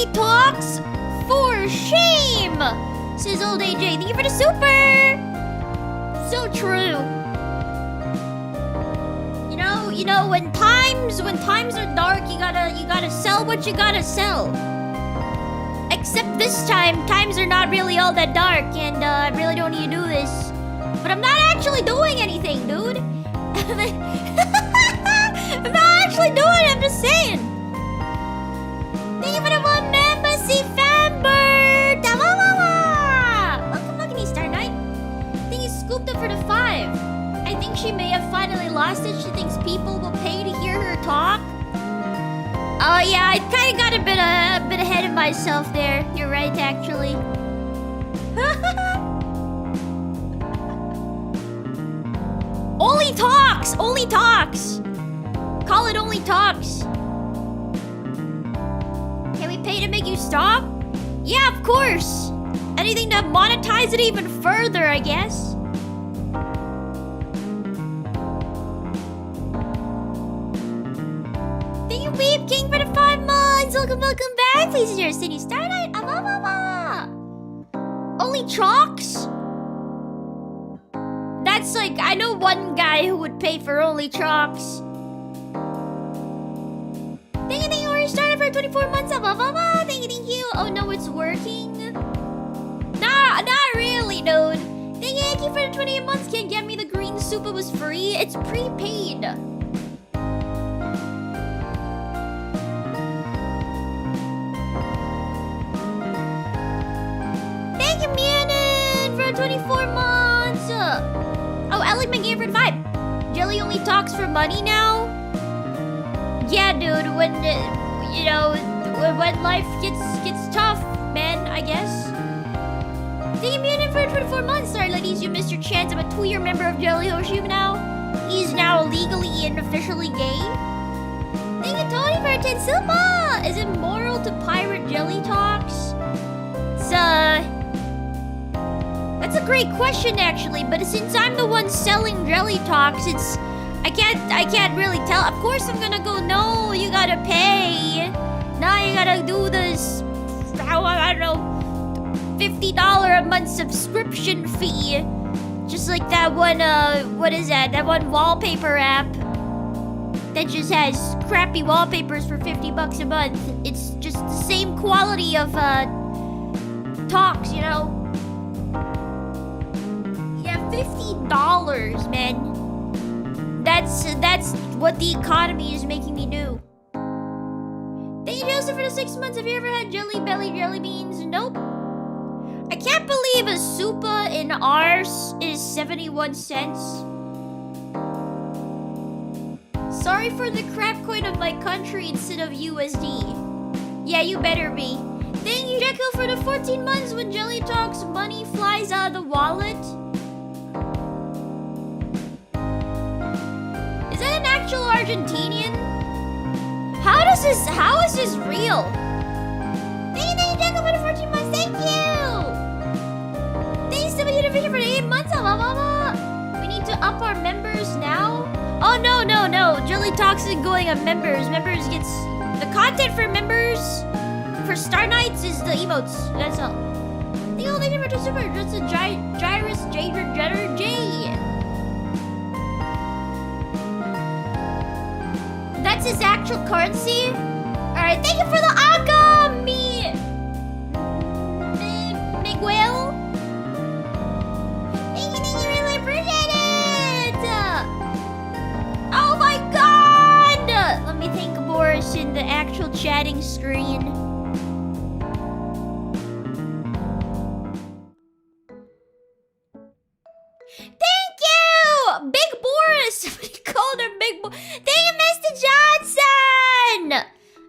Only talks for shame, says old AJ. Thank you for the super. So true. You know, when times are dark, you gotta sell what you gotta sell. Except this time, times are not really all that dark, and I really don't need to do this. But I'm not actually doing anything, dude. I'm not actually doing it, I'm just saying. Thank you for the 1 embassy fanbird. Welcome, you Star Knight. I think he's scooped up for the 5. I think she may have finally lost it. She thinks people will pay to hear her talk. Oh yeah, I kind of got a bit ahead of myself there. You're right, actually. Only talks! Only talks! Call it only talks. Can we pay to make you stop? Yeah, of course. Anything to monetize it even further, I guess. Thank you, Weep King, for the 5 months. Welcome back. Please enjoy City Starlight. Only chalks? That's like, I know one guy who would pay for only chalks. Thank you, Orange started for 24 months. Thank you. Oh no, it's working. Nah, not really, dude. Thank you for the 28 months. Can't get me the green soup. It was free. It's prepaid. Thank you, Munin, for 24 months. Oh, Ellie McGee for the 5. Jelly only talks for money now? Yeah, dude, when, when life gets tough, man, I guess. Thank you, Munin, for 24 months. Sorry, ladies, you missed your chance. I'm a 2-year member of Jelly Hoshiumi now. He's now legally and officially gay. Thank you, Tony, for 10 silver. Is it moral to pirate Jelly talks? That's a great question, actually, but since I'm the one selling Jelly talks, I can't really tell. Of course I'm gonna go, no, you gotta pay. Now you gotta do this, I don't know, $50 a month subscription fee. Just like that one, what is that? That one wallpaper app that just has crappy wallpapers for $50 a month. It's just the same quality of, talks, you know? Yeah, $50, man. That's what the economy is making me do. Thank you, Joseph, for the 6 months. Have you ever had Jelly Belly jelly beans? Nope. I can't believe a Supa in ours is 71 cents. Sorry for the crap coin of my country instead of USD. Yeah, you better be. Thank you, Jekyll, for the 14 months. When Jelly talks, money flies out of the wallet. Is that an actual Argentinian? How is this real? Thank you, Jekyll, for the 14 months. Thank you. Thanks to the Univision for the 8 months. We need to up our members now. Oh no. Jelly talks isn't going on members. Members gets the content for members. For Star Knights is the emotes. That's all. Thank you, lady, for the super. That's a Gyrus Jetter J. That's his actual currency. All right. Thank you for the Aka Miguel. Thank you, really appreciate it. Oh my God! Let me thank Boris in the actual chatting screen. Thank you! Big Boris! We called her Big Boris. Thank you, Mr. Johnson!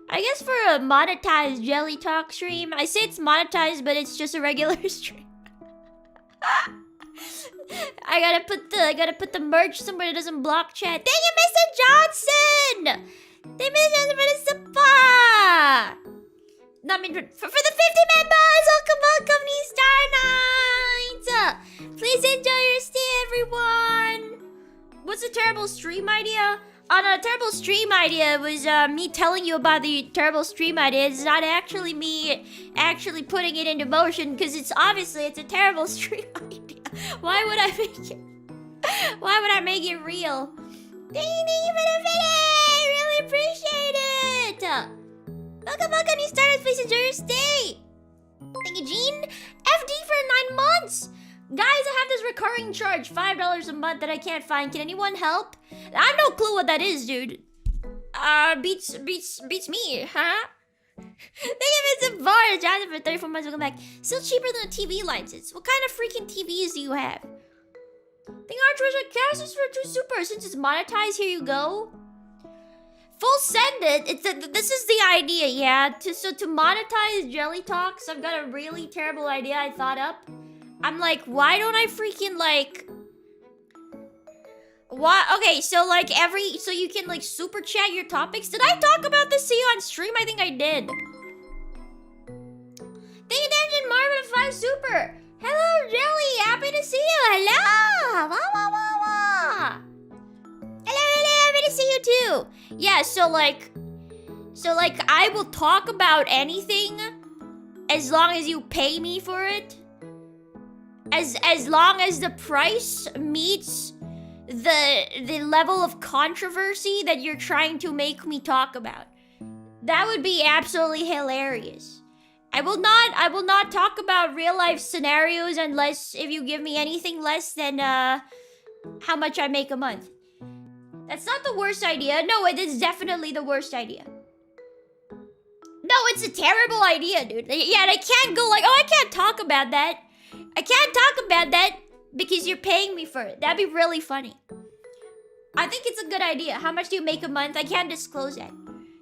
I guess for a monetized Jelly Talk stream, I say it's monetized, but it's just a regular stream. I gotta put the merch somewhere that doesn't block chat. Thank you, Mr. Johnson! Thank you, Mr. Johnson, for the support! No, I mean, for the 50 members! Welcome, these Star Nights! Please enjoy your stay, everyone! What's a terrible stream idea? on a terrible stream idea, it was me telling you about the terrible stream idea. It's not actually me actually putting it into motion, because it's a terrible stream idea. Why would I make it? Why would I make it real? Thank you for the minute! Really appreciate it! Welcome, you started Space Thursday! Thank you, Gene. FD for 9 months! Guys, I have this recurring charge, $5 a month that I can't find. Can anyone help? I have no clue what that is, dude. Beats me, huh? Thank you, Vincent Barr. Jonathan for 34 months. Welcome back. Still cheaper than the TV licenses. What kind of freaking TVs do you have? Thank our treasure castles for 2 super. Since it's monetized, here you go. Full send it. This is the idea, yeah. To monetize Jelly Talks, I've got a really terrible idea I thought up. I'm like, why don't I freaking like... What? Okay, so like so you can like super chat your topics. Did I talk about this to you on stream? I think I did. Thank you, Dungeon Marvin, 5 super. Hello, Jelly. Happy to see you. Hello. Wah, wah, wah, wah. Hello. Happy to see you too. Yeah, so like I will talk about anything as long as you pay me for it. As long as the price meets the level of controversy that you're trying to make me talk about. That would be absolutely hilarious. I will not talk about real life scenarios unless if you give me anything less than how much I make a month. That's not the worst idea. No, it is definitely the worst idea. No, it's a terrible idea, dude. Yeah, and I can't go like, oh, I can't talk about that. I can't talk about that because you're paying me for it. That'd be really funny. I think it's a good idea. How much do you make a month? I can't disclose that.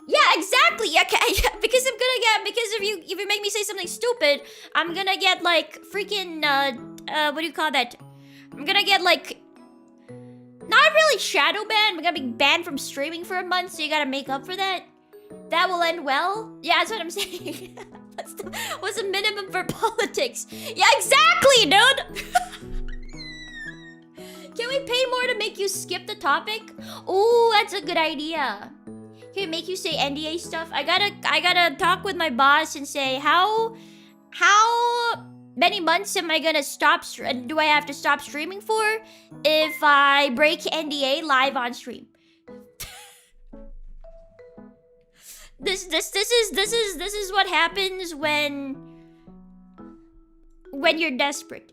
Yeah, exactly. Yeah, because I'm gonna get, because if you make me say something stupid, I'm gonna get like freaking what do you call that? I'm gonna get like not really shadow banned. I'm gonna be banned from streaming for a month, so you gotta make up for that. That will end well. Yeah, that's what I'm saying. What's the minimum for politics? Yeah, exactly, dude. Can we pay more to make you skip the topic? Oh, that's a good idea. Can we make you say NDA stuff? I gotta talk with my boss and say how many months am I gonna do I have to stop streaming for if I break NDA live on stream? This is what happens when you're desperate.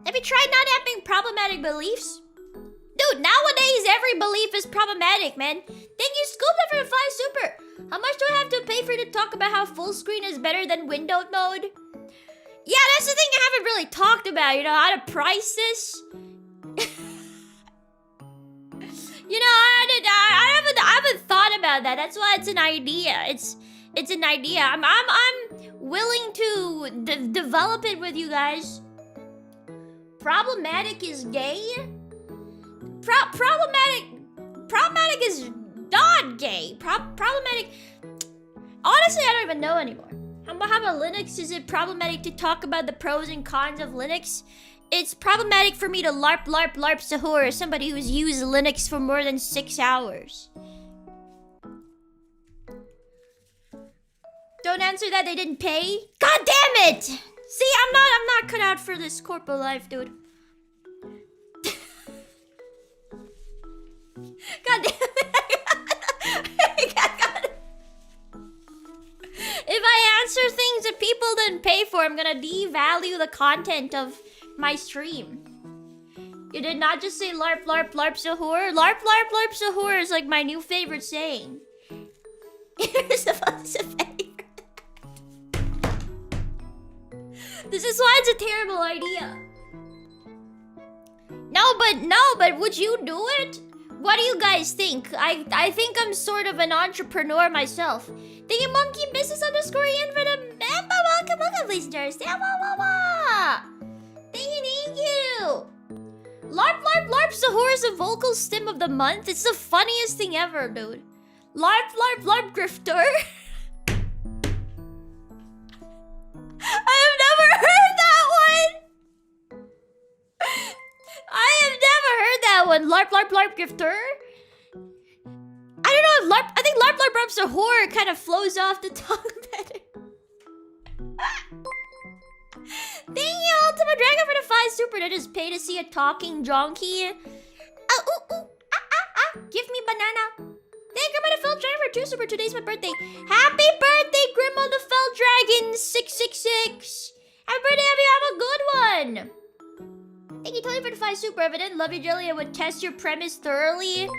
Have you tried not having problematic beliefs? Dude, nowadays every belief is problematic, man. Thank you, Scoop, for the 5 super. How much do I have to pay for you to talk about how full screen is better than windowed mode? Yeah, that's the thing I haven't really talked about, you know, how to price this. You know, I haven't thought about that. That's why it's an idea. It's an idea. I'm willing to develop it with you guys. Problematic is gay. Problematic is not gay. Problematic. Honestly, I don't even know anymore. How about Linux? Is it problematic to talk about the pros and cons of Linux? It's problematic for me to LARP Sahur as somebody who's used Linux for more than 6 hours. Don't answer that, they didn't pay. God damn it! See, I'm not cut out for this corporate life, dude. God damn it! God. If I answer things that people didn't pay for, I'm gonna devalue the content of my stream. You did not just say LARP Sahur. LARP Sahur is like my new favorite saying. You're supposed to pay. This is why it's a terrible idea. No, but would you do it? What do you guys think? I think I'm sort of an entrepreneur myself. Thank you, Monkey Business _ Ian for the welcome, please, Thursday. Thank you. LARP Sahur is the vocal stim of the month. It's the funniest thing ever, dude. LARP Grifter. I have never heard that one. one. LARP, LARP, LARP gifter. I don't know if LARP... I think LARP, LARP, LARP's a horror kind of flows off the tongue better. Thank you, Ultimate Dragon, for the 5 super. That is pay to see a talking donkey. Give me banana. Thank you, Grandma the Fell Dragon, for 2 super. Today's my birthday. Happy birthday, Grandma the Fell Dragon 666. Happy birthday, have you have a good one. Thank you, Tony, for the 5 super. If I didn't love you, Jelly, I would test your premise thoroughly.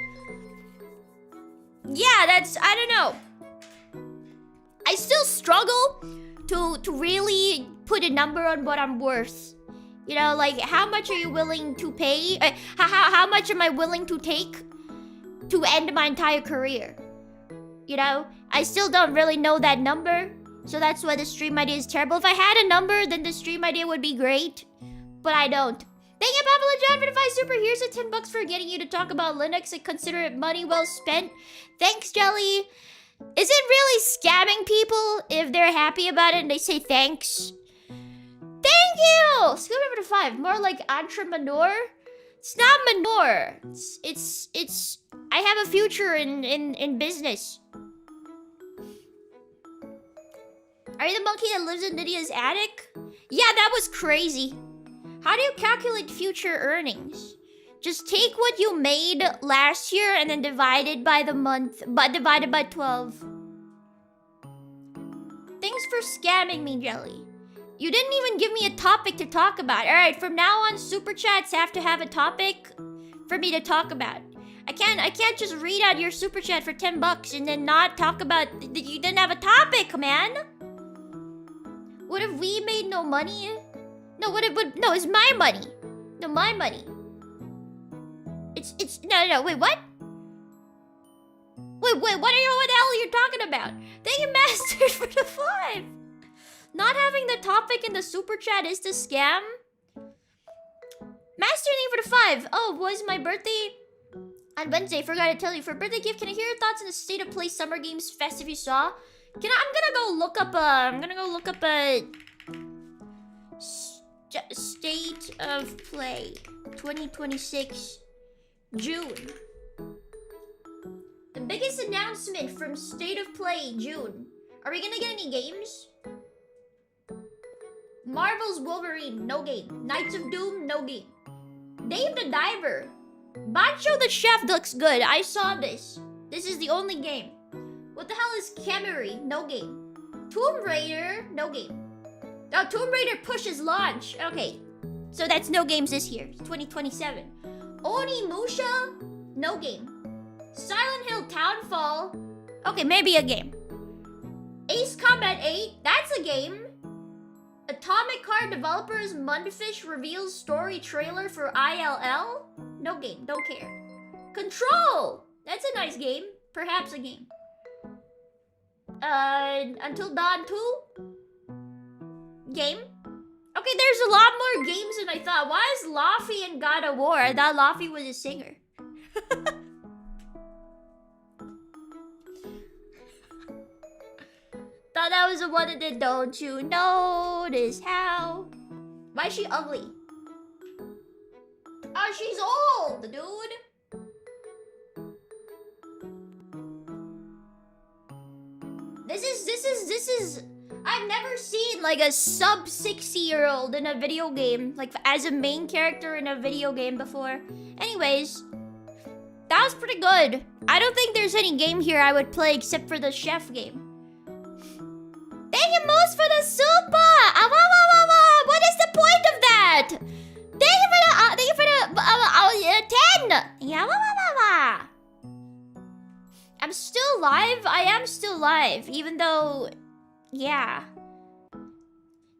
Yeah, that's... I don't know. I still struggle to really put a number on what I'm worth. You know, like, how much are you willing to pay? How much am I willing to take to end my entire career? You know, I still don't really know that number. So that's why the stream idea is terrible. If I had a number, then the stream idea would be great. But I don't. Thank you, Papa John, for the 5 super. Here's a 10 bucks for getting you to talk about Linux and consider it money well spent. Thanks, Jelly. Is it really scamming people if they're happy about it and they say thanks? Thank you! Skill number 5. More like entrepreneur. It's not manure. It's I have a future in business. Are you the monkey that lives in Nydia's attic? Yeah, that was crazy. How do you calculate future earnings? Just take what you made last year and then divide it by the month, but divided by 12. Thanks for scamming me, Jelly. You didn't even give me a topic to talk about. Alright, from now on, super chats have to have a topic for me to talk about. I can't just read out your super chat for 10 bucks and then not talk about... You didn't have a topic, man! What if we made no money? No, no, it's my money. No, my money. No, wait, what? Wait, what the hell are you talking about? Thank you, Master, for the 5. Not having the topic in the super chat is the scam. Master, thank you for the 5. Oh, was my birthday on Wednesday. Forgot to tell you. For a birthday gift, can I hear your thoughts on the State of Play Summer Games Fest if you saw? I'm gonna go look up a State of Play 2026 June. The biggest announcement from State of Play June. Are we gonna get any games? Marvel's Wolverine, no game. Knights of Doom, no game. Dave the Diver. Bancho the Chef looks good. I saw this. This is the only game. What the hell is Camry? No game. Tomb Raider, no game. Oh, Tomb Raider pushes launch. Okay, so that's no games this year. 2027. Onimusha, no game. Silent Hill Townfall. Okay, maybe a game. Ace Combat 8, that's a game. Atomic Heart Developers Mundfish reveals story trailer for ILL. No game, don't care. Control, that's a nice game. Perhaps a game. Until Dawn 2? Game? Okay, there's a lot more games than I thought. Why is Laffy in God of War? I thought Laffy was a singer. Thought that was the one that did Don't You Notice How? Why is she ugly? Oh, she's old, dude. This is I've never seen like a sub 60-year-old in a video game, like as a main character in a video game before. Anyways, that was pretty good. I don't think there's any game here I would play except for the chef game. Thank you, Moose, for the super. What is the point of that? Thank you for the 10. Yeah, I'm still live. I am still live, even though, yeah.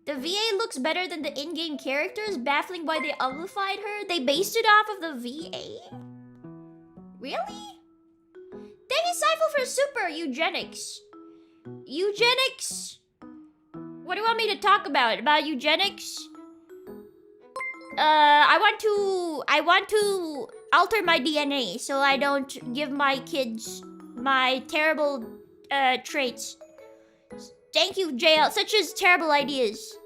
The VA looks better than the in-game characters. Baffling why they uglified her. They based it off of the VA. Really? Thank you, Cypher, for super eugenics. Eugenics. What do you want me to talk about? About eugenics? I want to alter my DNA so I don't give my kids my terrible traits. Thank you, JL. Such as terrible ideas,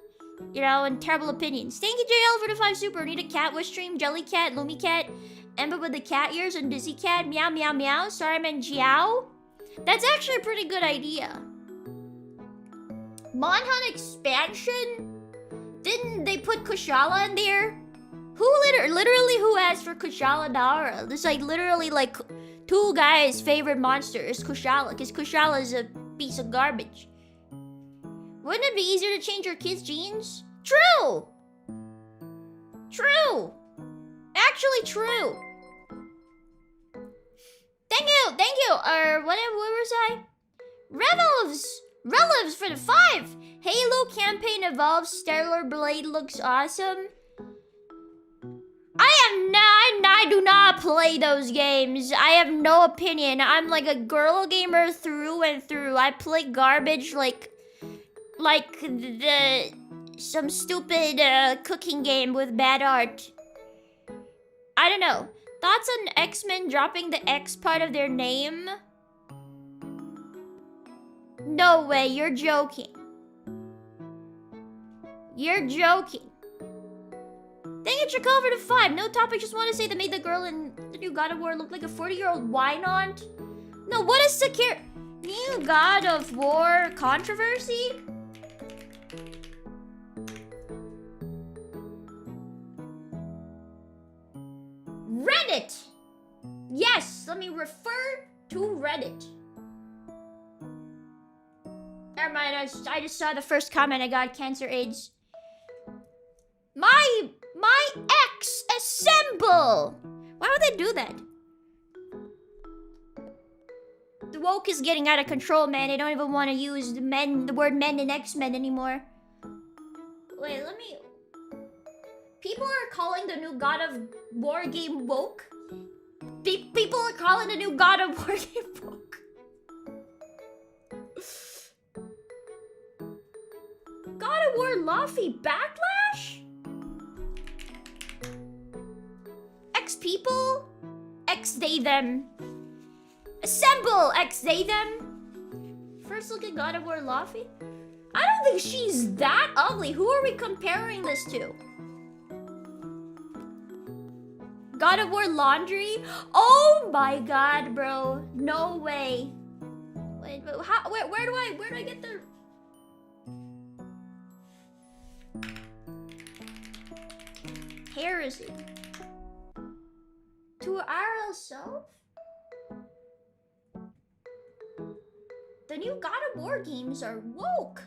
you know, and terrible opinions. Thank you, JL, for the 5 super. Need a cat wish stream. Jelly Cat, Lumi Cat, Ember with the cat ears and Dizzy Cat. Meow, meow, meow. Starman Jiao. That's actually a pretty good idea. Monhunt expansion? Didn't they put Kushala in there? Who literally who asked for Kushala Nara? There's like literally like two guys' favorite monster is Kushala, because Kushala is a piece of garbage. Wouldn't it be easier to change your kids' genes? True! True! Actually true. Thank you! What was I? Relevs for the 5! Halo campaign evolves, Stellar Blade looks awesome. I do not play those games. I have no opinion. I'm like a girl gamer through and through. I play garbage like some stupid cooking game with bad art. I don't know. Thoughts on X-Men dropping the X part of their name? No way, you're joking. You're joking. Dang it, Chakal for the 5. No topic, just want to say that made the girl in the new God of War look like a 40-year-old why-not? No, what is the new God of War controversy? Reddit! Yes, let me refer to Reddit. Never mind, I just saw the first comment. I got cancer AIDS. My ex assemble! Why would they do that? The woke is getting out of control, man. They don't even want to use the word men in X-Men anymore. Wait, let me... People are calling the new God of War game woke? People are calling the new God of War game woke. God of War Luffy backlash? X people? X they them. Assemble! X they them. First look at God of War Luffy. I don't think she's that ugly. Who are we comparing this to? God of War Laundry? Oh my god, bro. No way. Wait, but how, where do I get the... Heresy. To RL self? The new God of War games are woke.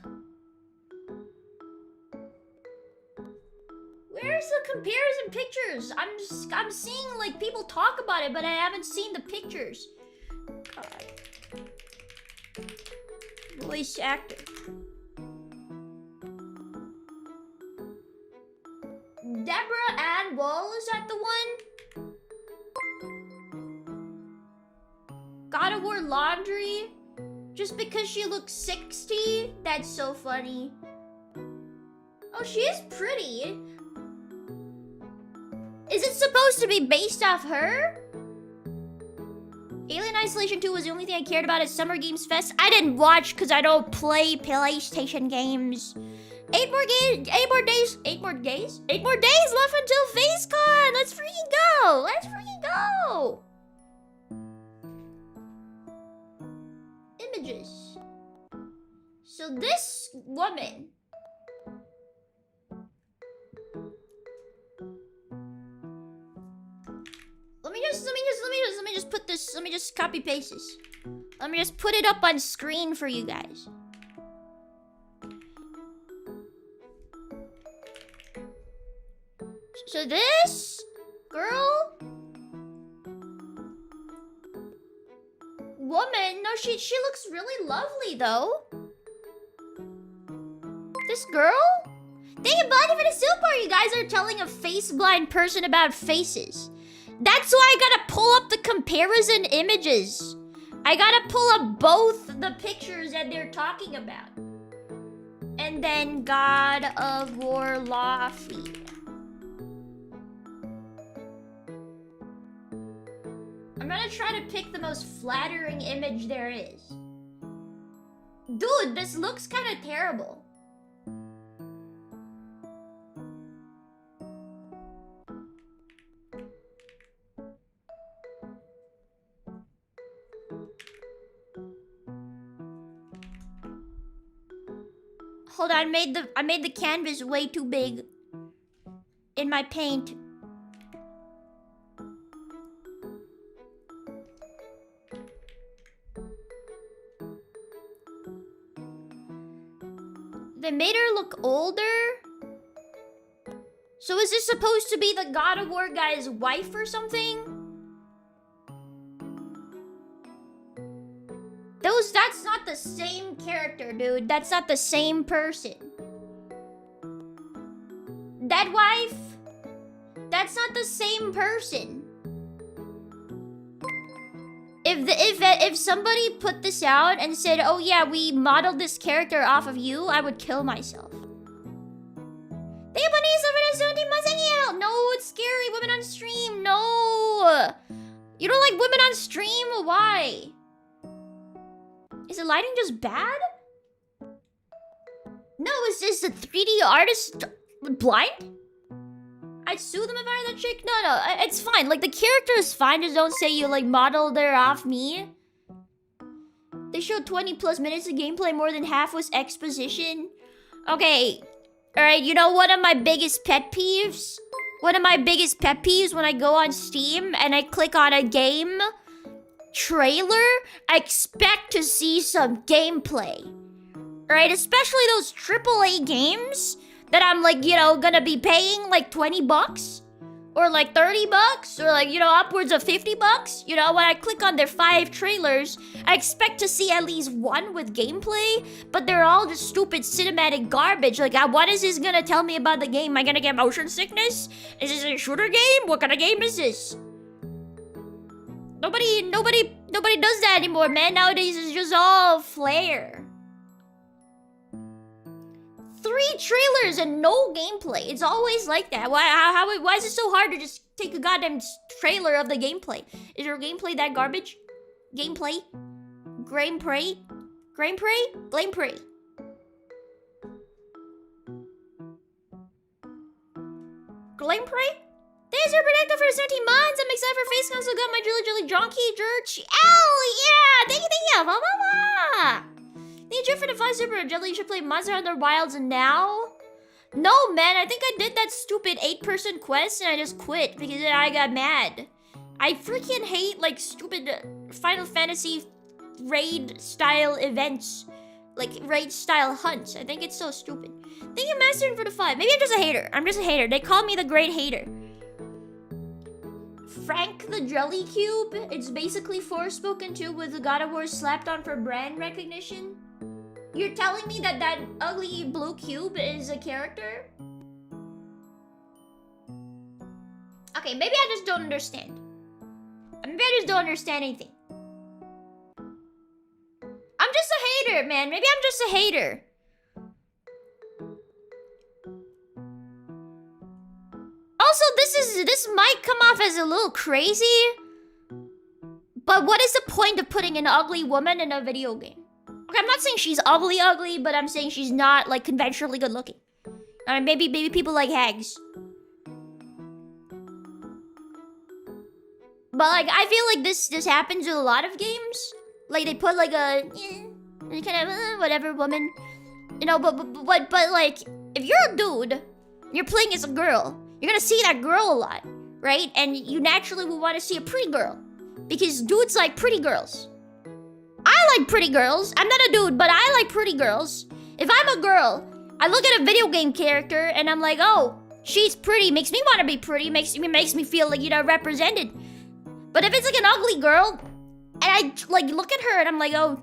Where's the comparison pictures? I'm seeing like people talk about it, but I haven't seen the pictures. God. Voice actor. Deborah Ann Wall, is that the one? God of War Laundry? Just because she looks 60? That's so funny. Oh, she is pretty. Is it supposed to be based off her? Alien Isolation 2 was the only thing I cared about at Summer Games Fest. I didn't watch because I don't play PlayStation games. 8 more days left until FaceCon. Let's freaking go. Let's freaking go. Images. So this woman. Let me just put this, let me just copy paste this. Let me just put it up on screen for you guys. So this girl, woman, no, she looks really lovely though. This girl? Dang it, Body for the Soup Bar, you guys are telling a face-blind person about faces. That's why I gotta pull up the comparison images. I gotta pull up both the pictures that they're talking about. And then God of War Luffy. I'm gonna try to pick the most flattering image there is. Dude, this looks kind of terrible. Hold on, I made the canvas way too big in my paint. They made her look older. So is this supposed to be the God of War guy's wife or something? That's not the same character, dude. That's not the same person. That wife, that's not the same person. If somebody put this out and said, oh yeah, we modeled this character off of you, I would kill myself. No, it's scary. Women on stream. No. You don't like women on stream? Why? Is the lighting just bad? No, is the 3D artist blind? I'd sue them if I were that chick. No, it's fine. Like, the character is fine. Just don't say you, like, modeled her off me. They showed 20 plus minutes of gameplay. More than half was exposition. Okay. Alright, you know one of my biggest pet peeves? One of my biggest pet peeves when I go on Steam and I click on a game trailer, I expect to see some gameplay. Right? Especially those AAA games that I'm like, you know, gonna be paying like 20 bucks or like 30 bucks or like, you know, upwards of 50 bucks. You know, when I click on their 5 trailers, I expect to see at least one with gameplay, but they're all just stupid cinematic garbage. Like, what is this gonna tell me about the game? Am I gonna get motion sickness? Is this a shooter game? What kind of game is this? Nobody does that anymore, man. Nowadays, it's just all flair. 3 trailers and no gameplay. It's always like that. Why is it so hard to just take a goddamn trailer of the gameplay? Is your gameplay that garbage? Gameplay? Gameplay? Gameplay? Gameplay? Gameplay? Thanks for protecting for 17 months. I'm excited for FaceConnect. So got my Jelly Jonky Church. Yeah! Thank you. Blah, blah, blah. Need you for the 5 super Jelly should play Monster Hunter Wilds now? No, man. I think I did that stupid 8-person quest and I just quit because I got mad. I freaking hate like stupid Final Fantasy raid style events. Like raid style hunts. I think it's so stupid. Thank you, Master, for the 5. Maybe I'm just a hater. I'm just a hater. They call me the Great Hater. Frank the Jelly Cube. It's basically Forspoken 2 with the God of War slapped on for brand recognition. You're telling me that that ugly blue cube is a character? Okay, maybe I just don't understand. Maybe I just don't understand anything. I'm just a hater, man. Maybe I'm just a hater. Also, this might come off as a little crazy. But what is the point of putting an ugly woman in a video game? Okay, I'm not saying she's ugly, but I'm saying she's not, like, conventionally good looking. Maybe people like hags. But, like, I feel like this happens with a lot of games. Like, they put, like, a kind of, whatever woman. You know, but, like, if you're a dude, you're playing as a girl, you're gonna see that girl a lot, right? And you naturally will want to see a pretty girl. Because dudes like pretty girls. I like pretty girls. I'm not a dude, but I like pretty girls. If I'm a girl, I look at a video game character and I'm like, oh, she's pretty. Makes me want to be pretty. Makes me feel like, you know, represented. But if it's like an ugly girl, and I like look at her and I'm like, oh,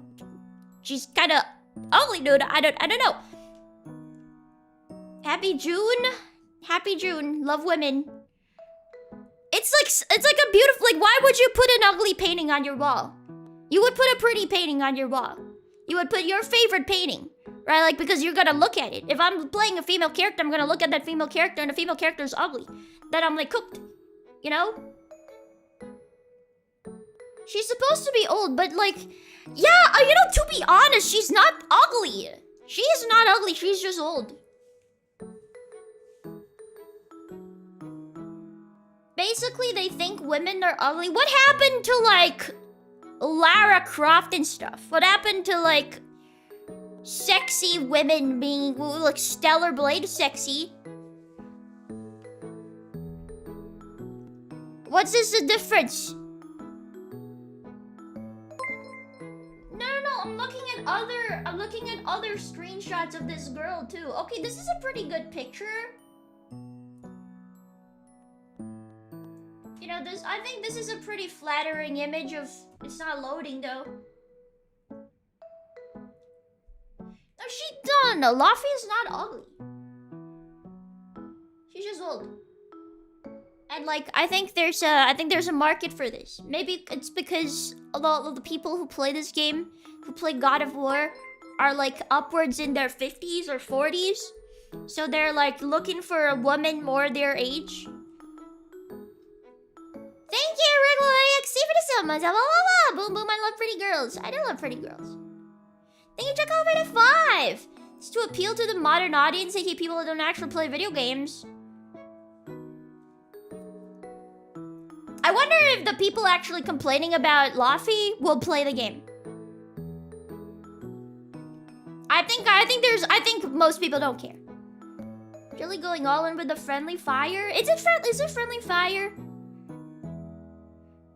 she's kind of ugly, dude. I don't know. Happy June. Happy June. Love women. It's like a beautiful, like, why would you put an ugly painting on your wall? You would put a pretty painting on your wall. You would put your favorite painting, right? Like, because you're gonna look at it. If I'm playing a female character, I'm gonna look at that female character and the female character is ugly. Then I'm like cooked, you know? She's supposed to be old, but like, yeah, you know, to be honest, she's not ugly. She is not ugly, she's just old. Basically, they think women are ugly. What happened to, like, Lara Croft and stuff? What happened to, like, sexy women being like Stellar Blade sexy. What's this the difference? No, I'm looking at other screenshots of this girl too. Okay, this is a pretty good picture. You know, I think this is a pretty flattering image of... It's not loading, though. No, she done. Luffy is not ugly. She's just old. And, like, I think there's a market for this. Maybe it's because a lot of the people who play this game, who play God of War, are, like, upwards in their 50s or 40s. So they're, like, looking for a woman more their age. Thank you, Regular AXC, for the so much. Boom, boom, I love pretty girls. I do love pretty girls. Thank you, Chuck, over to 5. It's to appeal to the modern audience, aka people that don't actually play video games. I wonder if the people actually complaining about Luffy will play the game. I think most people don't care. Really going all in with the friendly fire? Is it friendly fire?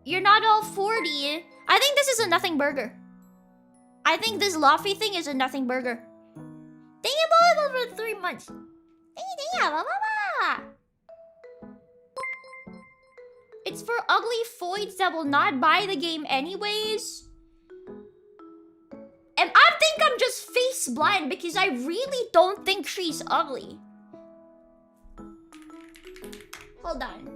You're not all 40. I think this is a nothing burger. I think this Luffy thing is a nothing burger. Thank you, boy, over 3 months. Thank you. It's for ugly foids that will not buy the game anyways. And I think I'm just face blind because I really don't think she's ugly. Hold on.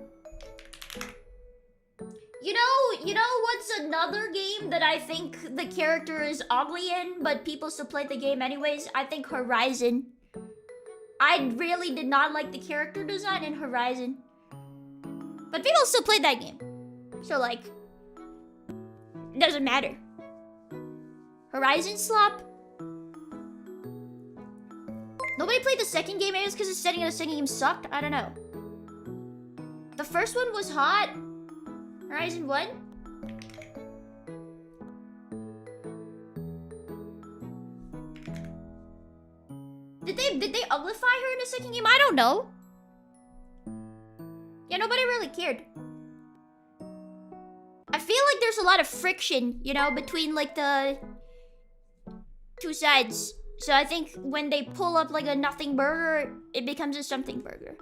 You know what's another game that I think the character is ugly in, but people still play the game anyways? I think Horizon. I really did not like the character design in Horizon. But people still play that game. So, like, it doesn't matter. Horizon slop? Nobody played the second game, maybe it's because the setting of the second game sucked? I don't know. The first one was hot. Horizon 1? Did they uglify her in the second game? I don't know. Yeah, nobody really cared. I feel like there's a lot of friction, you know, between like the two sides. So I think when they pull up like a nothing burger, it becomes a something burger.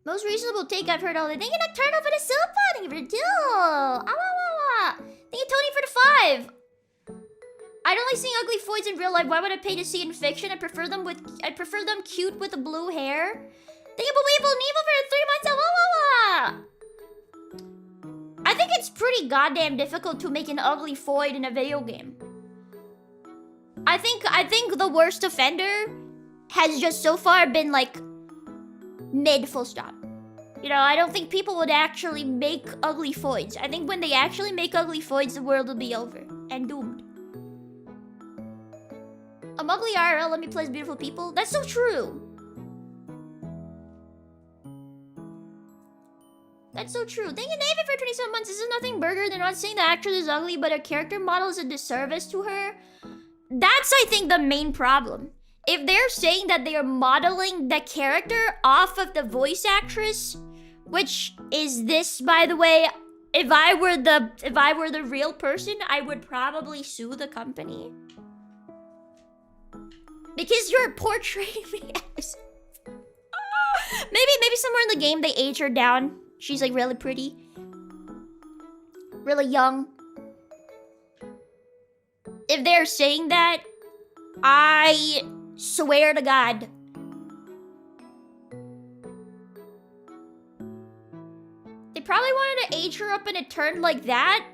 Most reasonable take I've heard all day. Thank you, Nocturnal, for the silver. Thank you for the 2. Thank you, Tony, for the 5. I'd only seen ugly foids in real life. Why would I pay to see in fiction? I prefer them cute with the blue hair. Thank you, Weevil Neevil, for the 3 months. I think it's pretty goddamn difficult to make an ugly foid in a video game. I think the worst offender has just so far been like mid full stop. You know, I don't think people would actually make ugly foids. I think when they actually make ugly foids, the world will be over and doomed. I'm ugly IRL, let me play as beautiful people. That's so true. That's so true. Thank you, David, for 27 months. This is nothing burger. They're not saying the actress is ugly, but her character model is a disservice to her. That's, I think, the main problem. If they're saying that they are modeling the character off of the voice actress, which is this, by the way, if I were the real person, I would probably sue the company. Because you're portraying me as... Maybe somewhere in the game they age her down. She's like really pretty. Really young. If they're saying that, I swear to God. They probably wanted to age her up and it turned like that.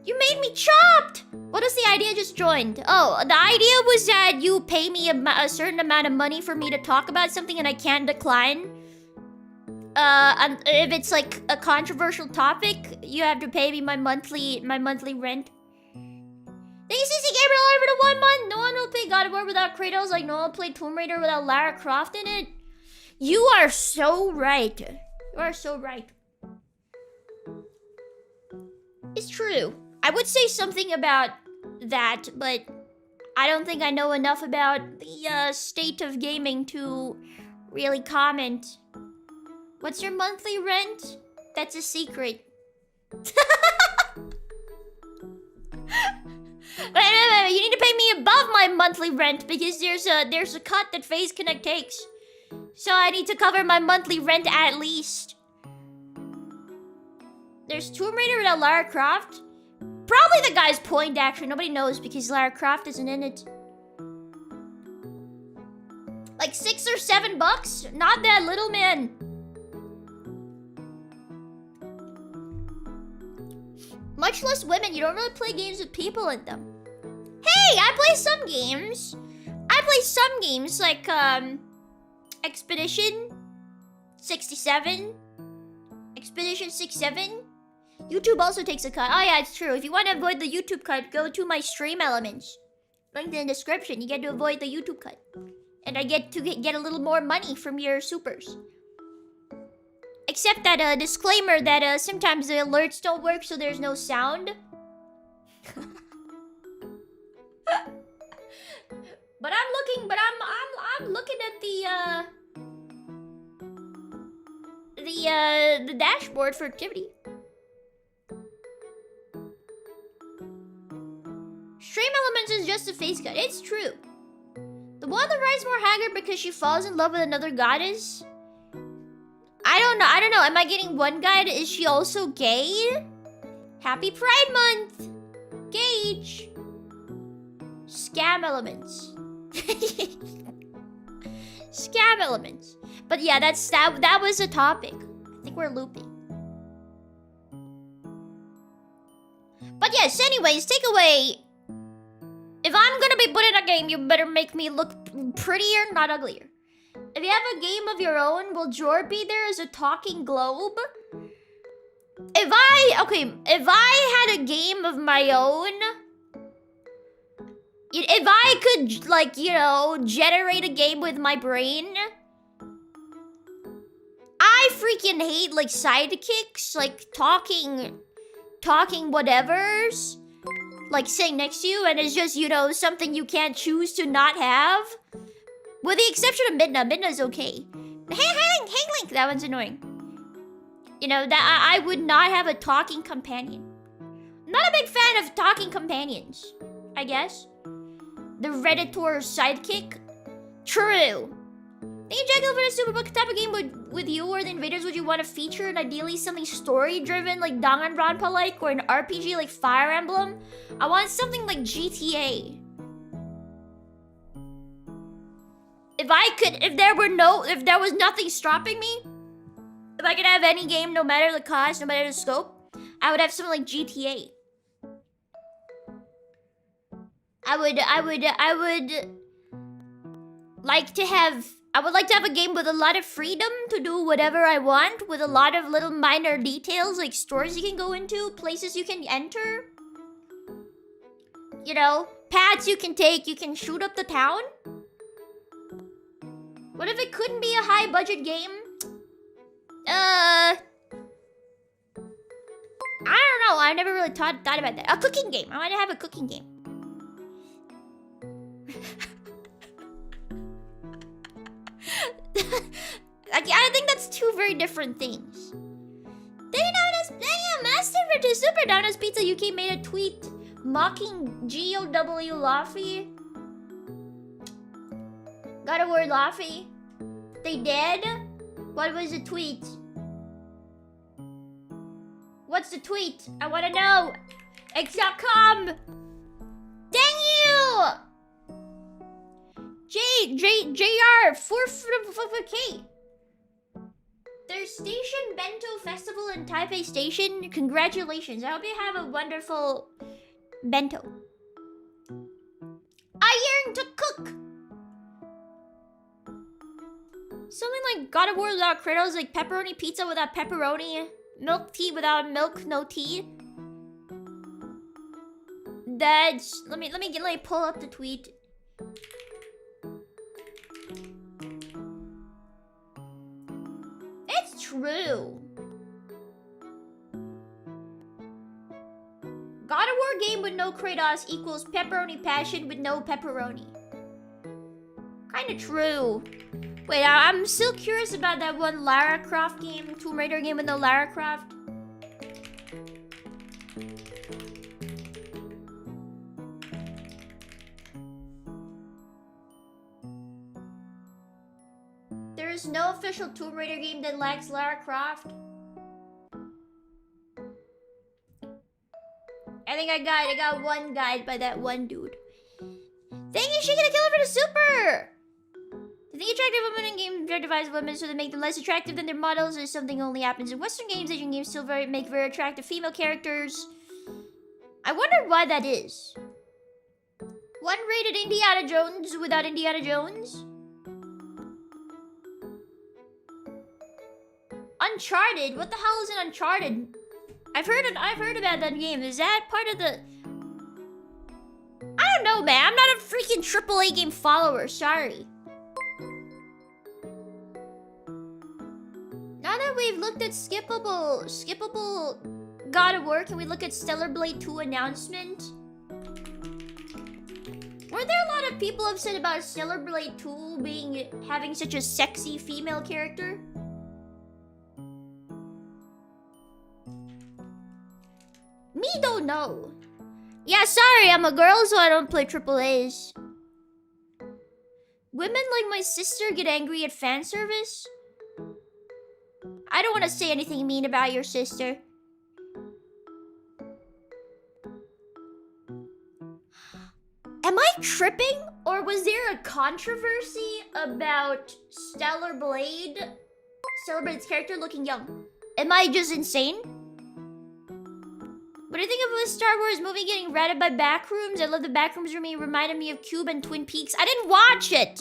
You made me chopped! What is the idea just joined? Oh, the idea was that you pay me a certain amount of money for me to talk about something and I can't decline. And if it's like a controversial topic, you have to pay me my monthly rent. Thank you, CC Gabriel, over to 1 month. No one will play God of War without Kratos, like no one will play Tomb Raider without Lara Croft in it. You are so right. You are so right. Is true. I would say something about that, but I don't think I know enough about the state of gaming to really comment. What's your monthly rent? That's a secret. Wait, you need to pay me above my monthly rent because there's a cut that PhaseConnect takes. So I need to cover my monthly rent at least. There's Tomb Raider without Lara Croft. Probably the guy's point, actually. Nobody knows because Lara Croft isn't in it. Like $6 or $7? Not that little, man. Much less women. You don't really play games with people in them. Hey, I play some games. I play some games like Expedition 67. Expedition 67. YouTube also takes a cut. Oh yeah, it's true. If you want to avoid the YouTube cut, go to my stream elements. Link in the description. You get to avoid the YouTube cut. And I get to get a little more money from your supers. Except that disclaimer that sometimes the alerts don't work, so there's no sound. But I'm looking at the dashboard for activity. Stream elements is just a face cut. It's true. The one that rides more haggard because she falls in love with another goddess. I don't know. Am I getting one guide? Is she also gay? Happy Pride Month! Gage! Scam elements. Scam elements. But yeah, that was a topic. I think we're looping. But yes, anyways, takeaway. If I'm gonna be put in a game, you better make me look prettier, not uglier. If you have a game of your own, will Jor be there as a talking globe? If I had a game of my own, if I could, like, you know, generate a game with my brain, I freaking hate, like, sidekicks, like, talking whatevers, like, sitting next to you, and it's just, you know, something you can't choose to not have. With the exception of Midna. Midna's okay. Hey, Link, that one's annoying. You know, that I would not have a talking companion. I'm not a big fan of talking companions, I guess. The Redditor sidekick. True. Thank you, Jackal, for the super book. What type of game with you or the Invaders would you want to feature? And ideally something story-driven like Danganronpa-like, or an RPG like Fire Emblem. I want something like GTA. If there was nothing stopping me, if I could have any game, no matter the cost, no matter the scope, I would have something like GTA. I would like to have a game with a lot of freedom to do whatever I want, with a lot of little minor details, like stores you can go into, places you can enter. You know, paths you can take, you can shoot up the town. What if it couldn't be a high-budget game? I don't know. I never really thought about that. A cooking game. I want to have a cooking game. I think that's two very different things. Damn, Master to Super Donuts Pizza UK made a tweet mocking GOW Laffy. Got a word, Laffy? They did? What was the tweet? What's the tweet? I wanna know! X.com! Dang you! JR 4K. There's Station Bento Festival in Taipei Station. Congratulations. I hope you have a wonderful bento. I yearn to cook! Something like God of War without Kratos, like pepperoni pizza without pepperoni, milk tea without milk, no tea. That's let me pull up the tweet. It's true. War game with no Kratos equals pepperoni passion with no pepperoni. Kinda true. Wait, I'm still curious about that one Lara Croft game, Tomb Raider game with no Lara Croft. There is no official Tomb Raider game that lacks Lara Croft. I think I got one guide by that one dude. Thank you, she gonna kill her for the super! I think attractive women in games objectifies women so they make them less attractive than their models is something only happens in Western games. Asian games still make very attractive female characters. I wonder why that is. One rated Indiana Jones without Indiana Jones. Uncharted? What the hell is an Uncharted? I've heard about that game. Is that part of the... I don't know, man. I'm not a freaking AAA game follower. Sorry. Now that we've looked at skippable God of War, can we look at Stellar Blade 2 announcement? Were there a lot of people upset about Stellar Blade 2 having such a sexy female character? Me don't know. Yeah, sorry, I'm a girl, so I don't play AAAs. Women like my sister get angry at fan service? I don't want to say anything mean about your sister. Am I tripping? Or was there a controversy about Stellar Blade's character looking young? Am I just insane? What do you think of a Star Wars movie getting rated by Backrooms? I love the Backrooms room. It reminded me of Cube and Twin Peaks. I didn't watch it.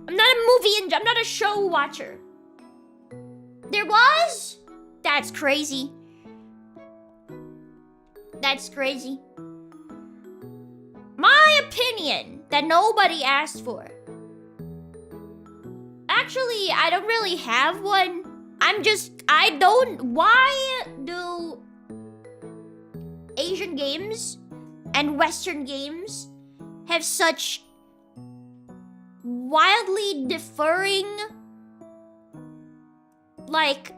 I'm not I'm not a show watcher. There was? That's crazy. That's crazy. My opinion that nobody asked for. Actually, I don't really have one. Why do Asian games and Western games have such wildly differing, like,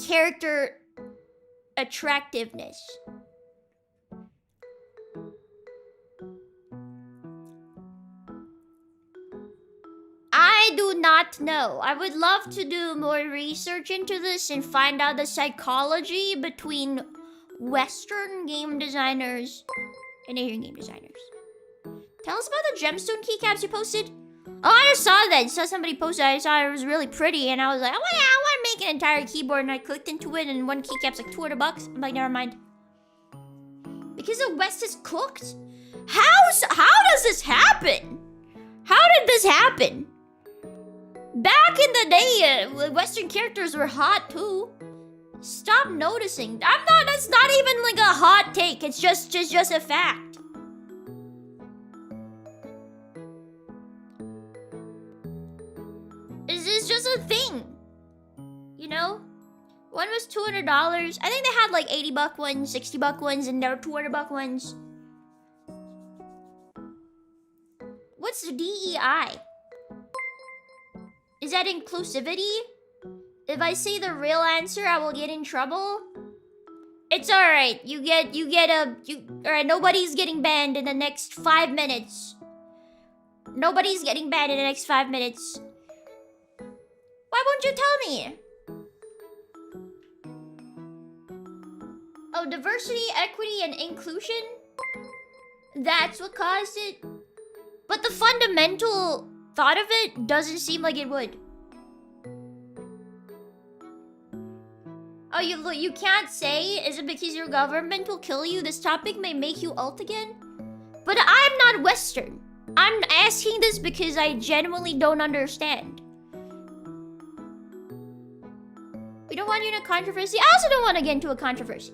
character attractiveness? I do not know. I would love to do more research into this and find out the psychology between Western game designers and Asian game designers. Tell us about the gemstone keycaps you posted. Oh, I just saw that. I saw somebody posted. I saw it was really pretty, and I was like, I want to make an entire keyboard, and I clicked into it, and one keycap's like $200. I'm like, never mind. Because the West is cooked? How does this happen? How did this happen? Back in the day, Western characters were hot too. Stop noticing. That's not even like a hot take. It's just a fact. It's just a thing. You know? One was $200. I think they had like $80 ones, $60 ones, and there were $200 ones. What's DEI? Is that inclusivity? If I say the real answer, I will get in trouble? It's alright. Alright, nobody's getting banned in the next 5 minutes. Nobody's getting banned in the next 5 minutes. Why won't you tell me? Oh, diversity, equity, and inclusion? That's what caused it? But the fundamental thought of it doesn't seem like it would. Oh, you can't say? Is it because your government will kill you? This topic may make you alt again? But I'm not Western. I'm asking this because I genuinely don't understand. We don't want you in a controversy. I also don't want to get into a controversy.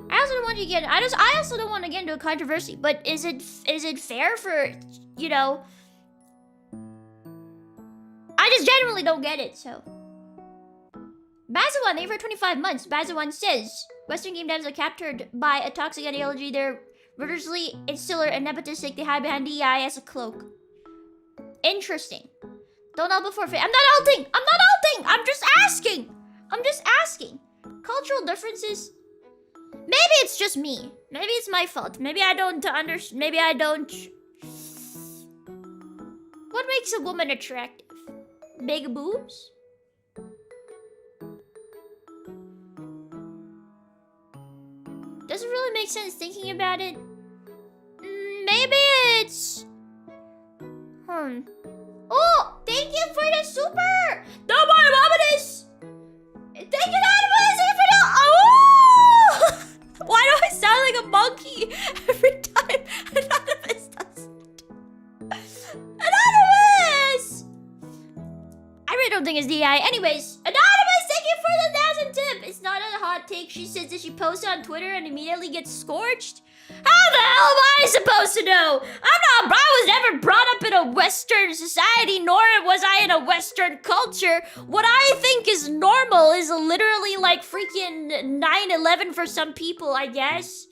I also don't want you to get. I also don't want to get into a controversy. But is it fair for, you know? I just genuinely don't get it. So, Bazawan, they for 25 months. Bazawan says Western game devs are captured by a toxic ideology. They're Virtually insular and nepotistic, they hide behind DEI as a cloak. Interesting. Don't out before I'm not outing! I'm not outing! I'm just asking! I'm just asking. Cultural differences. Maybe it's just me. Maybe it's my fault. Maybe I don't understand. Maybe I don't. What makes a woman attractive? Big boobs? Doesn't really make sense thinking about it. Maybe it's... Oh! Thank you for the super! Don't worry about this! Thank you, Anonymous! For the... Oh! Why do I sound like a monkey every time Anonymous does it? Anonymous! I really don't think it's DI. Anyways, Anonymous, thank you for the 1,000 tip. It's not a hot take. She says that she posts on Twitter and immediately gets scorched. How the hell am I supposed to know? I was never brought up in a Western society, nor was I in a Western culture. What I think is normal is literally like freaking 9/11 for some people, I guess.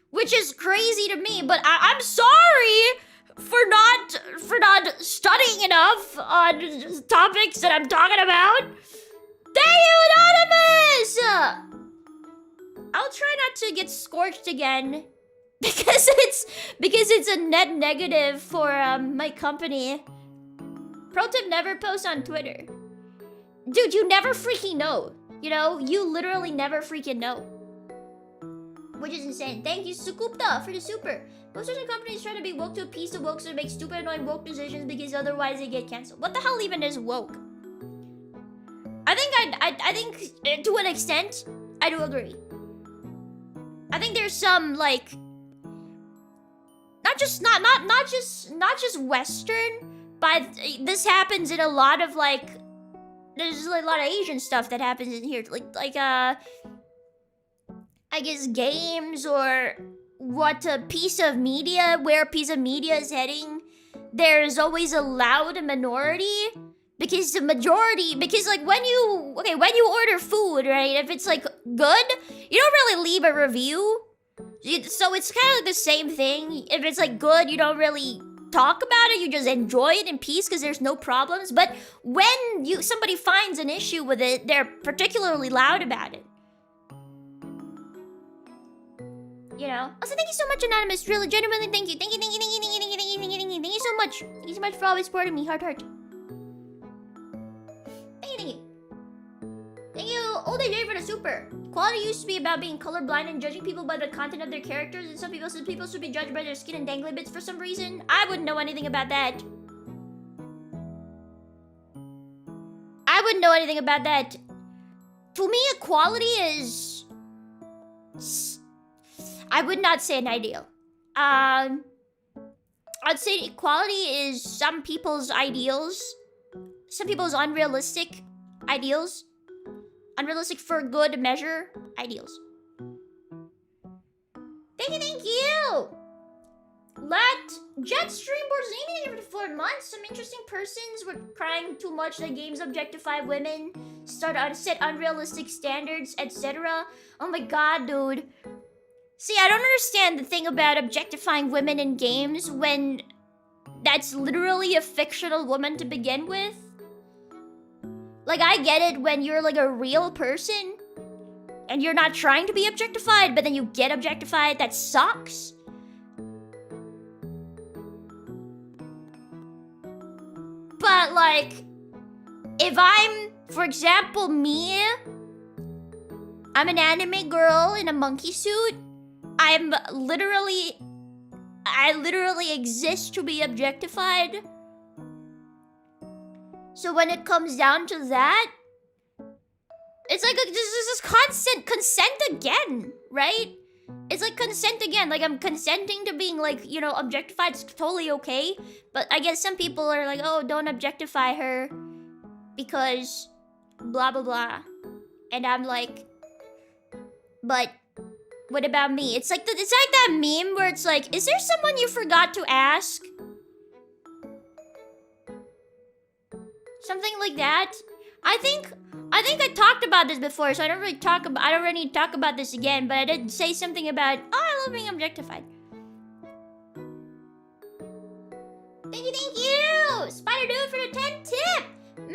Which is crazy to me, but I'm sorry for not studying enough on topics that I'm talking about. Thank you, Anonymous! I'll try not to get scorched again. Because it's a net negative for my company. Pro tip: never post on Twitter. Dude, you never freaking know. You know, you literally never freaking know. Which is insane. Thank you, Sukupta, for the super. Most of the companies try to be woke to appease the woke, so they make stupid, annoying woke decisions because otherwise they get canceled. What the hell even is woke? I think to an extent, I do agree. I think there's some like. Not just Western, but this happens in a lot of like, there's a lot of Asian stuff that happens in here, like I guess games or what a piece of media, where a piece of media is heading. There's always a loud minority because the majority, because like when you order food, right? If it's like good, you don't really leave a review. So it's kind of like the same thing. If it's like good, you don't really talk about it. You just enjoy it in peace because there's no problems. But when somebody finds an issue with it, they're particularly loud about it. You know? Also, thank you so much, Anonymous. Really, genuinely, thank you. Thank you so much. Thank you so much for always supporting me. Heart. Thank you. Thank you, Old AJ, for the super. Quality used to be about being colorblind and judging people by the content of their characters, and some people said people should be judged by their skin and dangly bits for some reason. I wouldn't know anything about that. To me, equality is... I would not say an ideal. I'd say equality is some people's ideals. Some people's unrealistic ideals. Unrealistic for good measure ideals. Thank you! Let Jetstream Borzini for the 4 months. Some interesting persons were crying too much that games objectify women, set unrealistic standards, etc. Oh my god, dude. See, I don't understand the thing about objectifying women in games when that's literally a fictional woman to begin with. Like, I get it when you're like a real person and you're not trying to be objectified, but then you get objectified. That sucks. But like, if I'm, for example, me, I'm an anime girl in a monkey suit. I literally exist to be objectified. So when it comes down to that, it's like this is constant consent again, right? It's like consent again. Like, I'm consenting to being like, you know, objectified. It's totally okay. But I guess some people are like, oh, don't objectify her because blah, blah, blah. And I'm like, but what about me? It's like that meme where it's like, is there someone you forgot to ask? Something like that. I think I talked about this before, so I don't really need to talk about this again, but I did say something about, oh, I love being objectified.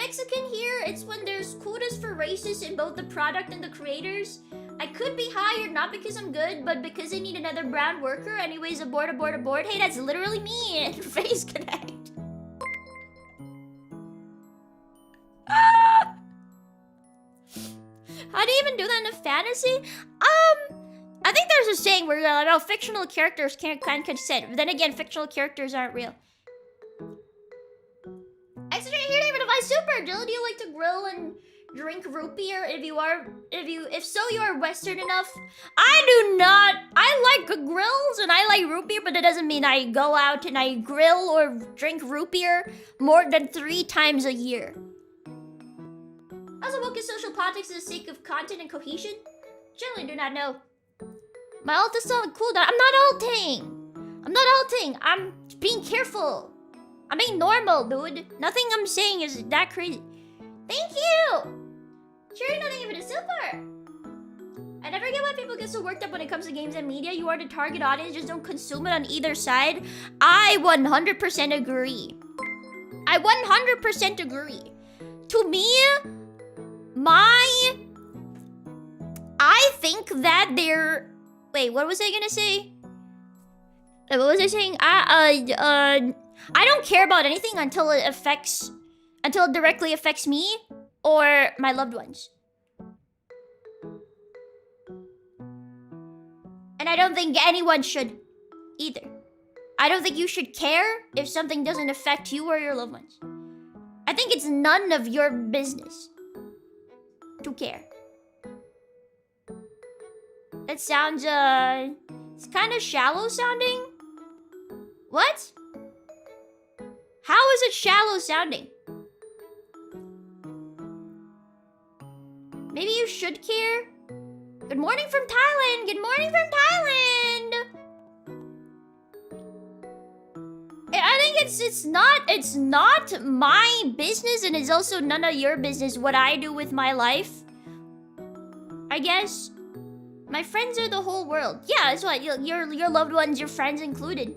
Mexican here, it's when there's quotas for races in both the product and the creators. I could be hired not because I'm good, but because they need another brown worker. Anyways, abort. Hey, that's literally me in PhaseConnect. How do you even do that in a fantasy? I think there's a saying where you're like, oh, fictional characters can't consent. But then again, fictional characters aren't real. Actually, here even if I super, Jill, do you like to grill and drink root beer? If so, you are Western enough. I do not. I like grills and I like root beer, but it doesn't mean I go out and I grill or drink root beer more than 3 times a year. Also, woke is social politics for the sake of content and cohesion? Generally do not know. My alt is still on cooldown. I'm not alting. I'm being careful. I'm being normal, dude. Nothing I'm saying is that crazy. Thank you! Sure, nothing even a silver. I never get why people get so worked up when it comes to games and media. You are the target audience, just don't consume it on either side. I 100% agree. I 100% agree. To me, I think that they're... Wait, what was I gonna say? What was I saying? I don't care about anything until it directly affects me or my loved ones. And I don't think anyone should either. I don't think you should care if something doesn't affect you or your loved ones. I think it's none of your business to care. That sounds, it's kind of shallow sounding. What? How is it shallow sounding? Maybe you should care? Good morning from Thailand! Good morning from Thailand! I think it's not my business, and it's also none of your business what I do with my life. I guess. My friends are the whole world. Yeah, that's what your loved ones, your friends included.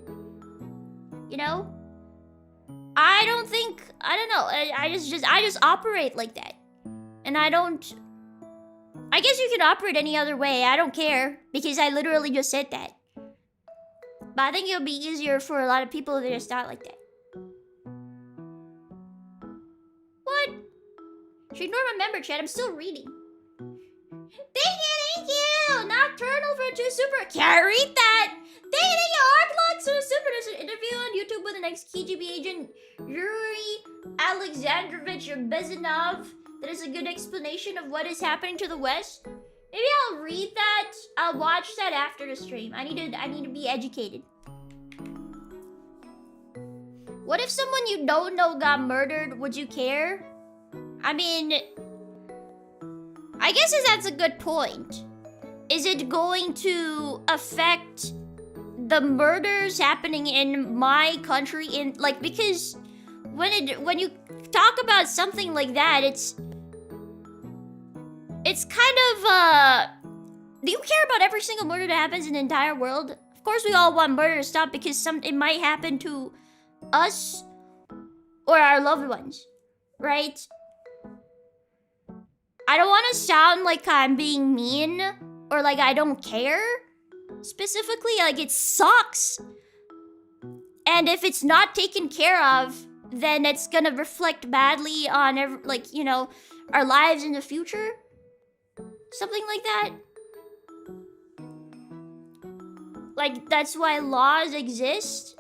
You know? I don't know. I just operate like that. And I guess you could operate any other way. I don't care. Because I literally just said that. But I think it would be easier for a lot of people if they just thought like that. What? Should ignore my member chat. I'm still reading. Thank you! Nocturnal for 2 super. Can I read that? Thank you, Artlux for a super. There's an interview on YouTube with the next KGB agent, Yuri Alexandrovich Bezanov. That is a good explanation of what is happening to the West. Maybe I'll read that. I'll watch that after the stream. I need to be educated. What if someone you don't know got murdered? Would you care? I mean, I guess that's a good point. Is it going to affect the murders happening in my country? Because when you talk about something like that, it's kind of do you care about every single murder that happens in the entire world? Of course we all want murder to stop because it might happen to us or our loved ones, right? I don't want to sound like I'm being mean or like I don't care specifically. Like, it sucks. And if it's not taken care of, then it's gonna reflect badly on our lives in the future. Something like that. Like, that's why laws exist.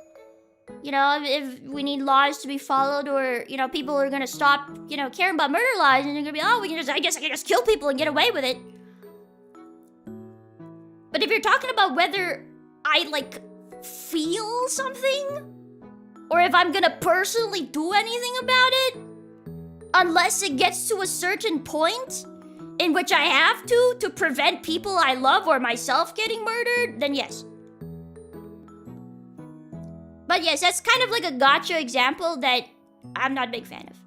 You know, if we need laws to be followed, or, you know, people are gonna stop, caring about murder laws, and they're gonna be, oh, I guess I can just kill people and get away with it. But if you're talking about whether I, feel something, or if I'm gonna personally do anything about it, unless it gets to a certain point in which I have to prevent people I love or myself getting murdered, then yes. But yes, that's kind of like a gotcha example that I'm not a big fan of.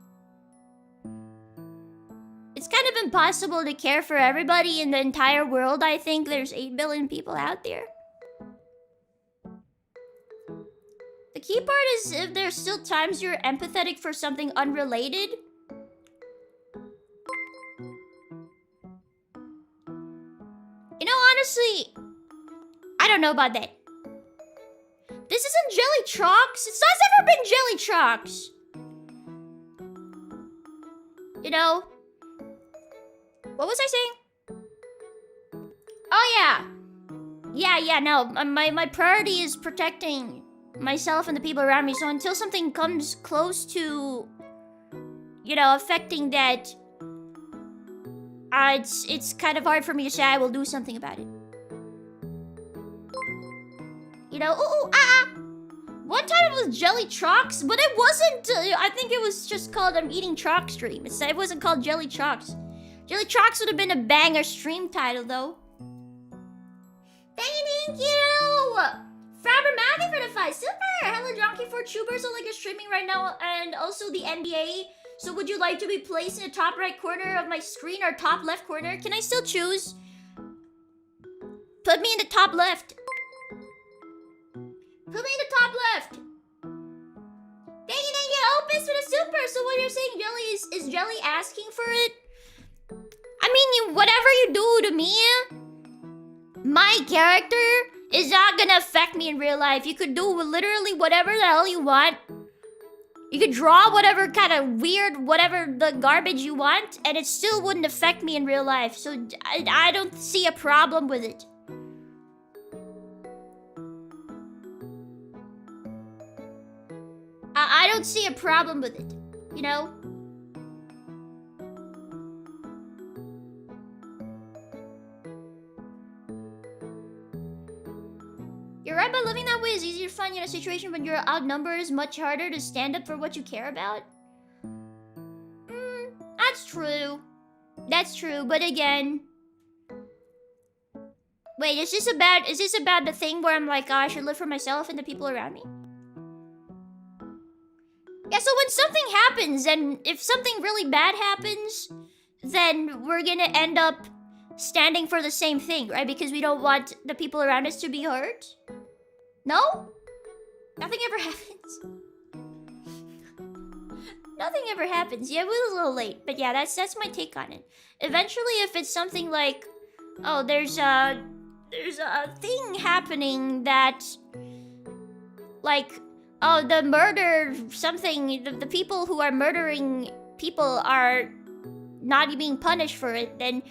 It's kind of impossible to care for everybody in the entire world. I think there's 8 billion people out there. The key part is if there's still times you're empathetic for something unrelated. honestly, I don't know about that. This isn't Jelly Chalks. It's not ever been Jelly Chalks. You know? What was I saying? Oh, yeah. Yeah, no. My priority is protecting myself and the people around me. So until something comes close to, you know, affecting that, it's kind of hard for me to say I will do something about it. You know, one time it was Jelly Chalks, but it wasn't, I think it was just called Eating Chalk Stream. It wasn't called Jelly Chalks. Jelly Chalks would have been a banger stream title, though. Thank you! Faber Matthew for the 5 super! Hello, Donkey for Tubers, so like you're streaming right now, and also the NBA. So would you like to be placed in the top right corner of my screen or top left corner? Can I still choose? Put me in the top left. Put me in the top left. Thank you, Opus for the super. So what you're saying, Jelly, is Jelly asking for it? I mean, whatever you do to me, my character is not gonna affect me in real life. You could do literally whatever the hell you want. You could draw whatever kind of weird, whatever the garbage you want, and it still wouldn't affect me in real life. So I don't see a problem with it. I don't see a problem with it, you know? You're right, but living that way is easier to find in a situation when you're outnumbered. Is much harder to stand up for what you care about. That's true. That's true, but again... Wait, is this about the thing where I'm like, oh, I should live for myself and the people around me? Yeah, so when something happens, and if something really bad happens, then we're gonna end up standing for the same thing, right? Because we don't want the people around us to be hurt? No? Nothing ever happens. Nothing ever happens. Yeah, it was a little late, but yeah, that's my take on it. Eventually, if it's something like, oh, there's a thing happening that, like, oh, the murder something, the people who are murdering people are not being punished for it, then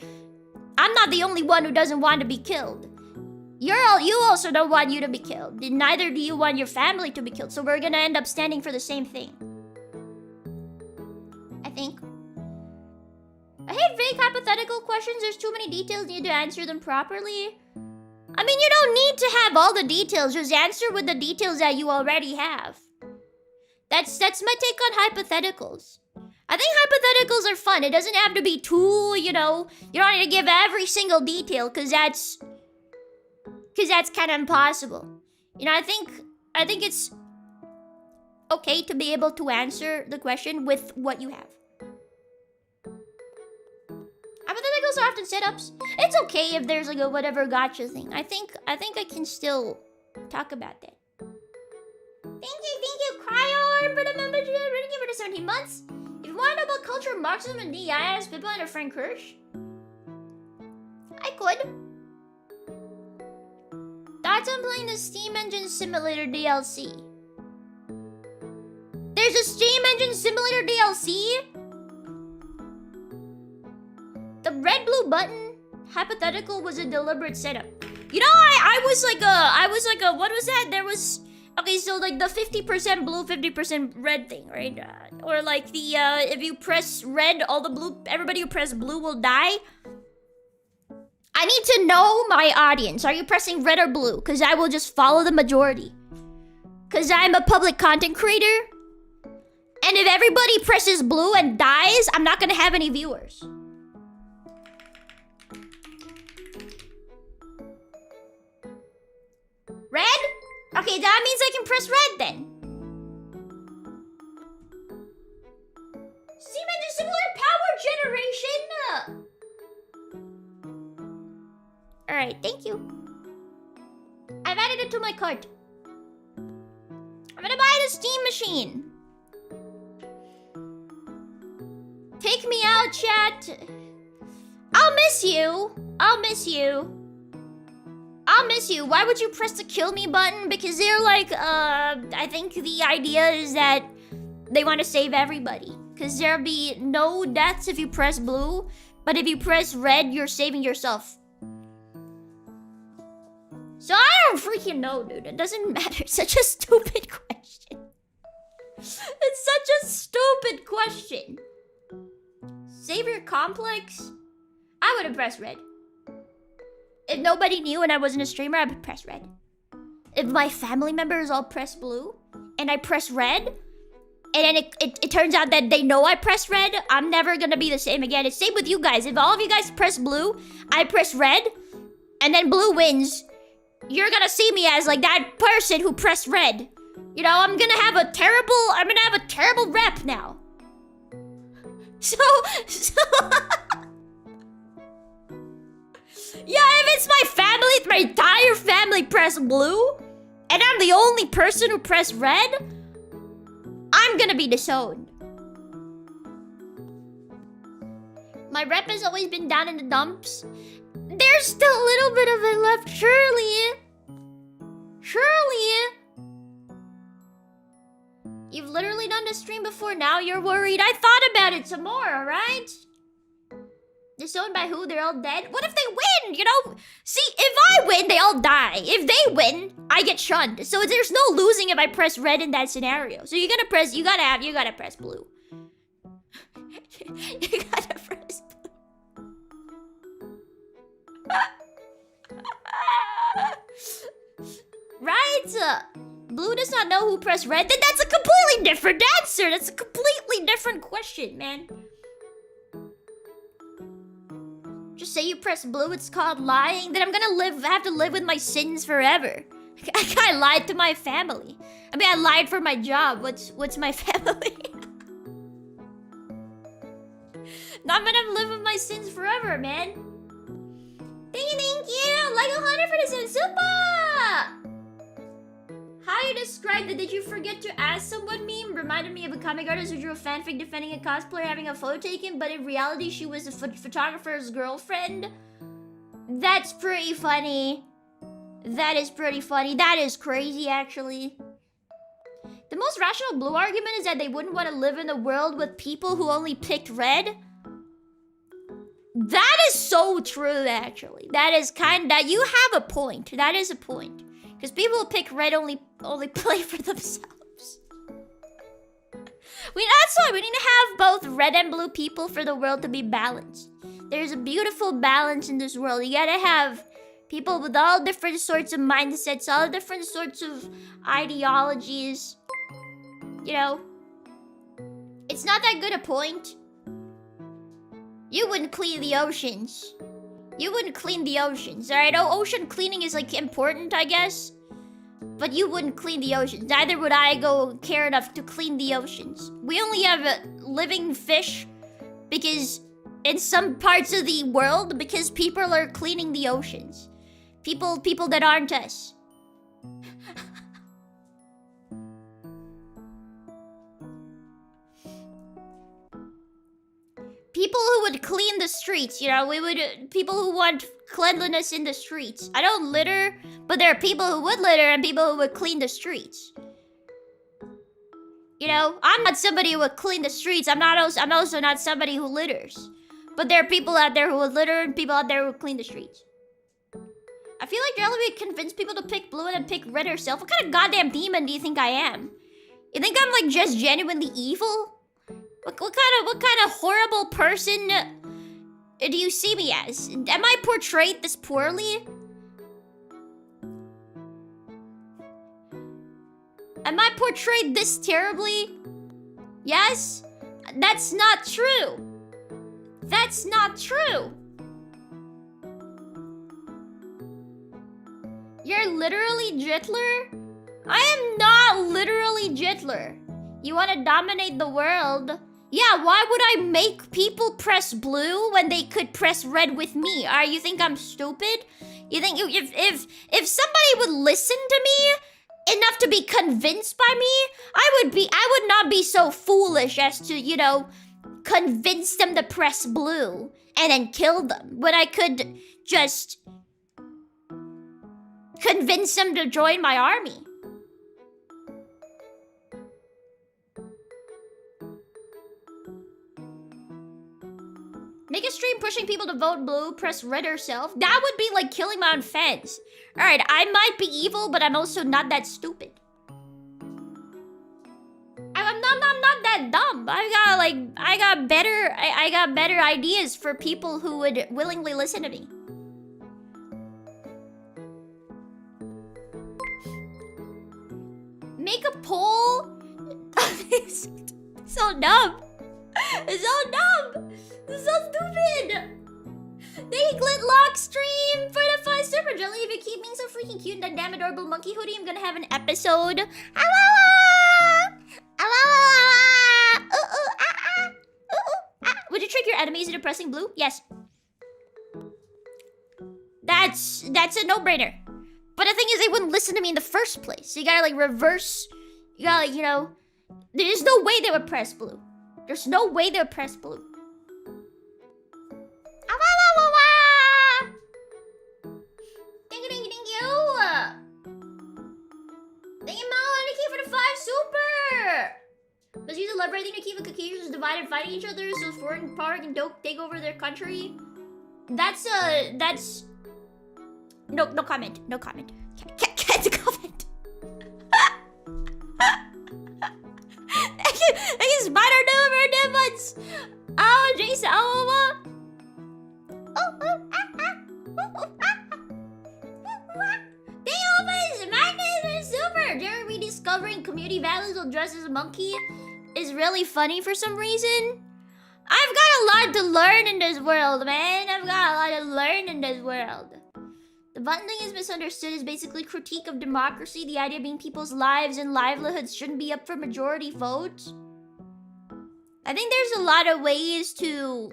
I'm not the only one who doesn't want to be killed. You also don't want you to be killed. Neither do you want your family to be killed. So we're gonna end up standing for the same thing. I think. I hate vague hypothetical questions. There's too many details. Need to answer them properly. I mean, you don't need to have all the details. Just answer with the details that you already have. That's my take on hypotheticals. I think hypotheticals are fun. It doesn't have to be too, you know, you don't need to give every single detail, because that's kind of impossible. You know, I think it's okay to be able to answer the question with what you have. Hypotheticals are often setups. It's okay if there's like a whatever gotcha thing. I think I can still talk about that. Thank you, Cryon, for the membership. Thank you for the 17 months. If you want to know about culture, Marxism, and the ALiAS, Pippa, and Frank Hirsch, I could. Thoughts on playing the Steam Engine Simulator DLC? There's a Steam Engine Simulator DLC? The red-blue button hypothetical was a deliberate setup. You know, I was like a, what was that? There was, okay, so like the 50% blue, 50% red thing, right? Or like the, if you press red, all the blue, everybody who press blue will die. I need to know my audience. Are you pressing red or blue? Because I will just follow the majority. Because I'm a public content creator. And if everybody presses blue and dies, I'm not going to have any viewers. Red? Okay, that means I can press red then. Steam Engine Simulator Power Generation! Alright, thank you. I've added it to my cart. I'm gonna buy the Steam machine. Take me out, chat. I'll miss you. I'll miss you. I'll miss you. Why would you press the kill me button? Because they're like, I think the idea is that they want to save everybody. Because there'll be no deaths if you press blue, but if you press red, you're saving yourself. So I don't freaking know, dude. It doesn't matter. It's such a stupid question. It's such a stupid question. Savior complex? I would have pressed red. If nobody knew and I wasn't a streamer, I would press red. If my family members all press blue and I press red, and then it turns out that they know I pressed red, I'm never gonna be the same again. It's same with you guys. If all of you guys press blue, I press red, and then blue wins, you're gonna see me as like that person who pressed red. You know, I'm gonna have a terrible rep now. So yeah, if it's my family, if my entire family press blue, and I'm the only person who pressed red, I'm gonna be disowned. My rep has always been down in the dumps. There's still a little bit of it left, surely. Surely. You've literally done the stream before, now you're worried. I thought about it some more, alright? Disowned by who? They're all dead? What if they win, you know? See, if I win, they all die. If they win, I get shunned. So there's no losing if I press red in that scenario. So you gotta press blue. You gotta press blue. Right? Blue does not know who pressed red. Then that's a completely different answer. That's a completely different question, man. Just say you press blue, it's called lying. Then I'm gonna have to live with my sins forever. I lied to my family. I mean, I lied for my job. What's my family? Now I'm gonna live with my sins forever, man. Thank you! Like 100 for the super! How you describe the "did you forget to ask someone" meme reminded me of a comic artist who drew a fanfic defending a cosplayer having a photo taken, but in reality she was a photographer's girlfriend. That's pretty funny. That is pretty funny. That is crazy, actually. The most rational blue argument is that they wouldn't want to live in a world with people who only picked red. That is so true, actually. That is you have a point. That is a point. Because people who pick red only play for themselves. That's why we need to have both red and blue people for the world to be balanced. There's a beautiful balance in this world. You gotta have people with all different sorts of mindsets, all different sorts of ideologies. You know, it's not that good a point. You wouldn't clean the oceans. You wouldn't clean the oceans, alright? Oh, ocean cleaning is like important, I guess. But you wouldn't clean the oceans. Neither would I go care enough to clean the oceans. We only have living fish because in some parts of the world, because people are cleaning the oceans. People that aren't us. People who would clean the streets, you know, people who want cleanliness in the streets. I don't litter, but there are people who would litter and people who would clean the streets. You know, I'm not somebody who would clean the streets. I'm also not somebody who litters. But there are people out there who would litter and people out there who would clean the streets. I feel like Jelly would convince people to pick blue and then pick red herself. What kind of goddamn demon do you think I am? You think I'm like just genuinely evil? What kind of horrible person do you see me as? Am I portrayed this poorly? Am I portrayed this terribly? Yes? That's not true. That's not true. You're literally Jitler? I am not literally Jitler. You want to dominate the world? Yeah, why would I make people press blue when they could press red with me? You think I'm stupid? You think if somebody would listen to me enough to be convinced by me, I would not be so foolish as to, you know, convince them to press blue and then kill them when I could just convince them to join my army. Make a stream pushing people to vote blue, press red herself. That would be like killing my own fans. Alright, I might be evil, but I'm also not that stupid. I'm not that dumb. I got better ideas for people who would willingly listen to me. Make a poll. It's so dumb. It's so dumb. It's so stupid. Thank Glitlock stream for the 5 super jelly. If you keep being so freaking cute in that damn adorable monkey hoodie, I'm gonna have an episode. Would you trick your enemies into pressing blue? Yes. That's a no-brainer. But the thing is, they wouldn't listen to me in the first place. So you gotta like reverse. You gotta like, you know, there's no way they would press blue. There's no way they would press blue. Thank you. Thank you, Mo. Thank you for the 5 super. Let's use the liberating to keep the Caucasians divided, fighting each other, so foreign power can take over their country. That's no comment. No comment. Can't comment. Thank you, Spider Dover Demons. Oh, Jason. Jerry rediscovering community values while dressed as a monkey is really funny for some reason. I've got a lot to learn in this world, man. I've got a lot to learn in this world. The button thing is misunderstood is basically critique of democracy. The idea being people's lives and livelihoods shouldn't be up for majority votes. I think there's a lot of ways to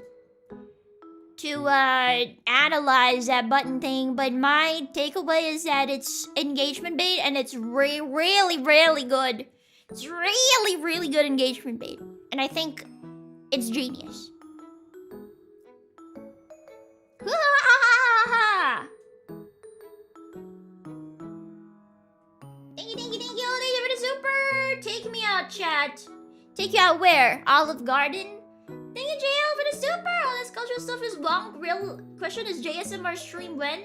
analyze that button thing, but my takeaway is that it's engagement bait and it's really good. It's really good engagement bait, and I think it's genius. Thank you for the super. Take me out, chat. Take you out where? Olive Garden? Thank you, JL, for the super! All this cultural stuff is wrong. Real question is JSMR stream when?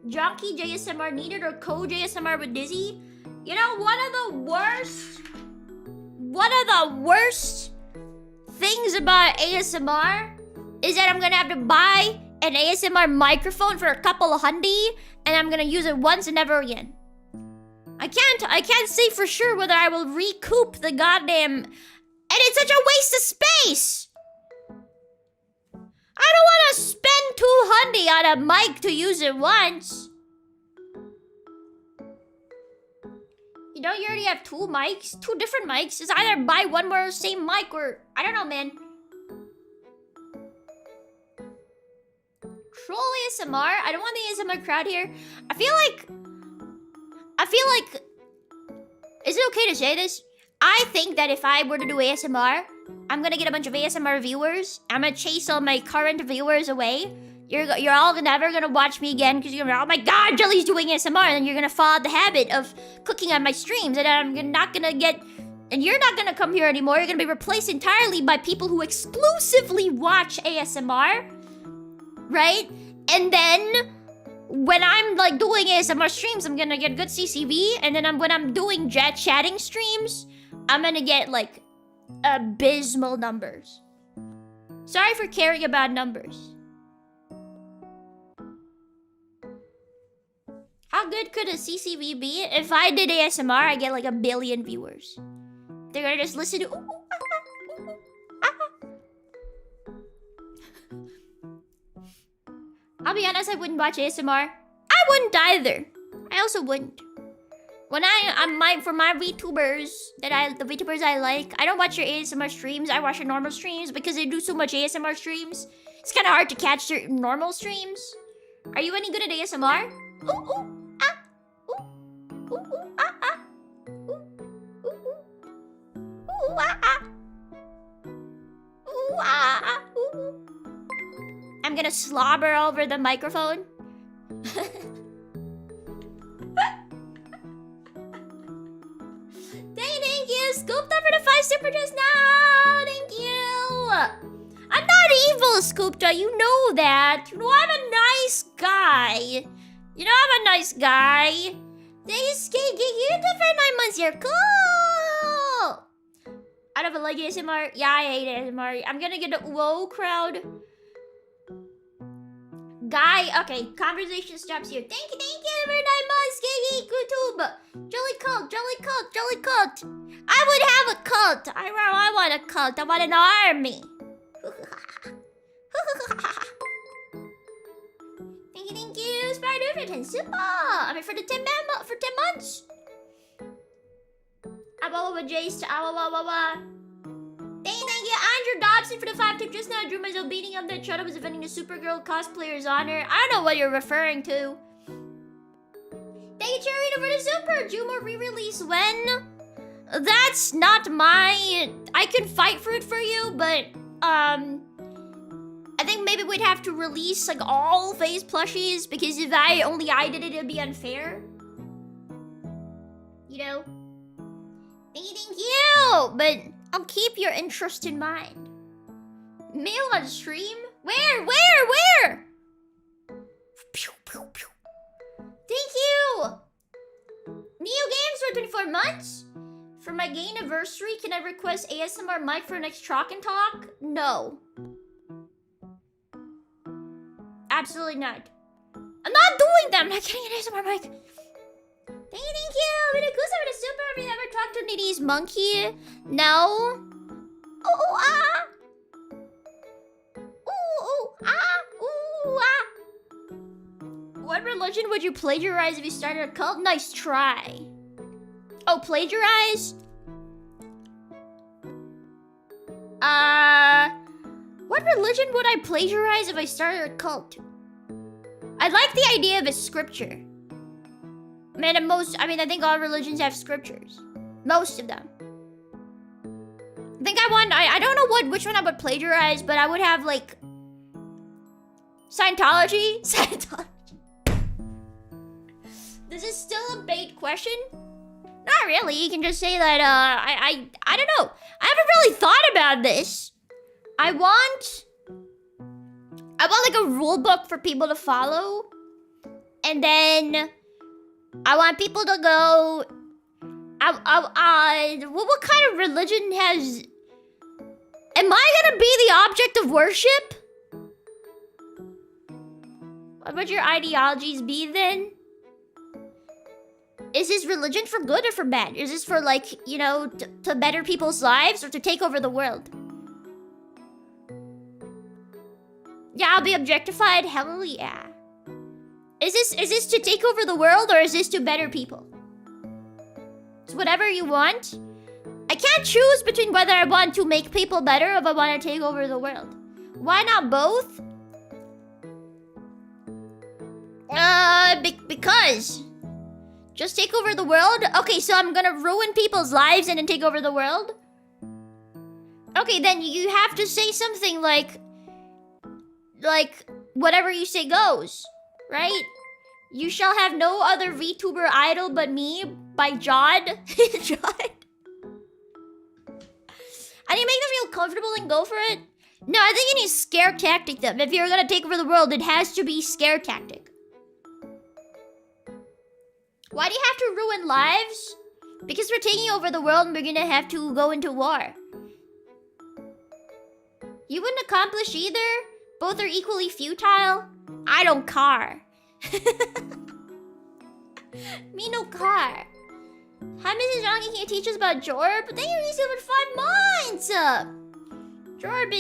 Junkie JSMR needed or co-JSMR with Dizzy? You know, one of the worst things about ASMR is that I'm gonna have to buy an ASMR microphone for a couple of hundy, and I'm gonna use it once and never again. I can't say for sure whether I will recoup the goddamn... And it's such a waste of space! I don't want to spend $200 on a mic to use it once. You know, you already have 2 mics, 2 different mics. It's either buy one more same mic or... I don't know, man. Troll ASMR? I don't want the ASMR crowd here. I feel like... Is it okay to say this? I think that if I were to do ASMR, I'm gonna get a bunch of ASMR viewers. I'm gonna chase all my current viewers away. You're all never gonna watch me again because you're gonna be, oh my god, Jelly's doing ASMR, and then you're gonna fall out the habit of clicking on my streams, and I'm not gonna get... And you're not gonna come here anymore. You're gonna be replaced entirely by people who exclusively watch ASMR. Right? And then... when I'm like doing ASMR streams, I'm gonna get good CCV, and then when I'm doing chatting streams, I'm gonna get like abysmal numbers. Sorry for caring about numbers. How good could a CCV be? If I did ASMR, I get like 1 billion viewers. They're gonna just listen to... I'll be honest, I wouldn't watch ASMR. I wouldn't either. I also wouldn't. When for my VTubers the VTubers I like, I don't watch your ASMR streams. I watch your normal streams because they do so much ASMR streams. It's kind of hard to catch their normal streams. Are you any good at ASMR? Ooh, ooh, ah, ooh, ooh, ooh, ah, ah, ooh, ooh, ooh, ooh, ah, ah, ooh, ah, ah, ooh, ooh. I'm gonna slobber over the microphone. Scooped up for the 5 super just now. Thank you. I'm not evil, Scoopta. You know that. You know I'm a nice guy. You know I'm a nice guy. Thanks, KK. You did for 9 months here. Cool. I don't like ASMR. Yeah, I hate ASMR. I'm gonna get a whoa crowd. Guy, okay, conversation stops here. Thank you for 9 months, KK, YouTube. Jelly cult, jelly cult, jelly cult. I would have a cult. I want a cult. I want an army. Thank you, Spider for 10 super. I mean for the 10 months. Awawa Jace, awawa. Thank you, Andrew Dobson for the 5 tip just now. I drew myself beating up that shadow was defending the Supergirl cosplayer's honor. I don't know what you're referring to. Thank you, Cherito for the super. Jumo re-release when? That's not my... I can fight for it for you, but I think maybe we'd have to release like all phase plushies because if I did it, it'd be unfair. You know? Thank you! But I'll keep your interest in mind. Mail on stream? Where? Pew, pew, pew. Thank you! Neo Games for 24 months? For my gay anniversary, can I request ASMR mic for next Chalk and Talk? No. Absolutely not. I'm not doing that. I'm not getting an ASMR mic. Thank you. With a goose over the super. Have you ever talked to Nitty's monkey? No. What religion would you plagiarize if you started a cult? Nice try. Oh, plagiarize? What religion would I plagiarize if I started a cult? I like the idea of a scripture. I think all religions have scriptures. Most of them. I don't know which one I would plagiarize, but I would have like Scientology. This is still a bait question? Not really. You can just say that I don't know. I haven't really thought about this. I want like a rule book for people to follow. And then I want people to go what kind of religion has... Am I gonna be the object of worship? What would your ideologies be then? Is this religion for good or for bad? Is this for like, you know, to better people's lives or to take over the world? Yeah, I'll be objectified. Hell yeah. Is this to take over the world or is this to better people? It's whatever you want. I can't choose between whether I want to make people better or if I want to take over the world. Why not both? Because just take over the world? Okay, so I'm gonna ruin people's lives and then take over the world? Okay, then you have to say something like whatever you say goes, right? You shall have no other VTuber idol but me by Jod. Jod. And you make them feel comfortable and go for it? No, I think you need to scare tactic them. If you're gonna take over the world, it has to be scare tactic. Why do you have to ruin lives? Because we're taking over the world and we're gonna have to go into war. You wouldn't accomplish either? Both are equally futile? I don't care. Me no care. Hi, Mrs. Young, can you teach us about Jorb? Thank you, Reese, for 5 months! Jorb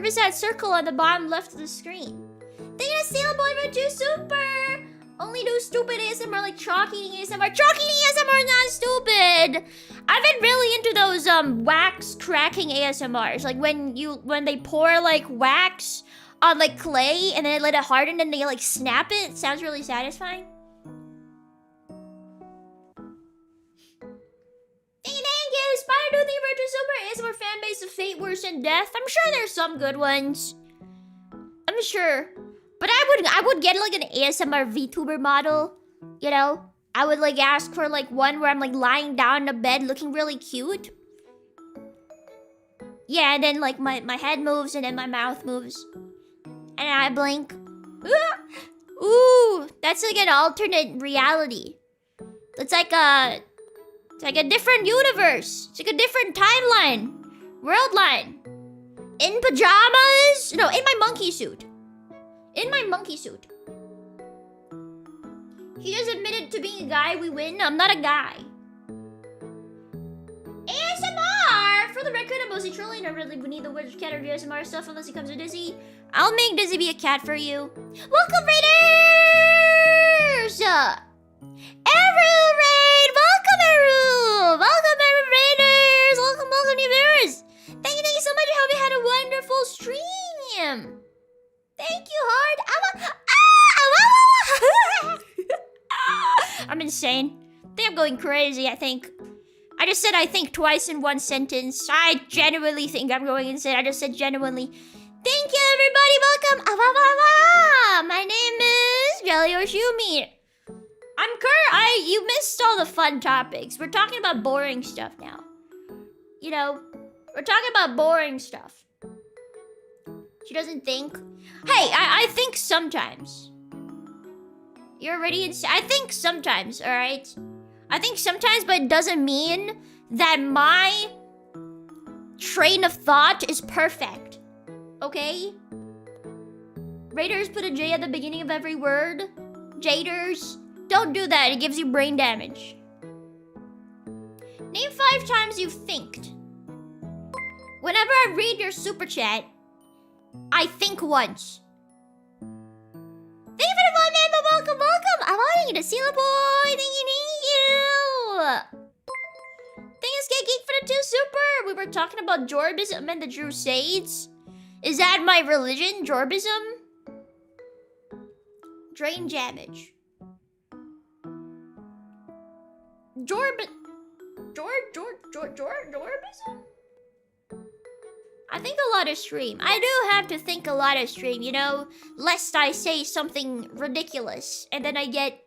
is that circle on the bottom left of the screen. Thank you, Sailor Boy, for 2 super! Only do stupid ASMR like chalk eating ASMR. Chalk eating ASMR is not stupid! I've been really into those wax cracking ASMRs. Like when they pour like wax on like clay and then they let it harden and they like snap it. It sounds really satisfying. Thank you, Spider Dude, the super ASMR fan base of Fate Worse than Death. I'm sure there's some good ones. I'm sure. But I would get like an ASMR VTuber model, you know? I would like ask for like one where I'm like lying down in a bed looking really cute. Yeah, and then like my head moves and then my mouth moves. And I blink. Ooh, that's like an alternate reality. It's like a different universe. It's like a different timeline. World line. In pajamas? No, in my monkey suit. In my monkey suit. He just admitted to being a guy, we win. I'm not a guy. ASMR! For the record, I'm mostly trolling. I really need the word cat or ASMR stuff unless it comes to Dizzy. I'll make Dizzy be a cat for you. Welcome, Raiders! Eru Raid! Welcome, Eru! Welcome, Eru Raiders! Welcome, new viewers! Thank you so much. I hope you had a wonderful stream. Thank you, Hard. I'm insane. I think I'm going crazy, I think. I just said I think twice in one sentence. I genuinely think I'm going insane. I just said genuinely. Thank you, everybody. Welcome. My name is Jelly Hoshiumi. You missed all the fun topics. We're talking about boring stuff now. You know, we're talking about boring stuff. She doesn't think. Hey, I think sometimes. You're already insane. I think sometimes, alright? I think sometimes, but it doesn't mean that my train of thought is perfect. Okay? Raiders put a J at the beginning of every word. Jaders. Don't do that. It gives you brain damage. Name 5 times you've thinked. Whenever I read your super chat, I think once. Thank you for the fun, man, but welcome. I want you to see the boy. Thank you. Thank you, Skate Geek, for the 2 super. We were talking about Jorbism and the Crusades. Is that my religion, Jorbism? Drain damage. Jorbism? I think a lot of stream. I do have to think a lot of stream, you know? Lest I say something ridiculous and then I get...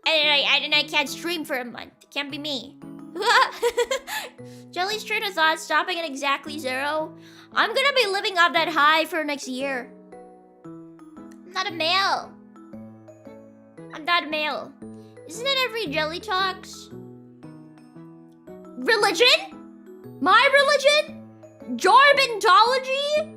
And I can't stream for a month. It can't be me. Jelly's train of thought stopping at exactly 0. I'm gonna be living off that high for next year. I'm not a male. I'm not a male. Isn't it every Jelly talks? Religion? My religion? Jorbintology?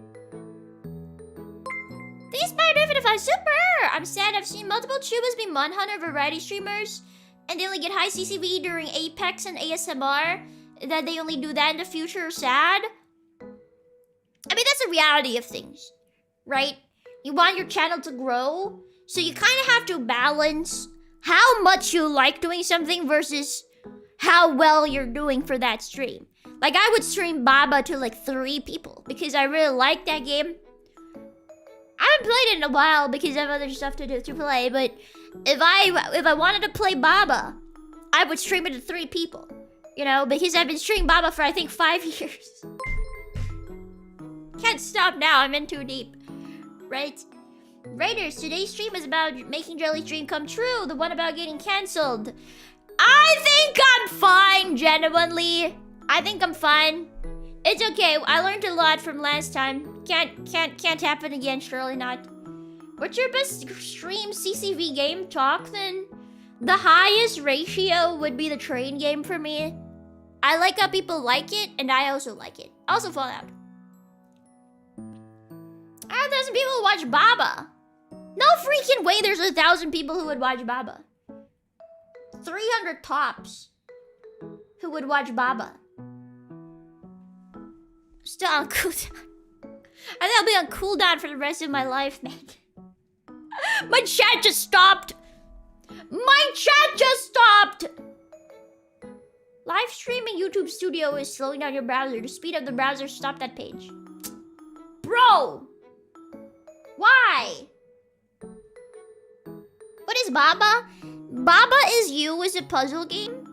These Spider for the 5 super! I'm sad I've seen multiple tubers be Munhunter variety streamers and they only get high CCV during Apex and ASMR. That they only do that in the future. Sad. I mean, that's the reality of things, right? You want your channel to grow, so you kind of have to balance how much you like doing something versus how well you're doing for that stream. Like, I would stream Baba to like 3 people because I really like that game. I haven't played it in a while because I have other stuff to play, but if I wanted to play Baba, I would stream it to 3 people. You know, because I've been streaming Baba for I think 5 years. Can't stop now, I'm in too deep. Right? Raiders, today's stream is about making Jelly's dream come true. The one about getting cancelled. I think I'm fine, genuinely. I think I'm fine. It's okay. I learned a lot from last time. Can't happen again, surely not. What's your best stream CCV game talk then? The highest ratio would be the train game for me. I like how people like it, and I also like it. Also Fallout. 1,000 people who watch Baba. No freaking way there's 1,000 people who would watch Baba. 300 tops who would watch Baba. Still on cooldown. I think I'll be on cooldown for the rest of my life, man. My chat just stopped. My chat just stopped. Live streaming YouTube Studio is slowing down your browser. To speed up the browser, stop that page. Bro! Why? What is Baba? Baba is You is a puzzle game.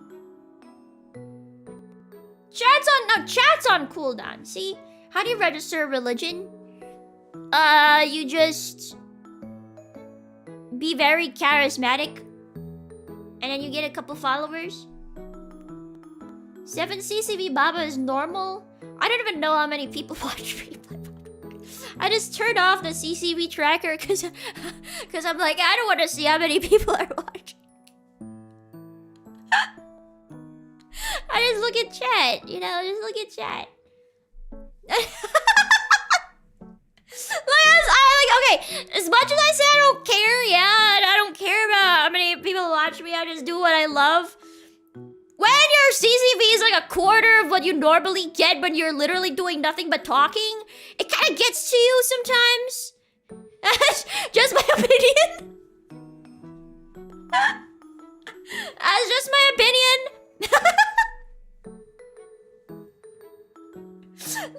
Chat's on cooldown. See? How do you register a religion? You just be very charismatic and then you get a couple followers. 7 CCV Baba is normal? I don't even know how many people watch me play. I just turned off the CCV tracker because I'm like, I don't want to see how many people are watching. I just look at chat, you know, just look at chat. Okay, as much as I say I don't care, yeah, I don't care about how many people watch me, I just do what I love. When your CCV is like a quarter of what you normally get when you're literally doing nothing but talking, it kind of gets to you sometimes. That's just my opinion. That's just my opinion.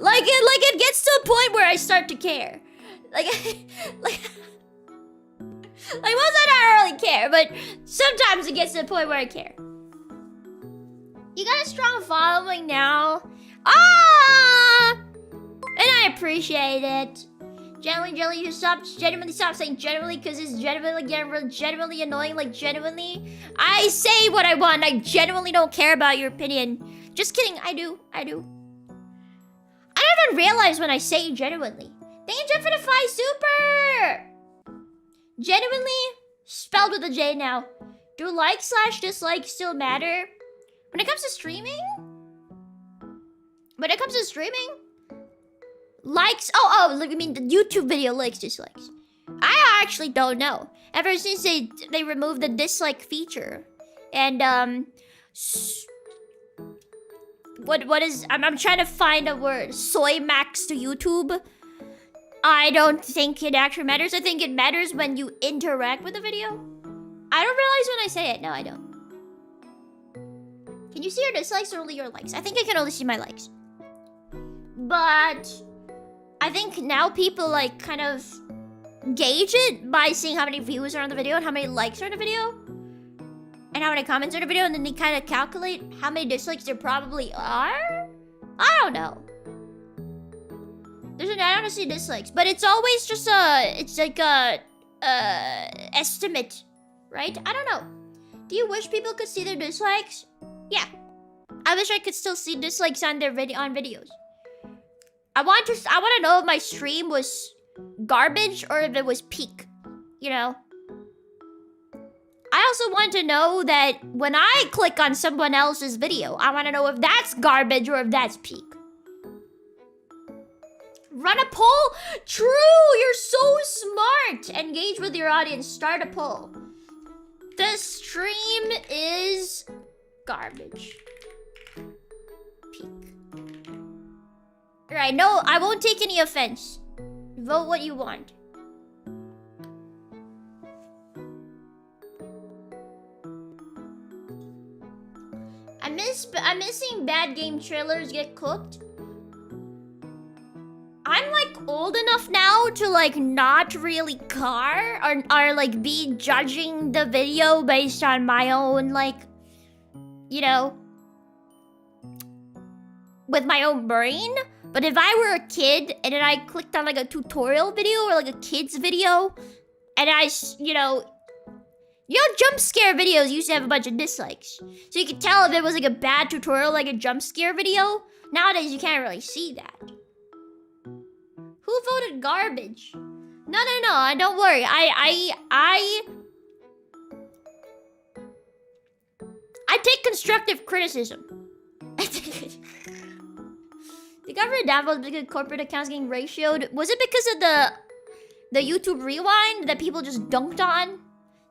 Like it gets to a point where I start to care. Like most of the time I don't really care, but sometimes it gets to the point where I care. You got a strong following now. Ah! And I appreciate it. Jelly, you genuinely stop saying genuinely because it's genuinely annoying, like genuinely. I say what I want, I genuinely don't care about your opinion. Just kidding, I do. I don't even realize when I say genuinely. Thank you, Jeff, for the 5 super! Genuinely, spelled with a J now. Do like/dislike still matter? When it comes to streaming? Likes, I mean the YouTube video likes, dislikes. I actually don't know. Ever since they removed the dislike feature. And, what is, I'm trying to find a word. Soy max to YouTube. I don't think it actually matters. I think it matters when you interact with the video. I don't realize when I say it. No, I don't. Can you see your dislikes or only your likes? I think I can only see my likes. But I think now people like kind of gauge it by seeing how many views are on the video and how many likes are on the video. And how many comments are on the video, and then they kind of calculate how many dislikes there probably are? I don't know. I don't see dislikes, but it's always just it's like a estimate, right? I don't know. Do you wish people could see their dislikes? Yeah. I wish I could still see dislikes on their videos. I want to know if my stream was garbage or if it was peak, you know? I also want to know that when I click on someone else's video, I want to know if that's garbage or if that's peak. Run a poll? True, you're so smart. Engage with your audience, start a poll. The stream is garbage. Peak. Right, no, I won't take any offense. Vote what you want. I'm missing bad game trailers get cooked. I'm like old enough now to like not really care or like be judging the video based on my own like, you know, with my own brain. But if I were a kid and then I clicked on like a tutorial video or like a kid's video and you know, jump scare videos used to have a bunch of dislikes. So you could tell if it was like a bad tutorial, like a jump scare video. Nowadays you can't really see that. Who voted garbage? No, don't worry. I take constructive criticism. The government downvotes because corporate accounts getting ratioed. Was it because of the YouTube rewind that people just dunked on?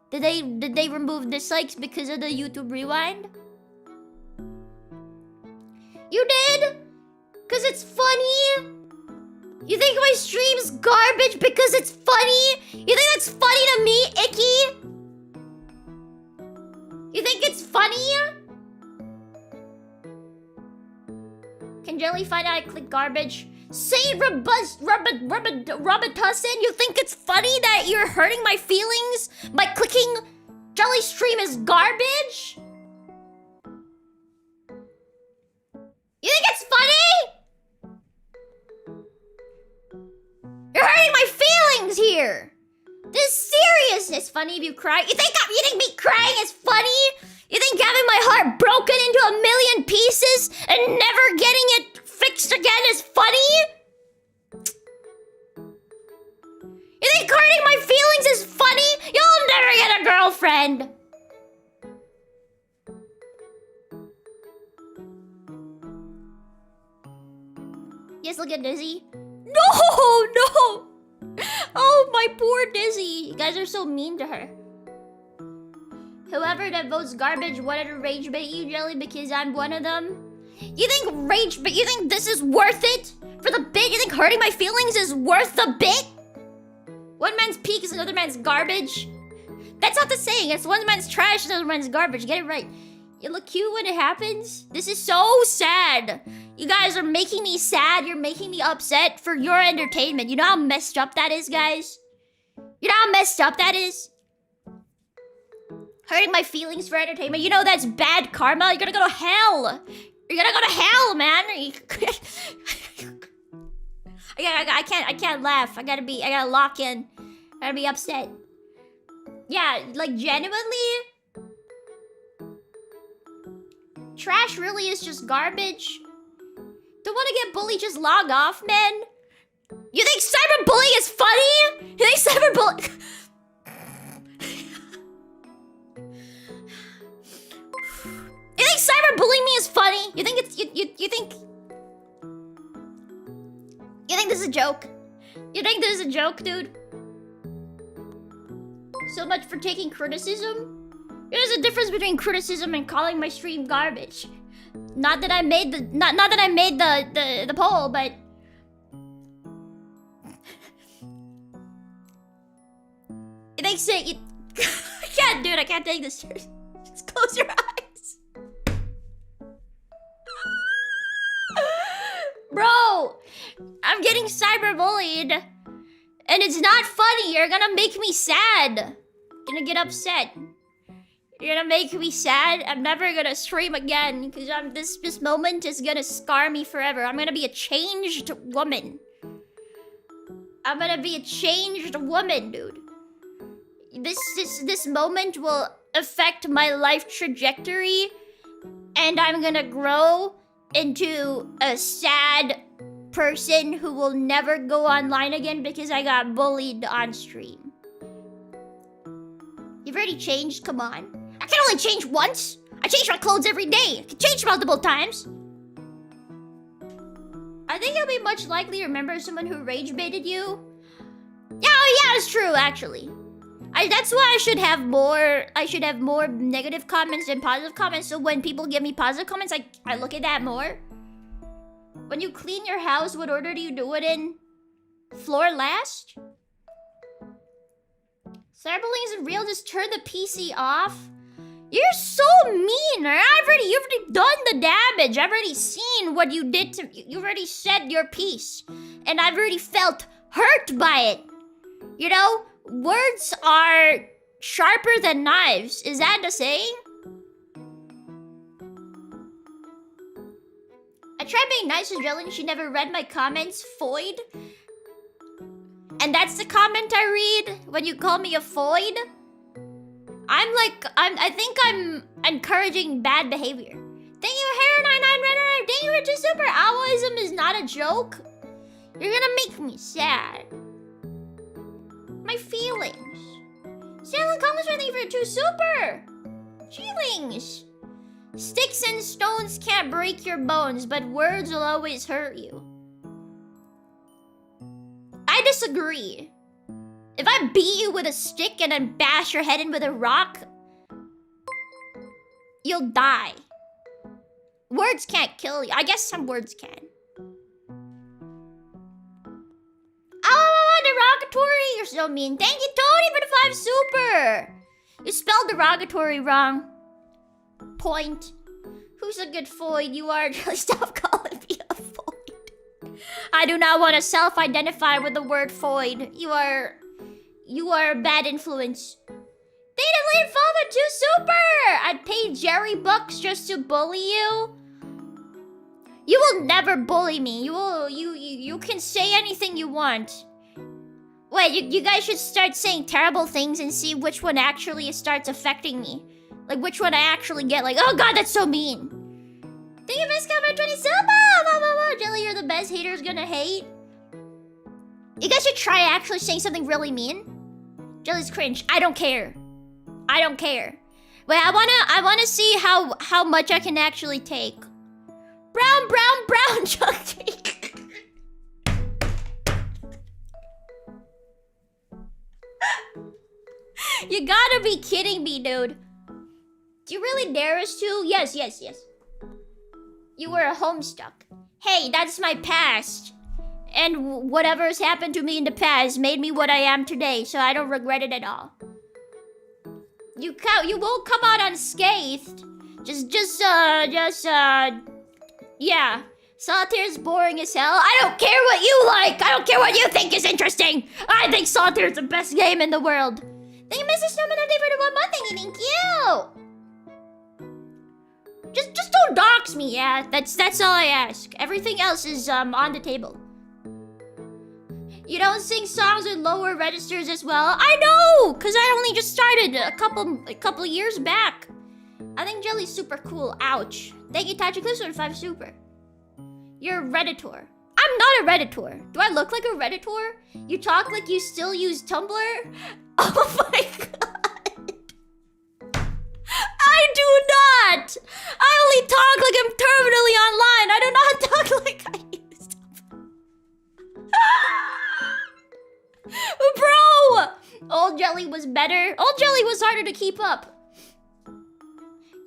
Did they remove dislikes because of the YouTube rewind? You did? Cause it's funny? You think my stream's garbage because it's funny? You think that's funny to me, Icky? You think it's funny? Can Jelly find out I click garbage? Saint Robitussin, you think it's funny that you're hurting my feelings by clicking Jelly stream is garbage? You think it's funny? You're hurting my feelings here. This is seriousness. Funny if you cry. You think me crying is funny? You think having my heart broken into a million pieces and never getting it fixed again is funny? You think hurting my feelings is funny? You'll never get a girlfriend. Yes, look at Dizzy. No! Oh, my poor Dizzy. You guys are so mean to her. Whoever that votes garbage wanted to rage bait you, Jelly, because I'm one of them. You think this is worth it? For the bit? You think hurting my feelings is worth the bit? One man's peak is another man's garbage. That's not the saying. It's one man's trash, another man's garbage. Get it right. You look cute when it happens. This is so sad. You guys are making me sad. You're making me upset for your entertainment. You know how messed up that is, guys? You know how messed up that is? Hurting my feelings for entertainment. You know that's bad karma. You're gonna go to hell. You're gonna go to hell, man. I can't laugh. I gotta lock in. I gotta be upset. Yeah, like genuinely. Trash really is just garbage. Don't want to get bullied, just log off, man. You think cyberbullying is funny? You think cyberbullying... You think cyberbullying me is funny? You think it's... You think... You think this is a joke? You think this is a joke, dude? So much for taking criticism? There's a difference between criticism and calling my stream garbage. Not that I made the not that I made the poll, but it makes it. I can't, dude. I can't take this. Just close your eyes, bro. I'm getting cyberbullied, and it's not funny. You're gonna make me sad. Gonna get upset. You're gonna make me sad. I'm never gonna stream again because this moment is gonna scar me forever. I'm gonna be a changed woman. I'm gonna be a changed woman, dude. This moment will affect my life trajectory, and I'm gonna grow into a sad person who will never go online again because I got bullied on stream. You've already changed, come on. I can only change once. I change my clothes every day. I can change multiple times. I think you'll be much likely to remember someone who rage baited you. Yeah, oh yeah, it's true, actually. That's why I should have more negative comments than positive comments, so when people give me positive comments, I look at that more. When you clean your house, what order do you do it in? Floor last? Cyberbullying isn't real, just turn the PC off. You're so mean, right? You've already done the damage. I've already seen what you did to me. You've already said your piece. And I've already felt hurt by it. You know, words are sharper than knives. Is that the saying? I tried being nice to Jelly and she never read my comments. Foid. And that's the comment I read when you call me a foid? I think I'm encouraging bad behavior. Thank you, Hair9999. Thank you, Richard Super. Aloism is not a joke. You're gonna make me sad. My feelings. Silent comments for you for 2 super. Feelings. Sticks and stones can't break your bones, but words will always hurt you. I disagree. If I beat you with a stick and then bash your head in with a rock, you'll die. Words can't kill you. I guess some words can. Oh, derogatory! You're so mean. Thank you, Tony, for the 5 super! You spelled derogatory wrong. Point. Who's a good foid? You are. Stop calling me a foid. I do not want to self-identify with the word foid. You are a bad influence. They didn't leave Fava 2 super! I'd pay Jerry bucks just to bully you. You will never bully me. You can say anything you want. Wait, you guys should start saying terrible things and see which one actually starts affecting me. Like, which one I actually get. Like, oh god, that's so mean. Thank you, Miss Cover 20 Silva! Jelly, you're the best. Haters gonna hate. You guys should try actually saying something really mean. Jelly's cringe. I don't care. I don't care. Wait, I wanna see how much I can actually take. Brown junk cake. You gotta be kidding me, dude. Do you really dare us to? Yes. You were a homestuck. Hey, that's my past. And whatever has happened to me in the past made me what I am today, so I don't regret it at all. You won't come out unscathed. Yeah. Solitaire's boring as hell. I don't care what you like. I don't care what you think is interesting. I think Solitaire's the best game in the world. Thank you, Mr. Snowman, for the 1 month. Thank you. Just don't dox me, yeah? That's all I ask. Everything else is on the table. You don't sing songs with lower registers as well? I know! Cause I only just started a couple years back. I think Jelly's super cool. Ouch. Thank you, Tachi Clips, for 5 super. You're a Redditor. I'm not a Redditor. Do I look like a Redditor? You talk like you still use Tumblr? Oh my god. I do not! I only talk like I'm terminally online. I do not talk like I use Tumblr. Bro! Old Jelly was better. Old Jelly was harder to keep up.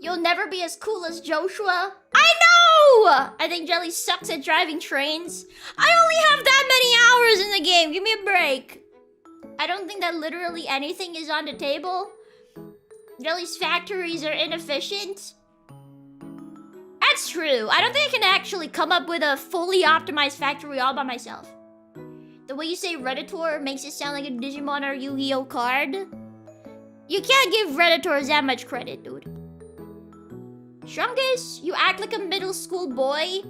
You'll never be as cool as Joshua. I know! I think Jelly sucks at driving trains. I only have that many hours in the game. Give me a break. I don't think that literally anything is on the table. Jelly's factories are inefficient. That's true. I don't think I can actually come up with a fully optimized factory all by myself. The way you say Redditor makes it sound like a Digimon or Yu-Gi-Oh card. You can't give Redditors that much credit, dude. Strungus, you act like a middle school boy.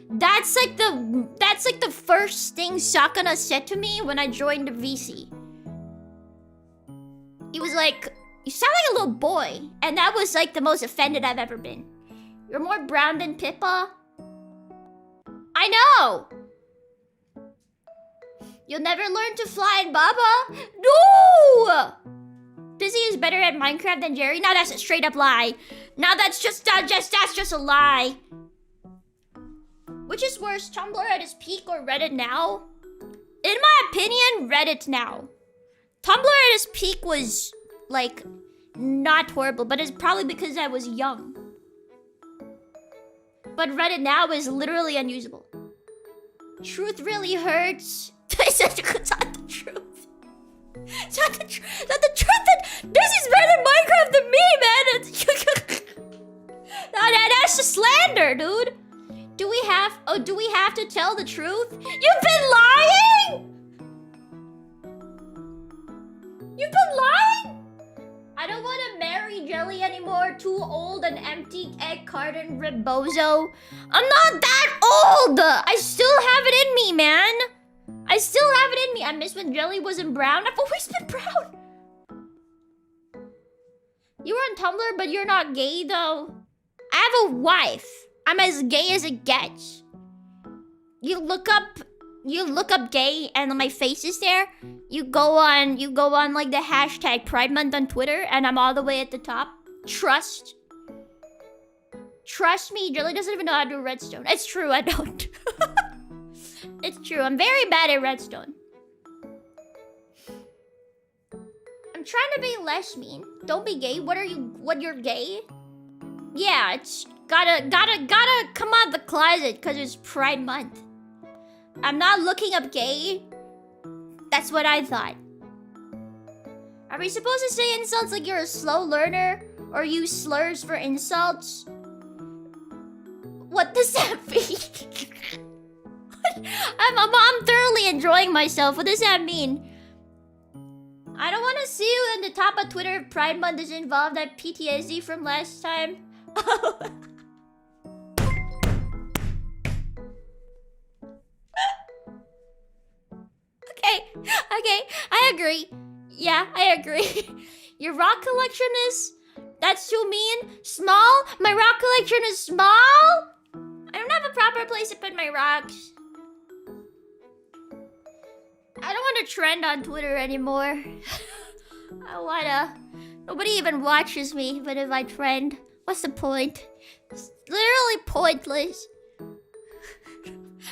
That's like the first thing Sakana said to me when I joined the VC. He was like, you sound like a little boy. And that was like the most offended I've ever been. You're more brown than Pippa. I know. You'll never learn to fly in Baba. No! Dizzy is better at Minecraft than Jerry. Now that's a straight up lie. Now that's just a lie. Which is worse, Tumblr at its peak or Reddit now? In my opinion, Reddit now. Tumblr at its peak was, like, not horrible, but it's probably because I was young. But Reddit now is literally unusable. Truth really hurts. It's not the truth. It's not the truth that this is better at Minecraft than me, man. That's just slander, dude. Do we have to tell the truth? You've been lying? You've been lying? I don't want to marry Jelly anymore. Too old, an empty egg carton rebozo. I'm not that old. I still have it in me, man. I still have it in me. I miss when Jelly wasn't brown. I've always been brown. You were on Tumblr, but you're not gay, though. I have a wife. I'm as gay as it gets. You look up gay, and my face is there. You go on like the hashtag Pride Month on Twitter, and I'm all the way at the top. Trust me, Jelly doesn't even know how to do redstone. It's true, I don't. It's true, I'm very bad at redstone. I'm trying to be less mean. Don't be gay. What you're gay? Yeah, it's gotta come out the closet because it's Pride Month. I'm not looking up gay. That's what I thought. Are we supposed to say insults like you're a slow learner or use slurs for insults? What does that mean? I'm thoroughly enjoying myself. What does that mean? I don't want to see you in the top of Twitter if Pride Month is involved. That PTSD from last time. Okay, I agree. Yeah, I agree. Your rock collection is... That's too mean. Small? My rock collection is small? I don't have a proper place to put my rocks. I don't want to trend on Twitter anymore. I wanna. Nobody even watches me, but if I trend, what's the point? It's literally pointless.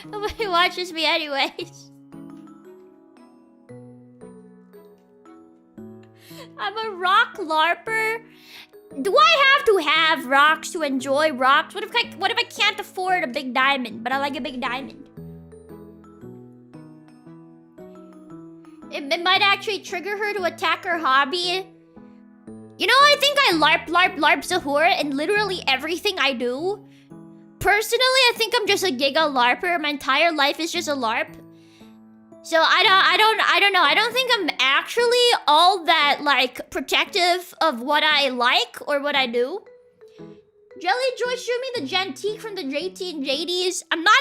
Nobody watches me anyways. I'm a rock larper. Do I have to have rocks to enjoy rocks? What if I can't afford a big diamond, but I like a big diamond? It might actually trigger her to attack her hobby. You know, I think I LARP Zahur in literally everything I do. Personally, I think I'm just a giga LARPer. My entire life is just a LARP. So I don't know. I don't think I'm actually all that like protective of what I like or what I do. Jelly Hoshiumi, the Gentique from the JT and JDs. I'm not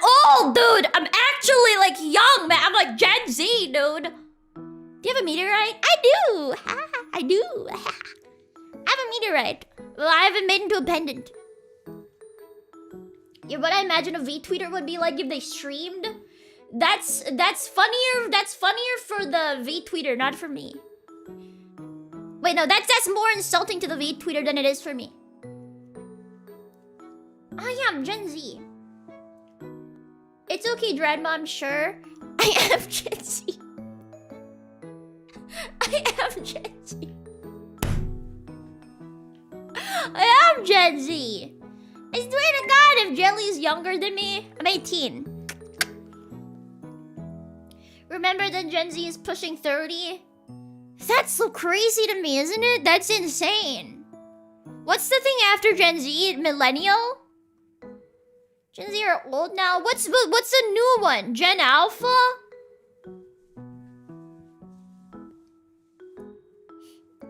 old, dude. I'm actually like young, man. I'm like Gen Z, dude. Do you have a meteorite? I do. I do. I have a meteorite. Well, I haven't made into a pendant. Yeah, what I imagine a V-tweeter would be like if they streamed. That's funnier. That's funnier for the V-tweeter, not for me. Wait, no, that's more insulting to the V-tweeter than it is for me. I am Gen Z. It's okay, Dreadma, I'm sure. I am Gen Z. I am Gen Z. I am Gen Z. I swear to God, if Jelly's younger than me, I'm 18. Remember that Gen Z is pushing 30? That's so crazy to me, isn't it? That's insane. What's the thing after Gen Z? Millennial? Gen Z are old now. What's the new one? Gen Alpha?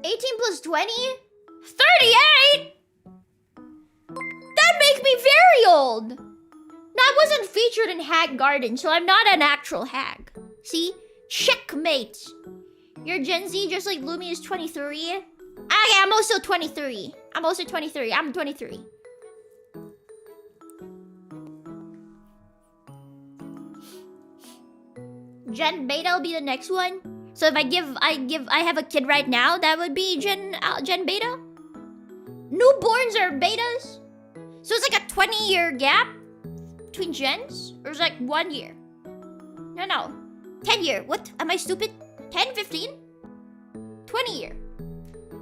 +18 + 20? 38? That makes me very old. That wasn't featured in Hag Garden, so I'm not an actual hag. See? Checkmate. You're Gen Z just like Lumi is 23? Okay, I'm also 23. I'm 23. Gen Beta will be the next one. So if I have a kid right now, that would be Gen Beta. Newborns are betas. So it's like a 20-year gap between gens, or it's like 1 year. No, 10 year. What? Am I stupid? 10, 15, 20 year.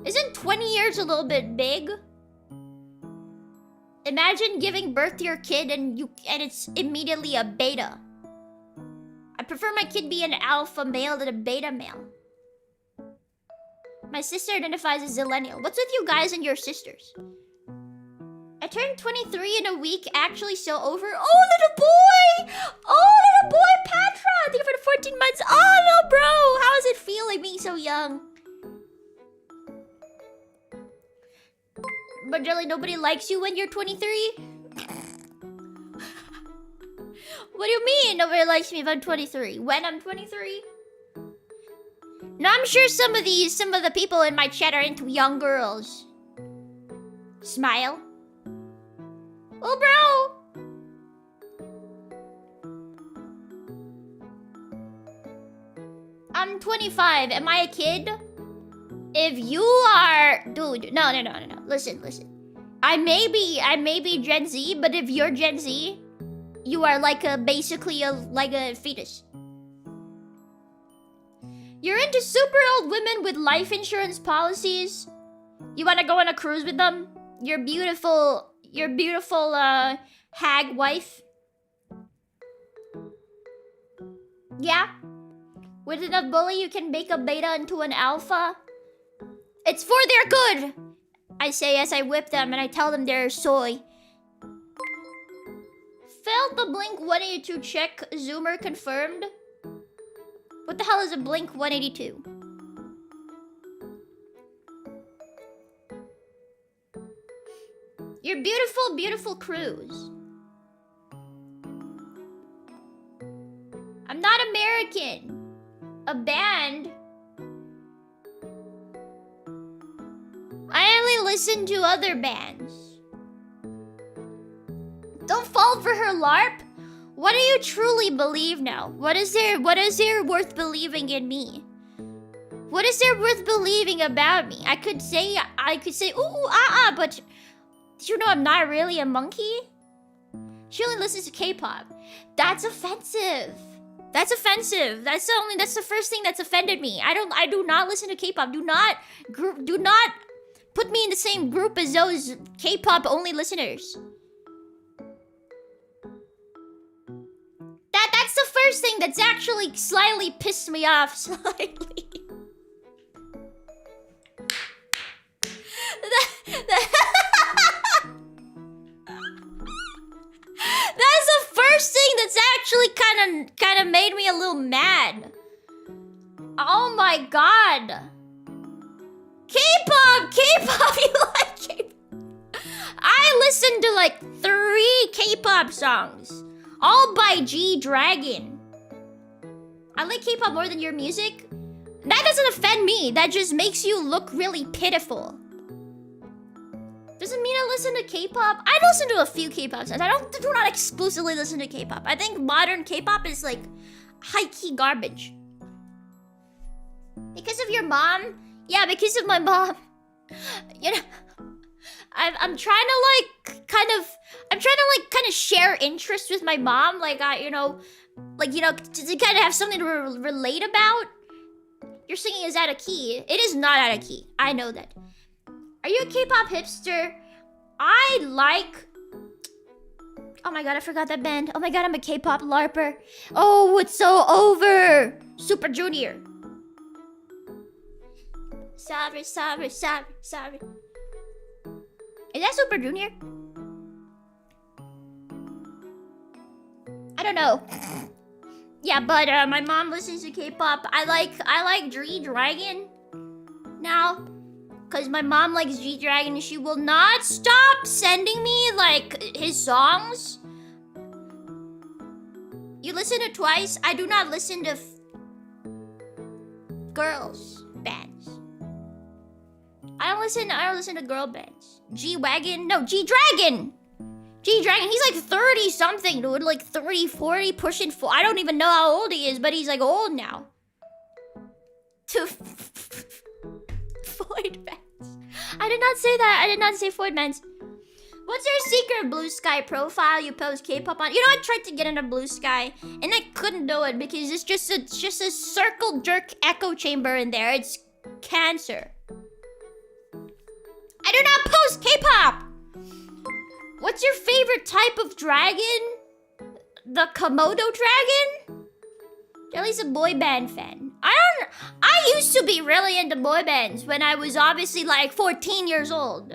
Isn't 20 years a little bit big? Imagine giving birth to your kid and it's immediately a beta. I prefer my kid be an alpha male than a beta male. My sister identifies as zillennial. What's with you guys and your sisters? I turned 23 in a week, actually, so over. Oh, little boy! Oh, little boy, Patra! Thank you for the 14 months. Oh, no, bro! How does it feel like being so young? But Jelly, nobody likes you when you're 23? What do you mean nobody likes me if I'm 23? When I'm 23? No, I'm sure some of the people in my chat are into young girls. Smile. Oh, bro! I'm 25. Am I a kid? If you are... Dude, no. Listen. I may be Gen Z, but if you're Gen Z, you are like basically like a fetus. You're into super old women with life insurance policies. You want to go on a cruise with them? Your beautiful hag wife. Yeah. With enough bully, you can make a beta into an alpha. It's for their good, I say as I whip them and I tell them they're soy. Failed the Blink 182 check. Zoomer confirmed. What the hell is a Blink 182? Your beautiful cruise. I'm not American. A band. I only listen to other bands. Don't fall for her LARP. What do you truly believe now? What is there worth believing in me? What is there worth believing about me? I could say ooh but you know I'm not really a monkey? She only listens to K-pop. That's offensive. That's offensive. That's the first thing that's offended me. I do not listen to K-pop. Do not put me in the same group as those K-pop only listeners. That's the first thing that's actually slightly pissed me off slightly. That's the first thing that's actually kind of made me a little mad. Oh my god. K-pop, you like K-pop? I listened to like 3 K-pop songs, all by G-Dragon. I like K-pop more than your music. That doesn't offend me. That just makes you look really pitiful. Doesn't mean I listen to K-pop. I listen to a few K-pop songs. I do not exclusively listen to K-pop. I think modern K-pop is like high-key garbage. Because of your mom? Yeah, because of my mom. You know, I'm trying to kind of share interest with my mom. To kind of have something to relate about. Your singing is out of key. It is not out of key. I know that. Are you a K-pop hipster? I like... Oh my god, I forgot that band. Oh my god, I'm a K-pop LARPer. Oh, it's so over. Super Junior. Sorry. Is that Super Junior? I don't know. Yeah, but my mom listens to K-pop. I like G-Dragon now. Because my mom likes G-Dragon and she will not stop sending me, his songs. You listen to Twice? I do not listen to girls bands. I don't listen to girl bands. G-Wagon? No, G-Dragon! G-Dragon, he's like 30-something, dude. Like 30, 40, pushing 4. I don't even know how old he is, but he's like old now. To Void Mans. I did not say that. I did not say Void Mans. What's your secret Blue Sky profile you post K-pop on? You know, I tried to get into Blue Sky and I couldn't do it because it's just a circle jerk echo chamber in there. It's cancer. I do not post K-pop. What's your favorite type of dragon? The Komodo dragon? Jelly's a boy band fan. I used to be really into boy bands when I was obviously like 14 years old.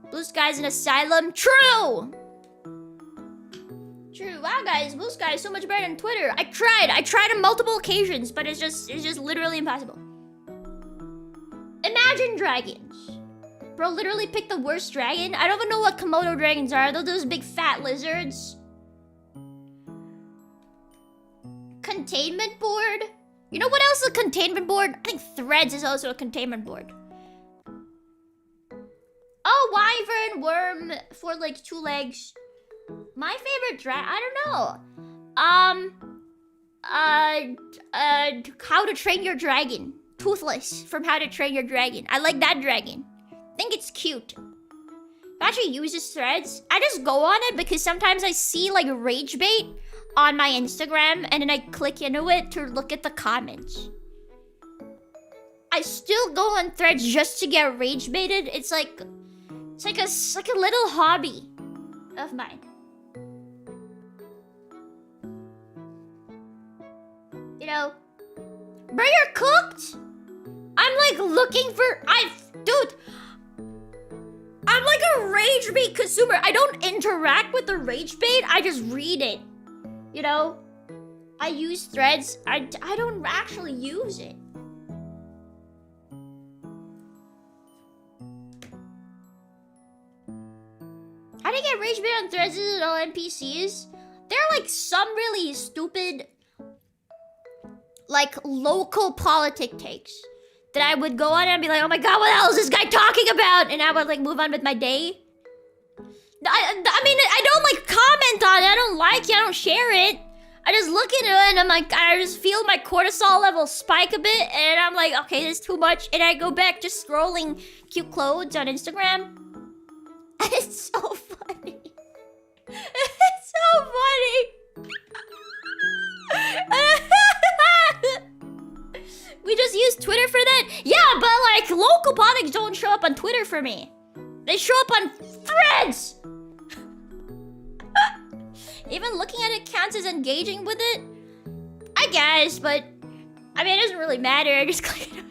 Blue Sky's an asylum. True! True. Wow, guys, Blue Sky is so much better than Twitter. I tried on multiple occasions, but it's just literally impossible. Imagine Dragons. Bro, literally picked the worst dragon. I don't even know what Komodo dragons are. Those big fat lizards. Containment board? You know what else is a containment board? I think Threads is also a containment board. Oh, wyvern, worm, 4 legs, 2 legs. My favorite I don't know. How to Train Your Dragon. Toothless from How to Train Your Dragon. I like that dragon. I think it's cute. If I actually use this Threads, I just go on it because sometimes I see like rage bait on my Instagram and then I click into it to look at the comments. I still go on Threads just to get rage baited. It's like a little hobby of mine. You know, burger cooked? I'm like looking for dude, I'm like a rage bait consumer. I don't interact with the rage bait. I just read it. You know, I use Threads. I don't actually use it. How do you get rage bait on Threads? Is it all NPCs? There are like some really stupid, like local politic takes that I would go on and be like, oh my god, what the hell is this guy talking about? And I would like move on with my day. I mean, I don't like comment on it. I don't like it. I don't share it. I just look at it and I'm like, I just feel my cortisol level spike a bit. And I'm like, okay, this is too much. And I go back just scrolling cute clothes on Instagram. And it's so funny. It's so funny. We just use Twitter for that? Yeah, but like local politics don't show up on Twitter for me. They show up on Threads. Even looking at it counts as engaging with it? I guess, but I mean, it doesn't really matter. I just click it on it.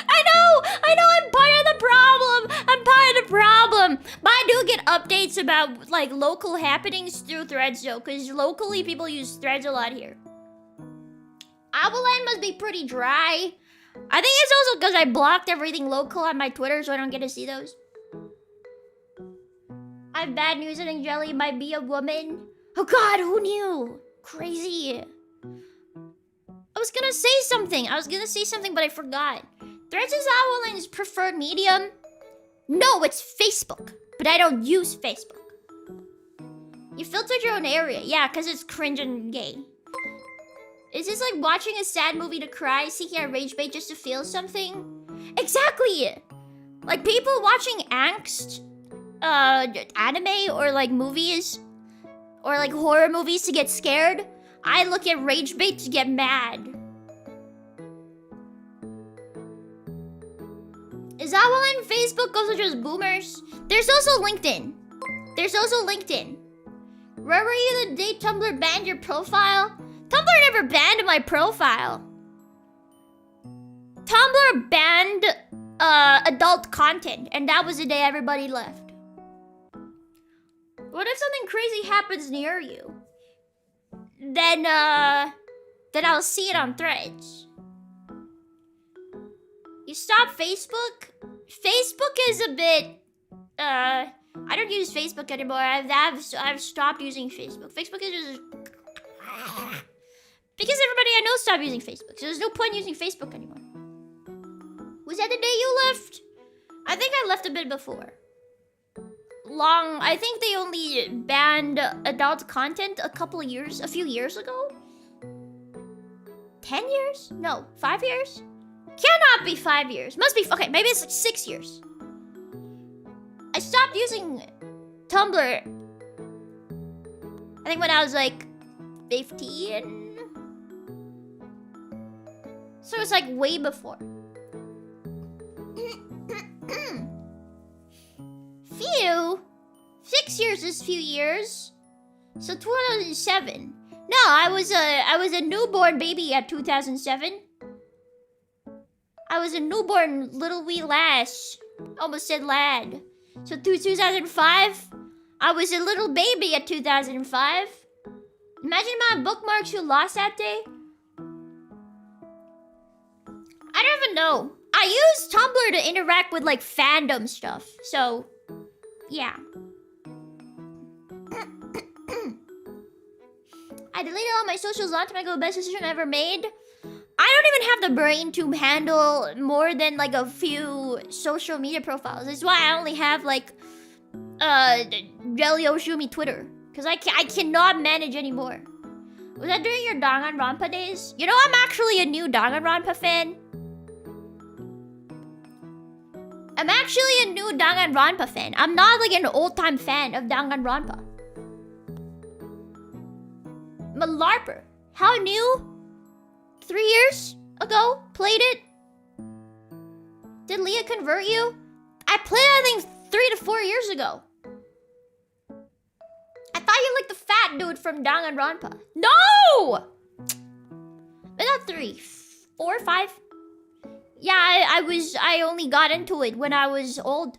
I know, I'm part of the problem. I'm part of the problem. But I do get updates about like local happenings through Threads though, because locally people use Threads a lot here. ALiAS must be pretty dry. I think it's also because I blocked everything local on my Twitter, so I don't get to see those. I have bad news. I think Jelly might be a woman. Oh god, who knew? Crazy. I was gonna say something, but I forgot. Threads is ALiAS' preferred medium. No, it's Facebook, but I don't use Facebook. You filtered your own area. Yeah, because it's cringe and gay. Is this like watching a sad movie to cry, seeking a rage bait just to feel something? Exactly! Like people watching angst, anime or like movies, or like horror movies to get scared. I look at rage bait to get mad. Is ALiAS and Facebook also just boomers? There's also LinkedIn. Where were you the day Tumblr banned your profile? Tumblr never banned my profile. Tumblr banned adult content, and that was the day everybody left. What if something crazy happens near you? Then I'll see it on Threads. You stop Facebook? Facebook is a bit, I don't use Facebook anymore. I've stopped using Facebook. Facebook is just... Because everybody I know stopped using Facebook, so there's no point in using Facebook anymore. Was that the day you left? I think I left a bit before. I think they only banned adult content a few years ago? 10 years? No, 5 years? Cannot be 5 years. Must be, okay, maybe it's like 6 years. I stopped using Tumblr, I think when I was like 15. So it's like way before. Few? 6 years is few years. So 2007. No, I was a newborn baby at 2007. I was a newborn little wee lass. Almost said lad. So 2005, I was a little baby at 2005. Imagine my bookmarks you lost that day. I don't even know. I use Tumblr to interact with like fandom stuff. So, yeah. I deleted all my socials long time ago. Best decision I ever made. I don't even have the brain to handle more than like a few social media profiles. That's why I only have like Jelly Hoshiumi Twitter. Because I cannot manage anymore. Was that during your Danganronpa days? You know, I'm actually a new Danganronpa fan. I'm actually a new Danganronpa fan. I'm not like an old-time fan of Danganronpa. I'm a LARPer. How new? 3 years ago? Played it? Did Leah convert you? I played it, I think, 3 to 4 years ago. I thought you liked the fat dude from Danganronpa. No! But not 3, 4, 5. Yeah, I only got into it when I was old.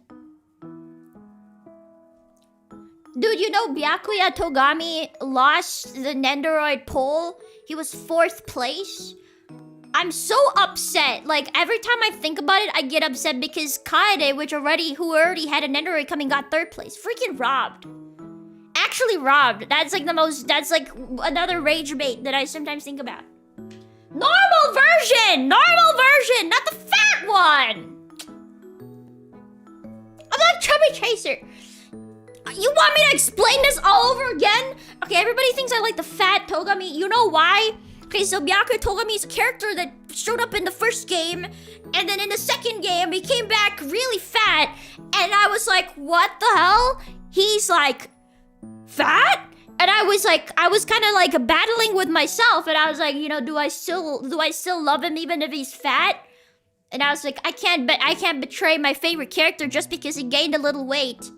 Dude, you know Byakuya Togami lost the Nendoroid poll? He was 4th place. I'm so upset. Like, every time I think about it, I get upset because Kaede, who already had a Nendoroid coming, got 3rd place. Freaking robbed. Actually robbed. That's like another rage bait that I sometimes think about. Normal version! Normal version! Not the fat one! I'm not Chubby Chaser. You want me to explain this all over again? Okay, everybody thinks I like the fat Togami. You know why? Okay, so Byakuya Togami is a character that showed up in the first game, and then in the second game, he came back really fat, and I was like, what the hell? He's like, fat? And I was kind of like battling with myself, and I was like, you know, do I still love him even if he's fat? And I was like, I can't betray my favorite character just because he gained a little weight.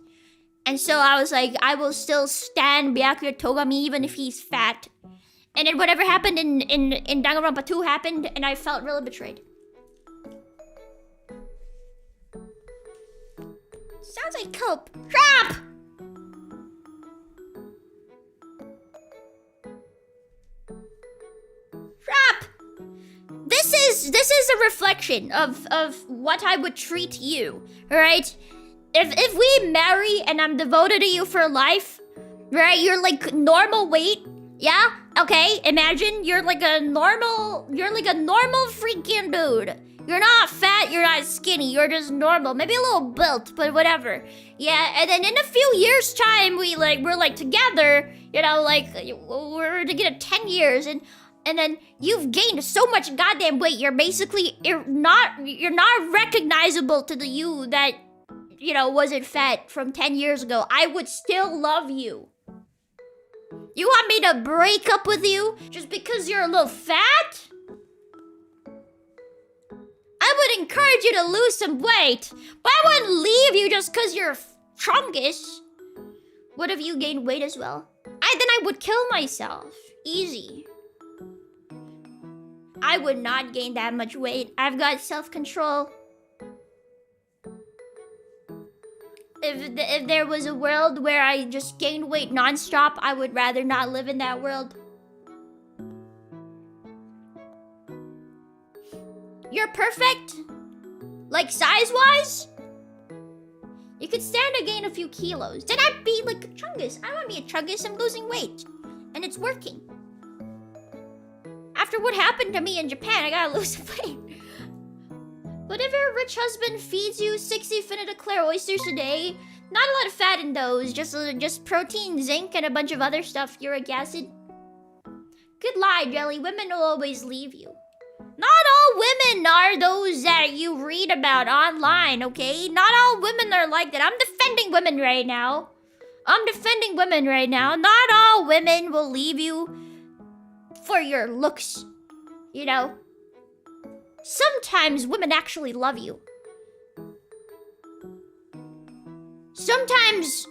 And so I was like, I will still stand Byakuya Togami even if he's fat. And then whatever happened in Danganronpa 2 happened, and I felt really betrayed. Sounds like cope. Crap! Crap! This is a reflection of what I would treat you, alright? If we marry and I'm devoted to you for life, right? You're like normal weight, yeah? Okay, imagine you're like a normal freaking dude. You're not fat, you're not skinny, you're just normal. Maybe a little built, but whatever. Yeah, and then in a few years' time, we're like together, you know, like we're together 10 years, and then you've gained so much goddamn weight. You're not recognizable to the you that, you know, wasn't fat from 10 years ago. I would still love you. You want me to break up with you just because you're a little fat? I would encourage you to lose some weight, but I wouldn't leave you just because you're chungus. What if you gained weight as well? Then I would kill myself. Easy. I would not gain that much weight. I've got self-control. If there was a world where I just gained weight non-stop, I would rather not live in that world. You're perfect? Like size-wise? You could stand to gain a few kilos. Then I'd be like a chungus. I want to be a chungus. I'm losing weight. And it's working. After what happened to me in Japan, I gotta lose some weight. But if your rich husband feeds you 60 Finita Claire oysters a day, not a lot of fat in those, just protein, zinc, and a bunch of other stuff, uric acid. Good lie, Jelly. Women will always leave you. Not all women are those that you read about online, okay? Not all women are like that. I'm defending women right now. Not all women will leave you for your looks, you know? Sometimes women actually love you. Sometimes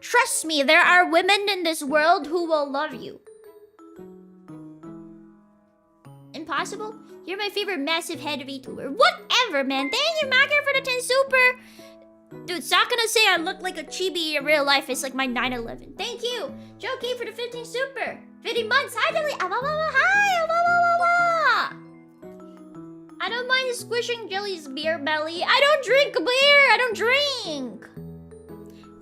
trust me, there are women in this world who will love you. Impossible? You're my favorite massive head Vtuber. Whatever, man. Thank you, Macker, for the 10 super. Dude, Sakana say I look like a chibi in real life. It's like my 9/11. Thank you. Joe K for the 15 super. 50 months. Hi, Jelly. Hi. I don't mind squishing Jelly's beer belly. I don't drink beer. I don't drink.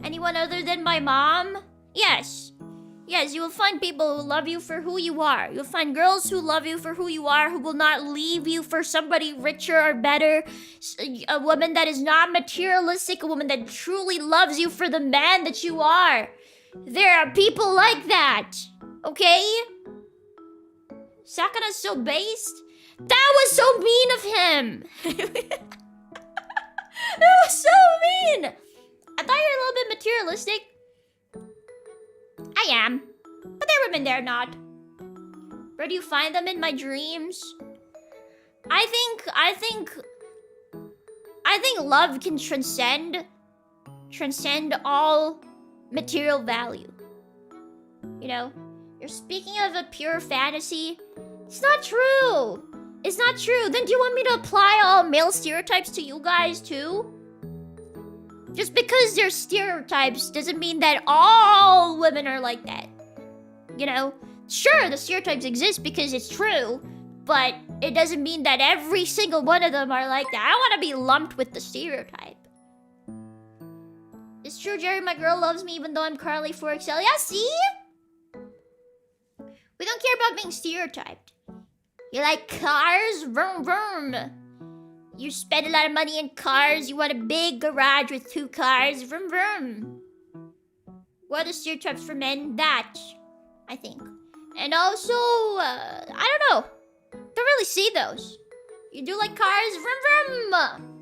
Anyone other than my mom? Yes. Yes, you will find people who love you for who you are. You'll find girls who love you for who you are, who will not leave you for somebody richer or better. A woman that is not materialistic, a woman that truly loves you for the man that you are. There are people like that, okay? Sakana's so based. That was so mean of him. That was so mean. I thought you were a little bit materialistic. I am. But there are women there not. Where do you find them? In my dreams? I think love can transcend all material value. You know? You're speaking of a pure fantasy. It's not true. It's not true. Then do you want me to apply all male stereotypes to you guys too? Just because they're stereotypes doesn't mean that all women are like that. You know? Sure, the stereotypes exist because it's true, but it doesn't mean that every single one of them are like that. I don't want to be lumped with the stereotype. It's true, Jerry, my girl loves me even though I'm Carly 4XL. Yeah, see? We don't don't care about being stereotyped. You like cars? Vroom vroom. You spend a lot of money in cars. You want a big garage with 2 cars. Vroom vroom. What are the stereotypes for men? That, I think. And also, I don't know. Don't really see those. You do like cars? Vroom vroom.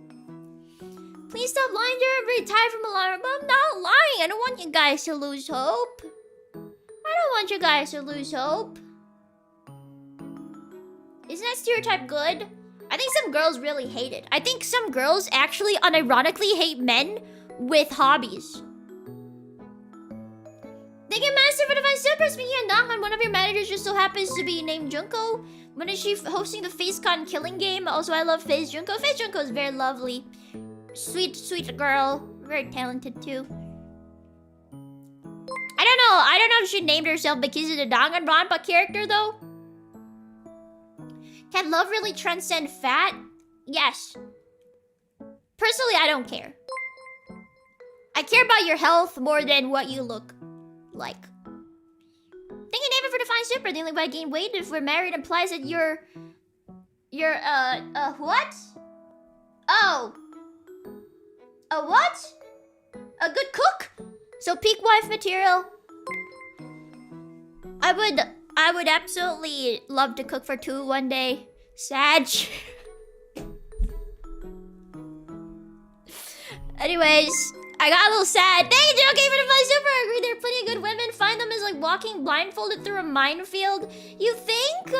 Please stop lying, Jared. I'm very tired from alarm. I'm not lying. I don't want you guys to lose hope. I don't want you guys to lose hope. Isn't that stereotype good? I think some girls really hate it. I think some girls actually unironically hate men with hobbies. They get master for the Vice Super. Speaking of knock on, one of your managers just so happens to be named Junko. When is she hosting the FaceCon killing game? Also, I love Phase Junko. Phase Junko is very lovely. Sweet, sweet girl. Very talented too. I don't know if she named herself because of the Danganronpa character though. Can love really transcend fat? Yes. Personally, I don't care. I care about your health more than what you look like. Thank you, David, for the fine super. The only way I gain weight if we're married implies that you're what? Oh. A what? A good cook? So peak wife material. I would absolutely love to cook for 2 one day. Sag. Anyways, I got a little sad. Thank you, Joe, for the fine super. I agree, there are plenty of good women. Find them as like walking blindfolded through a minefield. You think?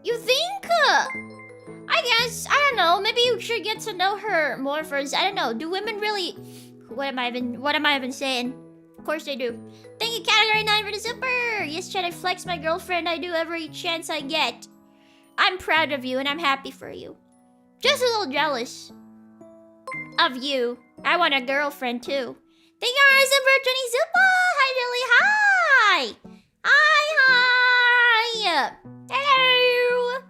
You think? I guess. I don't know. Maybe you should get to know her more first. I don't know. Do women really... What am I even saying? Of course they do. Thank you, Category 9 for the super. Yes, Chad, I flex my girlfriend. I do every chance I get. I'm proud of you and I'm happy for you. Just a little jealous of you. I want a girlfriend too. Thank you for the super 20 super. Hi, Jelly. Hi. Hi. Hello.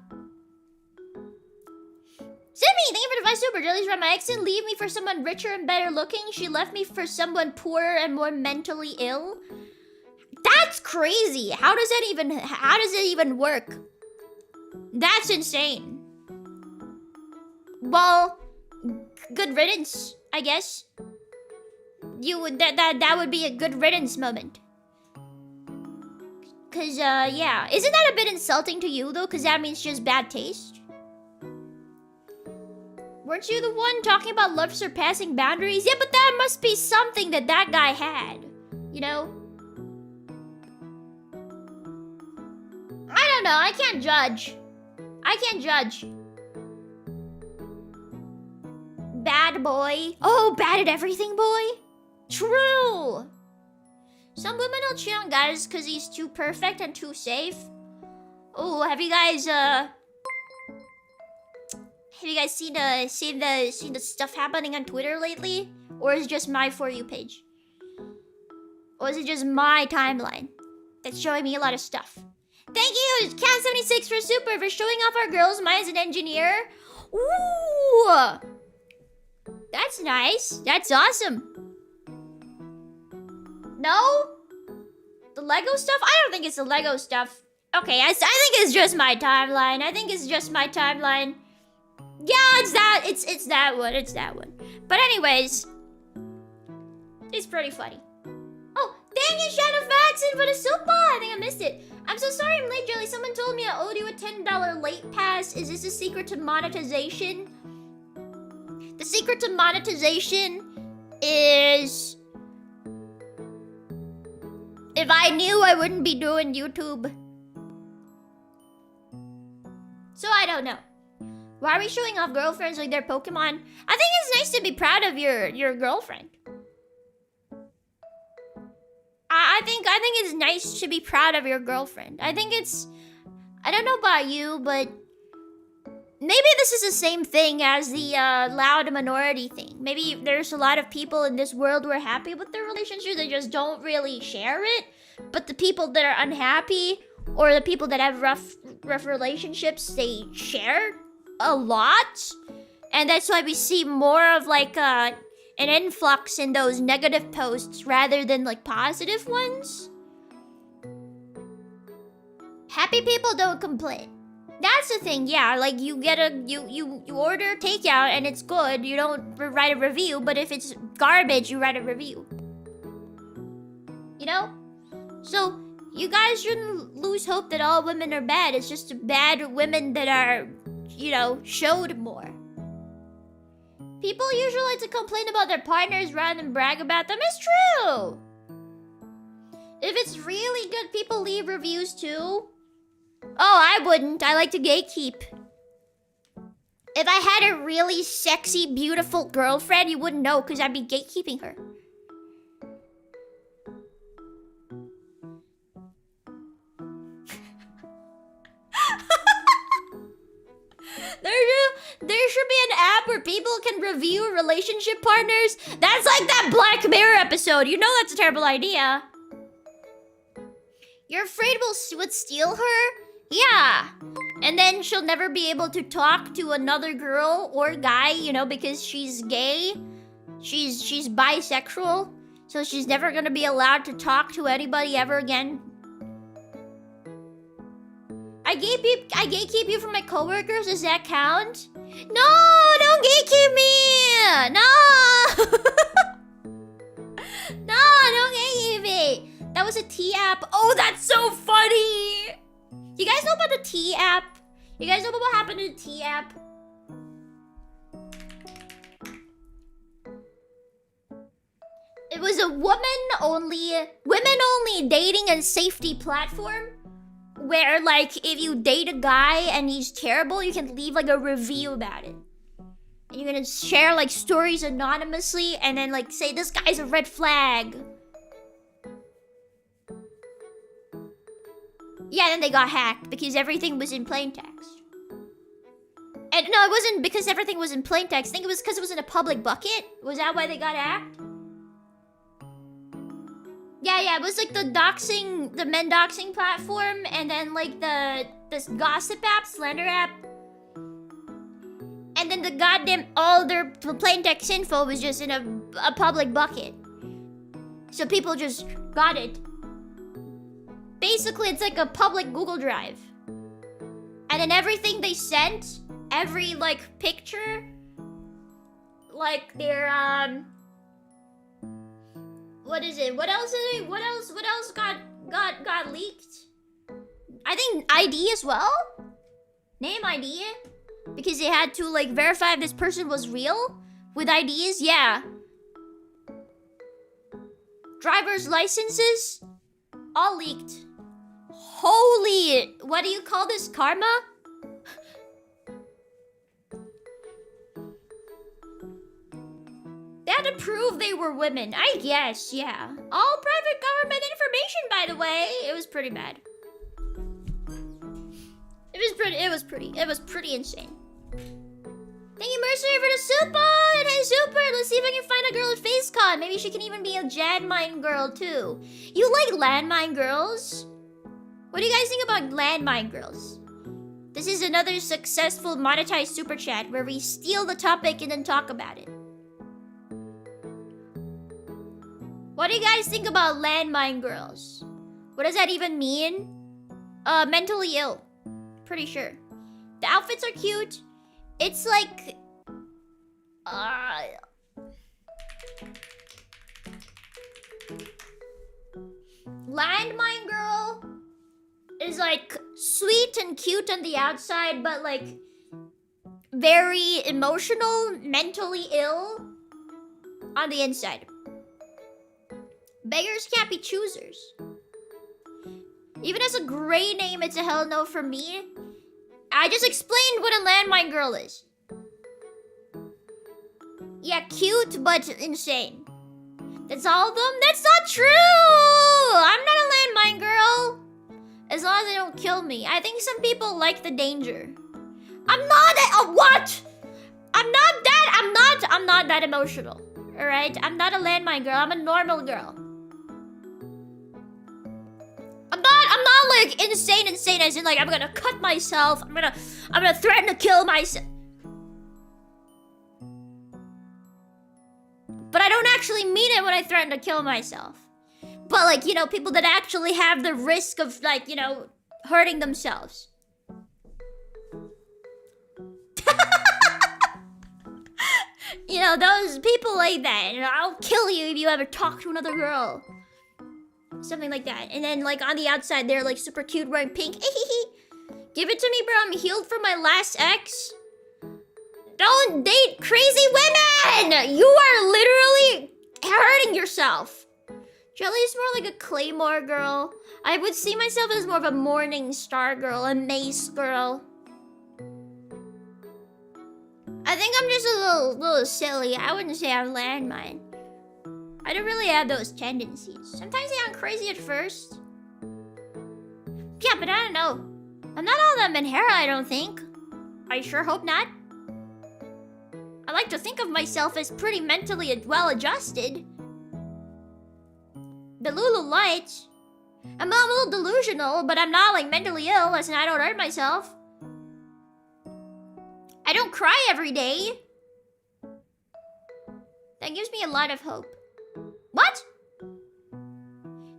Simi, thank you for the 5 super. Jelly's from my ex didn't leave me for someone richer and better looking. She left me for someone poorer and more mentally ill. That's crazy. How does it even work? That's insane. Well, good riddance, I guess. That would be a good riddance moment. Cause yeah. Isn't that a bit insulting to you though? Cause that means just bad taste. Weren't you the one talking about love surpassing boundaries? Yeah, but that must be something that guy had. You know? I don't know. I can't judge. I can't judge. Bad boy. Oh, bad at everything boy? True. Some women don't cheat on guys because he's too perfect and too safe. Oh, have you guys seen the stuff happening on Twitter lately? Or is it just my For You page? Or is it just my timeline that's showing me a lot of stuff? Thank you, Cat76 for super for showing off our girls. Mine's an engineer. Ooh, that's nice. That's awesome. No, the Lego stuff. I don't think it's the Lego stuff. Okay, I think it's just my timeline. I think it's just my timeline. Yeah, it's that. It's that one. It's that one. But anyways, it's pretty funny. Oh, thank you, Shadow Faxon, for the super. I think I missed it. I'm so sorry I'm late, Jelly. Someone told me I owed you a $10 late pass. Is this a secret to monetization? The secret to monetization is... if I knew, I wouldn't be doing YouTube. So I don't know. Why are we showing off girlfriends like they're Pokemon? I think it's nice to be proud of your girlfriend. I think it's nice to be proud of your girlfriend. I think it's... I don't know about you, but... maybe this is the same thing as the loud minority thing. Maybe there's a lot of people in this world who are happy with their relationships. They just don't really share it. But the people that are unhappy, or the people that have rough relationships, they share a lot. And that's why we see more of like an influx in those negative posts rather than like positive ones. Happy people don't complain. That's the thing, yeah. Like you get you order takeout and it's good. You don't write a review, but if it's garbage, you write a review. You know? So you guys shouldn't lose hope that all women are bad. It's just bad women that are, you know, showed more. People usually like to complain about their partners rather than brag about them. It's true. If it's really good, people leave reviews too. Oh, I wouldn't. I like to gatekeep. If I had a really sexy, beautiful girlfriend, you wouldn't know because I'd be gatekeeping her. There should be an app where people can review relationship partners. That's like that Black Mirror episode. You know that's a terrible idea. You're afraid would steal her? Yeah. And then she'll never be able to talk to another girl or guy, you know, because she's gay. She's bisexual. So she's never gonna be allowed to talk to anybody ever again. I gatekeep you from my coworkers. Does that count? No, don't gatekeep me. No. No, don't gatekeep me. That was a T app. Oh, that's so funny. You guys know about the T app? You guys know about what happened to the T app? It was a women-only dating and safety platform where, like, if you date a guy and he's terrible, you can leave, like, a review about it. And you're gonna share, like, stories anonymously and then, like, say, this guy's a red flag. Yeah, then they got hacked because everything was in plain text. And no, it wasn't because everything was in plain text. I think it was because it was in a public bucket. Was that why they got hacked? Yeah, it was like the men doxing platform, and then like this gossip app, slander app. And then the goddamn, all their plain text info was just in a public bucket. So people just got it. Basically, it's like a public Google Drive. And then everything they sent, every like picture, like their what is it? What else got leaked? I think ID as well? Name ID? Because they had to like verify if this person was real with IDs, yeah. Driver's licenses, all leaked. Holy, what do you call this, karma? They had to prove they were women, I guess, yeah. All private government information, by the way. It was pretty bad. It was pretty insane. Thank you, Mercenary, for the super! And hey, super! Let's see if I can find a girl at FaceCon. Maybe she can even be a Jadmine girl, too. You like landmine girls? What do you guys think about landmine girls? This is another successful monetized super chat where we steal the topic and then talk about it. What do you guys think about landmine girls? What does that even mean? Mentally ill. Pretty sure. The outfits are cute. It's like... landmine girl is like sweet and cute on the outside, but like very emotional, mentally ill on the inside. Beggars can't be choosers. Even as a gray name, it's a hell no for me. I just explained what a landmine girl is. Yeah, cute, but insane. That's all of them? That's not true! I'm not a landmine girl. As long as they don't kill me. I think some people like the danger. I'm not what? I'm not that emotional. Alright? I'm not a landmine girl. I'm a normal girl. I'm not like insane as in like I'm gonna cut myself. I'm gonna threaten to kill myself. But I don't actually mean it when I threaten to kill myself. But like, you know, people that actually have the risk of like, you know, hurting themselves. You know, those people like that. You know, I'll kill you if you ever talk to another girl. Something like that. And then, like, on the outside, they're, like, super cute, wearing pink. Give it to me, bro. I'm healed from my last ex. Don't date crazy women! You are literally hurting yourself. Jelly's more like a Claymore girl. I would see myself as more of a Morning Star girl, a Mace girl. I think I'm just a little silly. I wouldn't say I'm landmine. I don't really have those tendencies. Sometimes I'm crazy at first. Yeah, but I don't know. I'm not all that Menhera, I don't think. I sure hope not. I like to think of myself as pretty mentally well-adjusted. The Lulu Light. I'm a little delusional, but I'm not, like, mentally ill, as in I don't hurt myself. I don't cry every day. That gives me a lot of hope. What?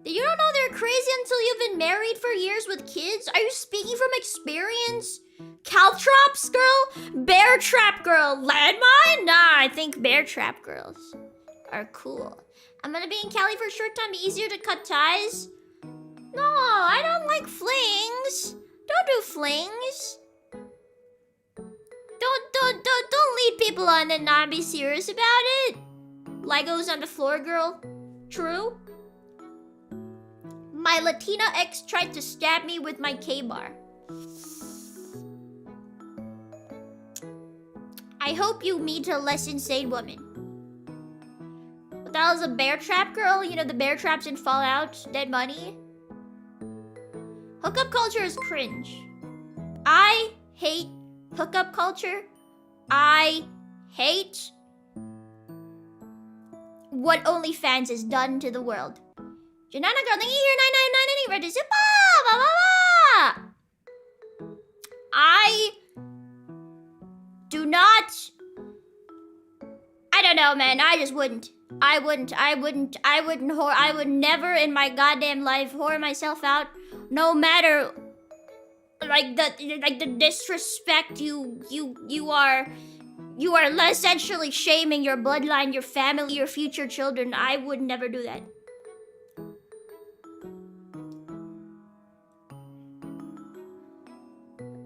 You don't know they're crazy until you've been married for years with kids? Are you speaking from experience? Caltrops girl? Bear trap girl? Landmine? Nah, I think bear trap girls are cool. I'm gonna be in Cali for a short time, be easier to cut ties. No, I don't like flings. Don't do flings. Don't lead people on and not be serious about it. Legos on the floor, girl. True. My Latina ex tried to stab me with my K-bar. I hope you meet a less insane woman. But that was a bear trap girl? You know the bear traps in Fallout? Dead Money? Hookup culture is cringe. I hate hookup culture. I hate what OnlyFans has done to the world. Janana girl, thank you here, 999 red to super. Blah, blah, blah. I do not. I don't know, man. I just wouldn't. I would never in my goddamn life whore myself out, no matter like the disrespect you are essentially shaming your bloodline, your family, your future children. I would never do that.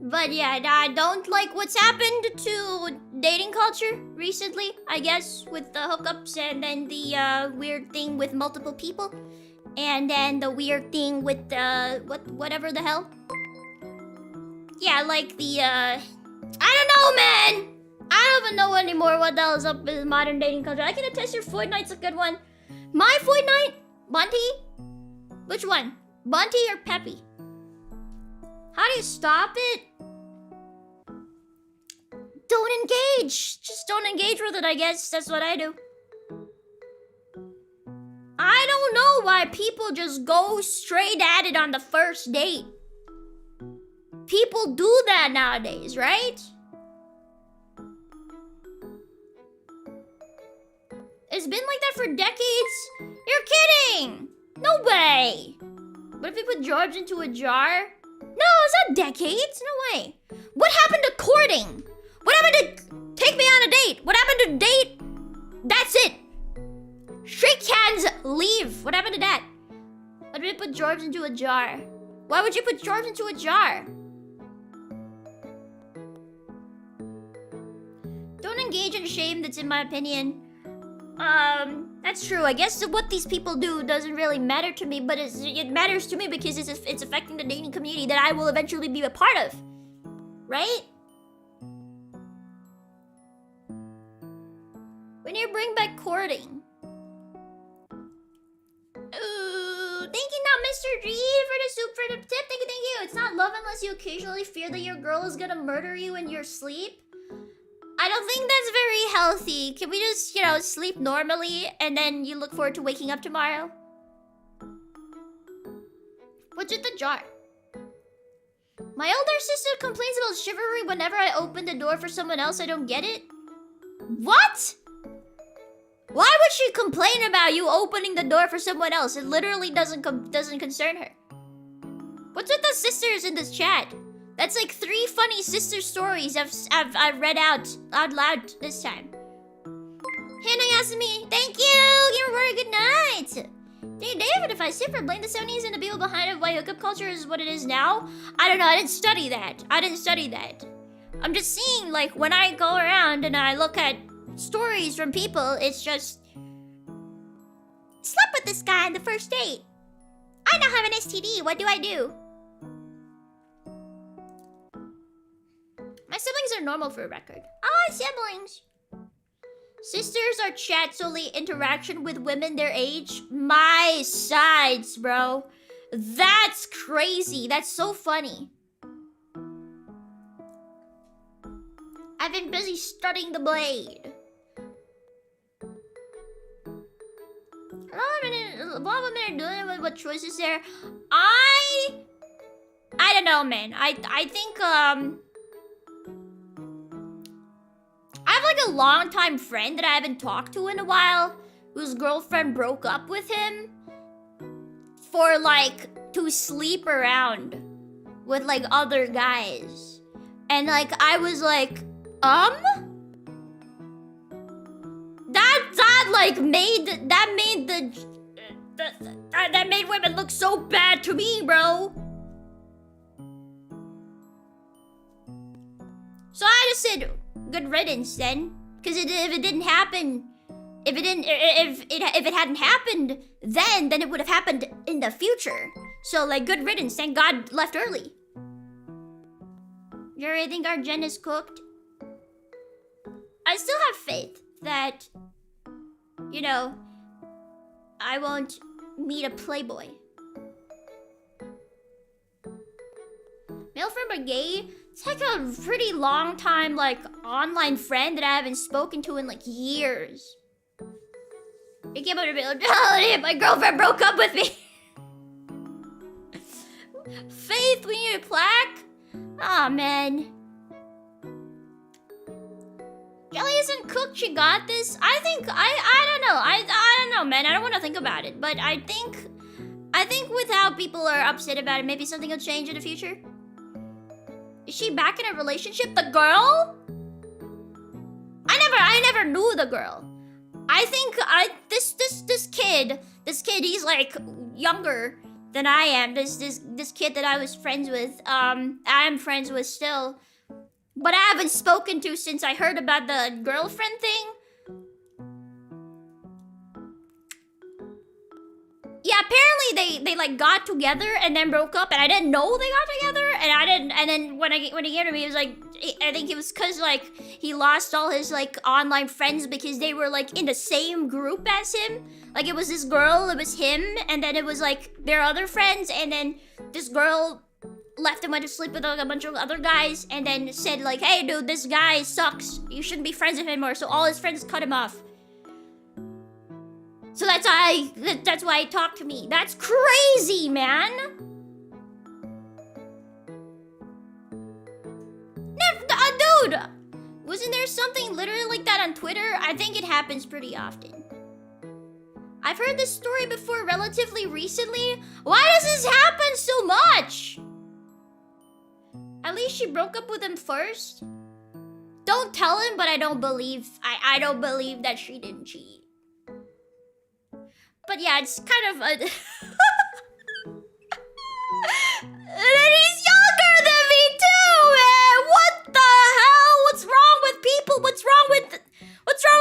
But yeah, I don't like what's happened to dating culture recently, I guess, with the hookups and then the weird thing with multiple people. And then the weird thing with the, whatever the hell. Yeah, like the, I don't know, man! I don't even know anymore what the hell is up with modern dating culture. I can attest your Fortnite's a good one. My Fortnite? Bunty? Which one? Bunty or Peppy? How do you stop it? Don't engage. Just don't engage with it, I guess. That's what I do. I don't know why people just go straight at it on the first date. People do that nowadays, right? It's been like that for decades. You're kidding! No way! What if we put George into a jar? No, it's not decades. No way. What happened to courting? What happened to take me on a date? What happened to date? That's it. Shake hands, leave. What happened to that? What did we put George into a jar? Why would you put George into a jar? Don't engage in shame, that's in my opinion. That's true. I guess what these people do doesn't really matter to me, but it matters to me because it's affecting the dating community that I will eventually be a part of. Right? We need to bring back courting. Ooh, thank you now, Mr. G, for the soup for the tip. Thank you. It's not love unless you occasionally fear that your girl is gonna murder you in your sleep. I don't think that's very healthy. Can we just, you know, sleep normally and then you look forward to waking up tomorrow? What's in the jar? My older sister complains about chivalry whenever I open the door for someone else. I don't get it. What? Why would she complain about you opening the door for someone else? It literally doesn't concern her. What's with the sisters in this chat? That's like 3 funny sister stories I've read out loud this time. Hannah Yasumi, thank you! Give her a good night! Hey David, if I super blame the 70s and the people behind it, why hookup culture is what it is now? I don't know, I didn't study that. I'm just seeing, like, when I go around and I look at stories from people, it's just... Slept with this guy on the first date. I now have an STD, what do I do? My siblings are normal for a record. Ah, siblings. Sisters are chat solely interaction with women their age. My sides, bro. That's crazy. That's so funny. I've been busy studying the blade. A lot of women are doing it. What choices there? I don't know, man. I think I have like a longtime friend that I haven't talked to in a while, whose girlfriend broke up with him for like to sleep around with like other guys. And like I was like, that made women look so bad to me, bro. So I just said good riddance then, because if it didn't happen, if it hadn't happened then it would have happened in the future. So like good riddance. Thank God left early. You already think our gen is cooked? I still have faith that, you know, I won't meet a playboy. Male friend are gay? It's like a pretty long time, like, online friend that I haven't spoken to in, like, years. It came out of reality. My girlfriend broke up with me. Faith, we need a plaque? Aw, man. Jelly isn't cooked, she got this. I think, I don't know. I don't know, man. I don't want to think about it. But I think with how people are upset about it, maybe something will change in the future. Is she back in a relationship? The girl? I never knew the girl. I think this kid, he's like younger than I am. This kid that I was friends with, I am friends with still. But I haven't spoken to since I heard about the girlfriend thing. Yeah, apparently they like got together and then broke up, and I didn't know they got together, and then when he came to me, he was like, I think it was cause like he lost all his like online friends because they were like in the same group as him. Like it was this girl, it was him, and then it was like their other friends, and then this girl left and went to sleep with like, a bunch of other guys, and then said like, hey dude, this guy sucks, you shouldn't be friends with him anymore. So all his friends cut him off. So that's why he talked to me. That's crazy, man. Dude, wasn't there something literally like that on Twitter? I think it happens pretty often. I've heard this story before relatively recently. Why does this happen so much? At least she broke up with him first. Don't tell him, but I don't believe that she didn't cheat. But yeah, it's kind of a... And he's younger than me too, man! What the hell? What's wrong with people? What's wrong with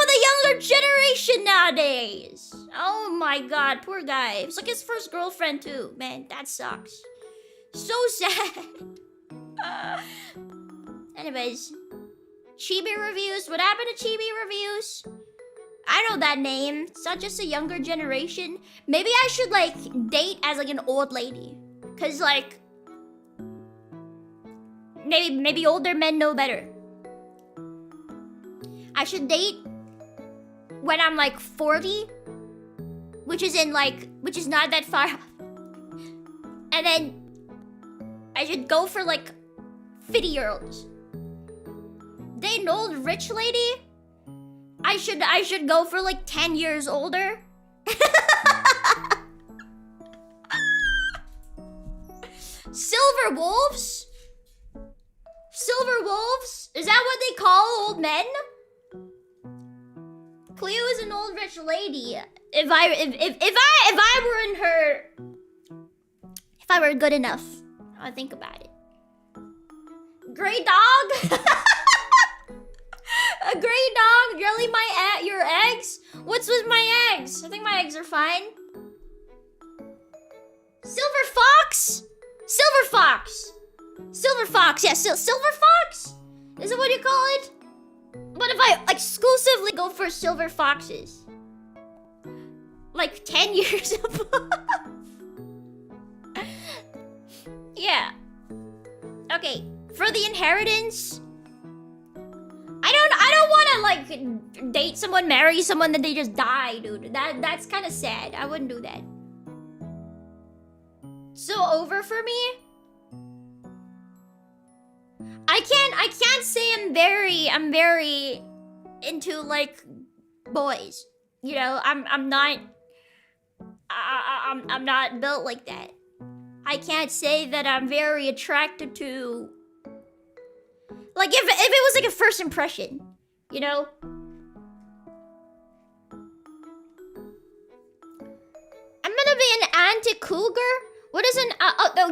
the younger generation nowadays? Oh my god, poor guy. It's like his first girlfriend too. Man, that sucks. So sad. Anyways. Chibi reviews. What happened to Chibi reviews? I know that name. It's not just a younger generation. Maybe I should like date as like an old lady. Cause like maybe older men know better. I should date when I'm like 40, which is not that far. And then I should go for like 50-year-olds. Date an old rich lady? I should go for like 10 years older. Silver wolves? Silver wolves? Is that what they call old men? Cleo is an old rich lady. If I were in her, if I were good enough, I'd think about it. Gray dog? A gray dog? Jelly, your eggs? What's with my eggs? I think my eggs are fine. Silver fox? Silver fox. Silver fox, yes, silver fox? Is it what you call it? What if I exclusively go for silver foxes? Like 10 years above? Yeah. Okay, for the inheritance, I don't wanna like date someone, marry someone, then they just die, dude. That's kind of sad. I wouldn't do that. So over for me? I can't say I'm very into like boys. You know, I'm not built like that. I can't say that I'm very attracted to, like, if it was like a first impression, you know? I'm gonna be an anti-cougar? What is an,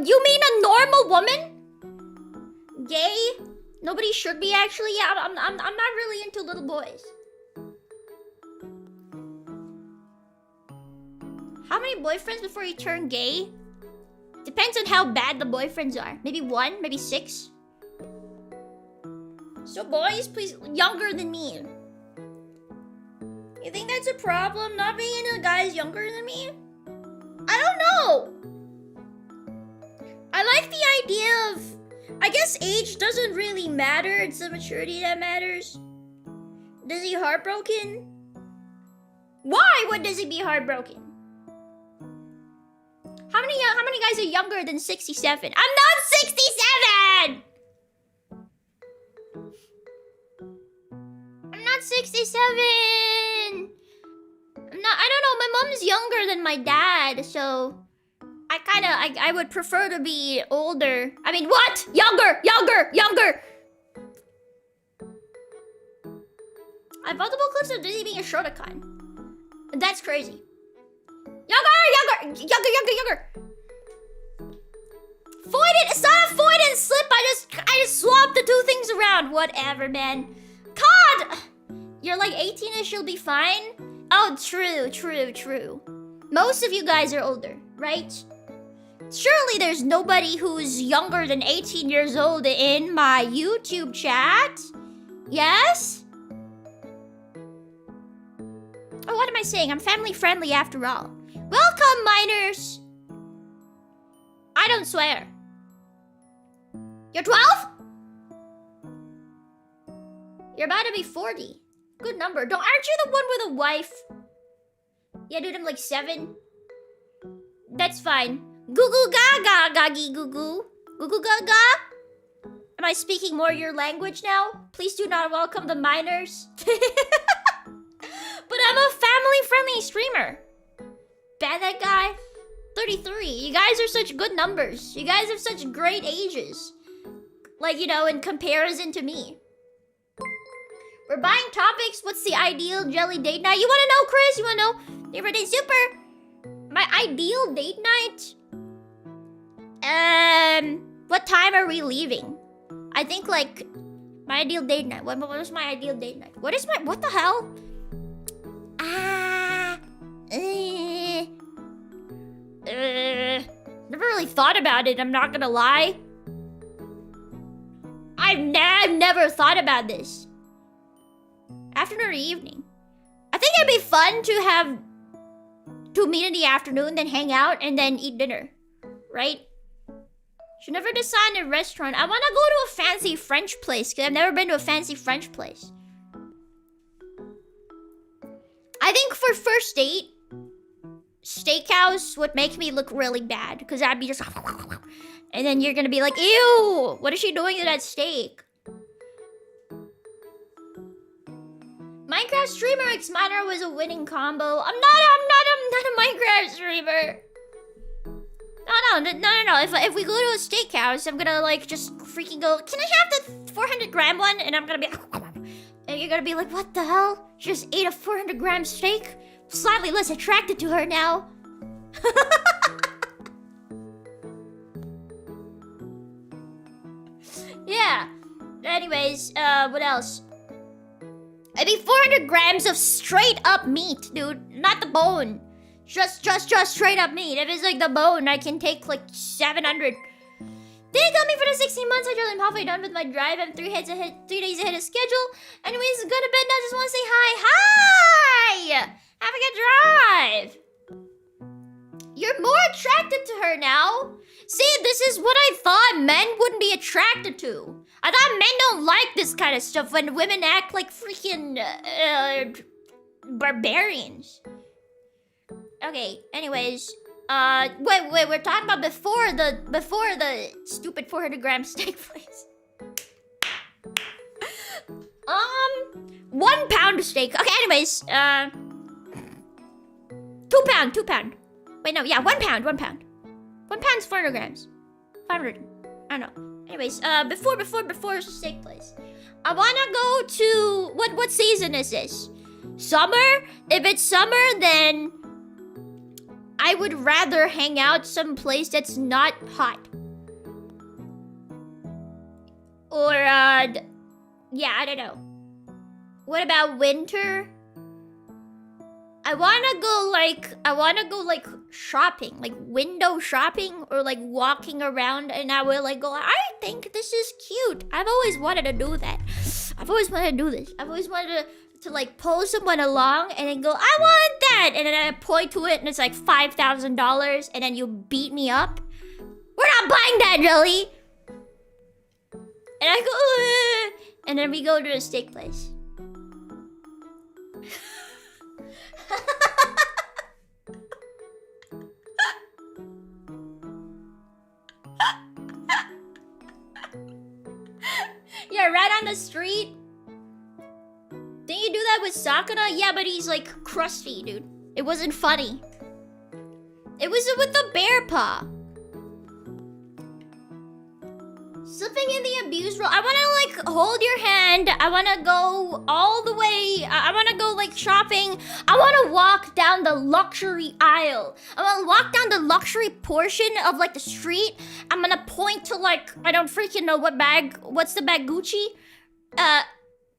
you mean a normal woman? Gay? Nobody should be, actually. Yeah, I'm not really into little boys. How many boyfriends before you turn gay? Depends on how bad the boyfriends are. Maybe 1, maybe 6. So boys, please, younger than me. You think that's a problem, not being into guys younger than me? I don't know. I like the idea of, I guess age doesn't really matter. It's the maturity that matters. Does he heartbroken? Why would does he be heartbroken? How many guys are younger than 67? I'm not 67! I'm not 67! I don't know, my mom's younger than my dad, so I would prefer to be older. I mean, what? Younger! I have multiple clips of Disney being a Shotacon. That's crazy. Younger! Stop void and slip! I just swapped the two things around. Whatever, man. God! You're like 18ish, you'll be fine? Oh, true. Most of you guys are older, right? Surely there's nobody who's younger than 18 years old in my YouTube chat. Yes? Oh, what am I saying? I'm family friendly after all. Welcome, minors! I don't swear. You're 12? You're about to be 40. Good number. Aren't you the one with a wife? Yeah, dude, I'm like 7. That's fine. Goo goo gaga, gagi goo goo. Goo goo gaga? Am I speaking more your language now? Please do not welcome the minors. But I'm a family-friendly streamer. Bad that guy? 33. You guys are such good numbers. You guys have such great ages. Like, you know, in comparison to me. We're buying topics. What's the ideal jelly date night? You wanna know, Chris? You wanna know? Favorite day super? My ideal date night? What time are we leaving? I think, like, my ideal date night. What was my ideal date night? What the hell? Never really thought about it, I'm not gonna lie. I've never thought about this. Afternoon or evening? I think it'd be fun to meet in the afternoon, then hang out, and then eat dinner. Right? Should never decide a restaurant. I wanna go to a fancy French place, because I've never been to a fancy French place. I think for first date, steakhouse would make me look really bad, because I'd be just... And then you're gonna be like, ew, what is she doing to that steak? Minecraft streamer X Minor was a winning combo. I'm not a Minecraft streamer. No. If we go to a steakhouse, I'm gonna like just freaking go, can I have the 400-gram one? And I'm gonna be, and you're gonna be like, what the hell? She just ate a 400-gram steak? Slightly less attracted to her now. Yeah. Anyways, what else? I mean, 400 grams of straight up meat, dude. Not the bone. Just straight up meat. If it's like the bone, I can take like 700. They got me for the 16 months. I'm halfway done with my drive. I'm 3 days ahead of schedule. Anyways, go to bed now. Just want to say hi. Hi! Have a good drive. You're more attracted to her now. See, this is what I thought men wouldn't be attracted to. I thought men don't like this kind of stuff when women act like freaking barbarians. Okay, anyways, wait, we're talking about before the stupid 400-gram steak place. 1 pound of steak. Okay, anyways, 2 pound. Wait, no, yeah, 1 pound. 1 pound's 400 grams. 500. I don't know. Anyways, before steak place, I wanna go to what season is this? Summer? If it's summer, then I would rather hang out someplace that's not hot. Or yeah, I don't know. What about winter? I wanna go like shopping, like window shopping, or like walking around, and I will like go, I think this is cute. I've always wanted to do that. I've always wanted to do this. I've always wanted to like pull someone along and then go, I want that, and then I point to it and it's like $5,000, and then you beat me up. We're not buying that, Jelly. And I go, ugh, and then we go to the steak place. Yeah, right on the street. Didn't you do that with Sakura? Yeah, but he's like crusty, dude. It wasn't funny. It was with the bear paw. Slipping in the abuse role. I wanna like hold your hand. I wanna go all the way. I wanna go like shopping. I wanna walk down the luxury aisle. I wanna walk down the luxury portion of like the street. I'm gonna point to like, I don't freaking know what bag. What's the bag? Gucci?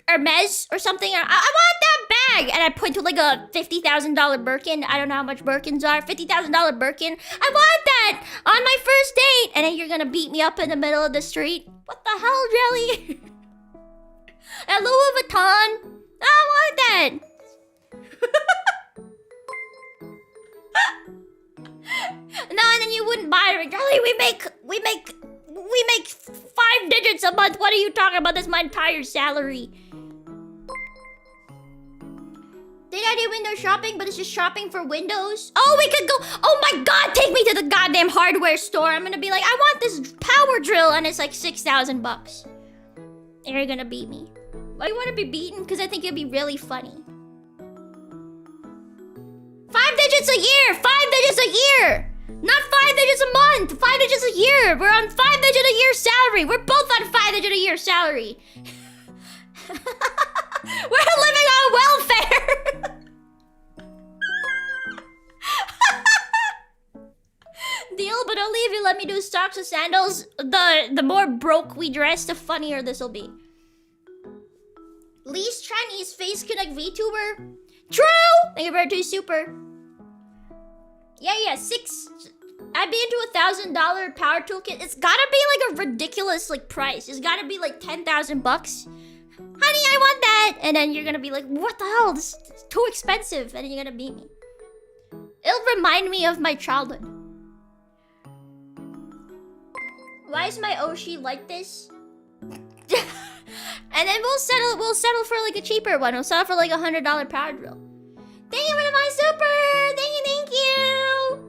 Hermes or something. I want that bag. And I point to like a $50,000 Birkin. I don't know how much Birkins are. $50,000 Birkin. I want that on my first date. And then you're gonna beat me up in the middle of the street. What the hell, Jelly? And Louis Vuitton. I want that. No, and then you wouldn't buy it. Jelly, we make 5 digits a month. What are you talking about? That's my entire salary. Did I do window shopping, but it's just shopping for windows? Oh, we could go. Oh my god, take me to the goddamn hardware store. I'm gonna be like, I want this power drill, and it's like 6,000 bucks. And you're gonna beat me. Why do you want to be beaten? Because I think it'd be really funny. 5 digits a year! 5 digits a year! Not 5 digits a month! 5 digits a year! We're on 5 digit a year salary! We're both on 5 digit a year salary! We're living on welfare! Deal, but only if you let me do stocks of sandals. The more broke we dress, the funnier this'll be. Least Chinese FaceConnect Vtuber. True! Thank you for 2 super. Yeah, 6. I'd be into $1,000 power toolkit. It's gotta be like a ridiculous like price. It's gotta be like 10,000 bucks. Honey, I want that! And then you're gonna be like, what the hell? This is too expensive. And then you're gonna beat me. It'll remind me of my childhood. Why is my Oshi like this? And then we'll settle for like a cheaper one. We'll settle for like $100 power drill. Thank you for my super! Thank you!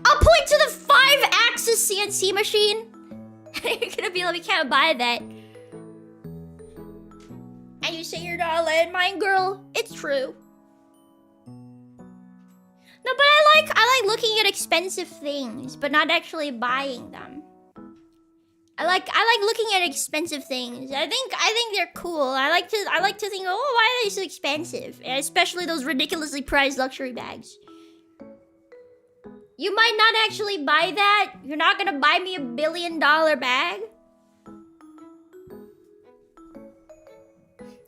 I'll point to the 5-axis CNC machine. You're gonna be like, we can't buy that. And you say you're not a landmine girl? It's true. No, but I like looking at expensive things, but not actually buying them. I like looking at expensive things. I think they're cool. I like to think, oh, why are they so expensive? And especially those ridiculously priced luxury bags. You might not actually buy that. You're not gonna buy me $1 billion bag.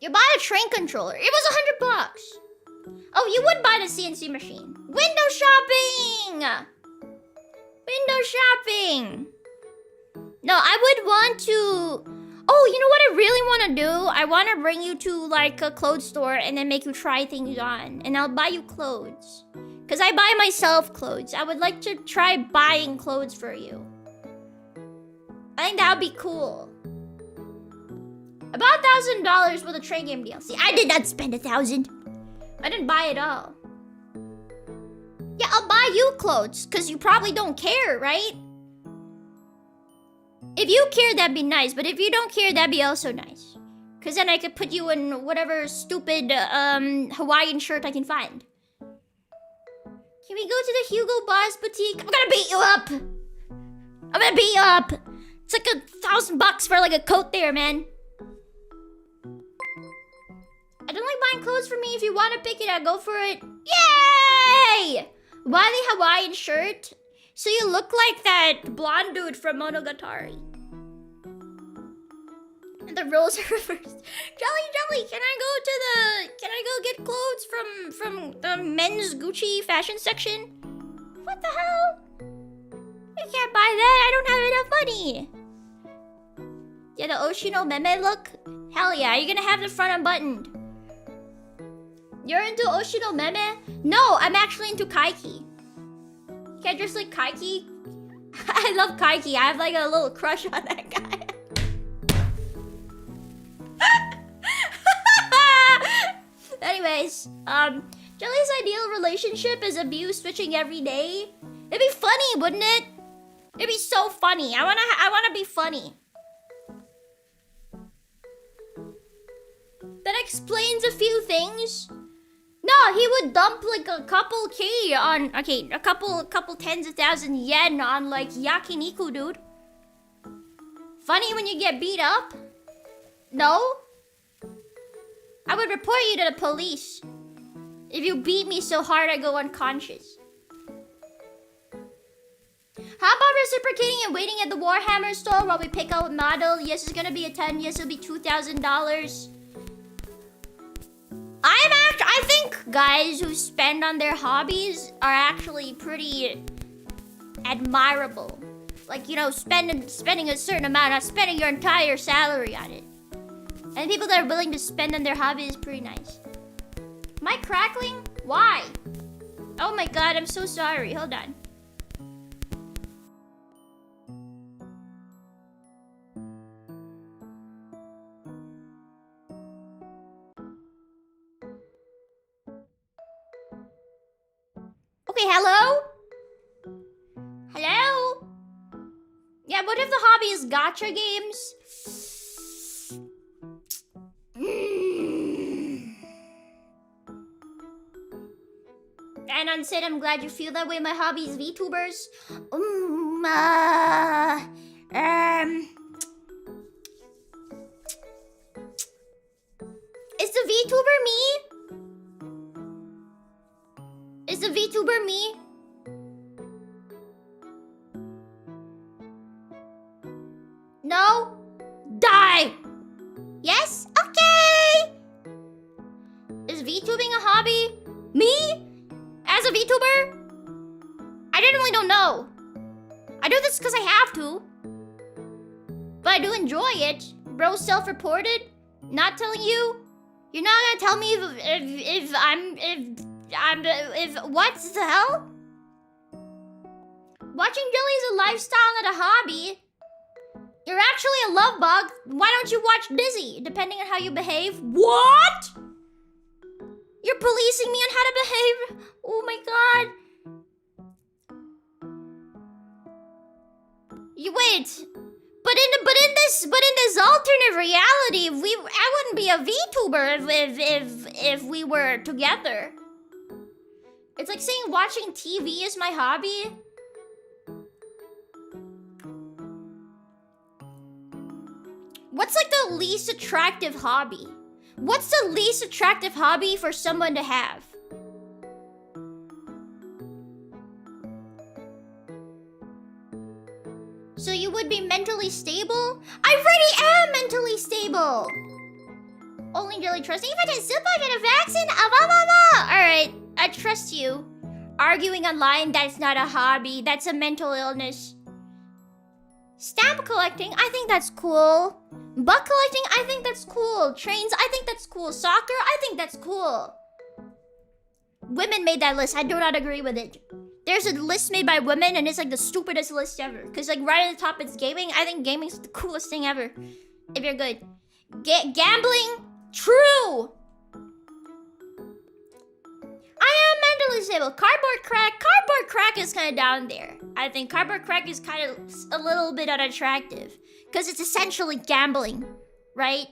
You buy a train controller. It was $100. Oh, you would buy the CNC machine. Window shopping! Window shopping! No, I would want to... Oh, you know what I really want to do? I want to bring you to, like, a clothes store and then make you try things on. And I'll buy you clothes. Because I buy myself clothes. I would like to try buying clothes for you. I think that would be cool. About $1,000 for the trade game DLC. I did not spend $1,000. I didn't buy it all. Yeah, I'll buy you clothes, because you probably don't care, right? If you care, that'd be nice, but if you don't care, that'd be also nice. Because then I could put you in whatever stupid Hawaiian shirt I can find. Can we go to the Hugo Boss boutique? I'm gonna beat you up! I'm gonna beat you up! It's like $1,000 for like a coat there, man. I don't like buying clothes for me. If you want to pick it out, go for it. Yay! Buy the Hawaiian shirt. So you look like that blonde dude from Monogatari. And the roles are reversed. Jelly, can I go get clothes from the men's Gucci fashion section? What the hell? I can't buy that. I don't have enough money. Yeah, the Oshino Meme look? Hell yeah, you're gonna have the front unbuttoned. You're into Oshino Meme? No, I'm actually into Kaiki. Can't just like Kaiki? I love Kaiki. I have like a little crush on that guy. Anyways, Jelly's ideal relationship is abuse switching every day. It'd be funny, wouldn't it? It'd be so funny. I wanna be funny. That explains a few things. No, he would dump like a couple K on, okay, a couple tens of thousand yen on like yakiniku, dude. Funny when you get beat up? No? I would report you to the police. If you beat me so hard I go unconscious. How about reciprocating and waiting at the Warhammer store while we pick out a model? Yes, it's gonna be a 10. Yes, it'll be $2,000. I think guys who spend on their hobbies are actually pretty admirable. Like, you know, spending a certain amount, not spending your entire salary on it. And people that are willing to spend on their hobby is pretty nice. Am I crackling? Why? Oh my god, I'm so sorry. Hold on. Okay, hello? Hello? Yeah, what if the hobby is gacha games? And on said, I'm glad you feel that way. My hobby is VTubers. Is the VTuber me? Is the VTuber me? No? Die! Yes? Okay! Is VTubing a hobby? Me? As a VTuber? I genuinely don't know. I do this because I have to. But I do enjoy it. Bro, self-reported? Not telling you? You're not gonna tell me if what the hell? Watching Jelly is a lifestyle, not a hobby. You're actually a love bug. Why don't you watch Dizzy? Depending on how you behave. What? You're policing me on how to behave? Oh my god. You wait. But in this alternate reality, I wouldn't be a VTuber if we were together. It's like saying watching TV is my hobby. What's like the least attractive hobby? What's the least attractive hobby for someone to have? So you would be mentally stable? I already am mentally stable! Only really trusting if I get super, I get a vaccine? Alright, I trust you. Arguing online, that's not a hobby. That's a mental illness. Stamp collecting, I think that's cool. Butt collecting, I think that's cool. Trains, I think that's cool. Soccer, I think that's cool. Women made that list. I do not agree with it. There's a list made by women, and it's like the stupidest list ever. Because like right at the top, it's gaming. I think gaming's the coolest thing ever. If you're good. Gambling, true. I am mentally stable. Cardboard crack is kind of down there. I think cardboard crack is kind of a little bit unattractive. Because it's essentially gambling, right?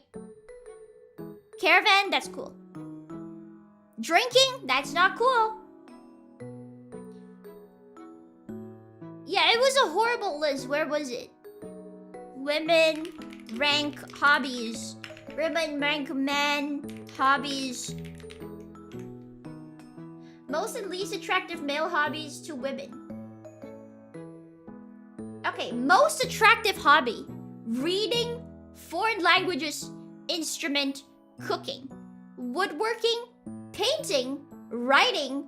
Caravan, that's cool. Drinking, that's not cool. Yeah, it was a horrible list. Where was it? Women, rank, hobbies. Women, rank, men, hobbies. Most and least attractive male hobbies to women. Okay, most attractive hobby. Reading, foreign languages, instrument, cooking, woodworking, painting, writing,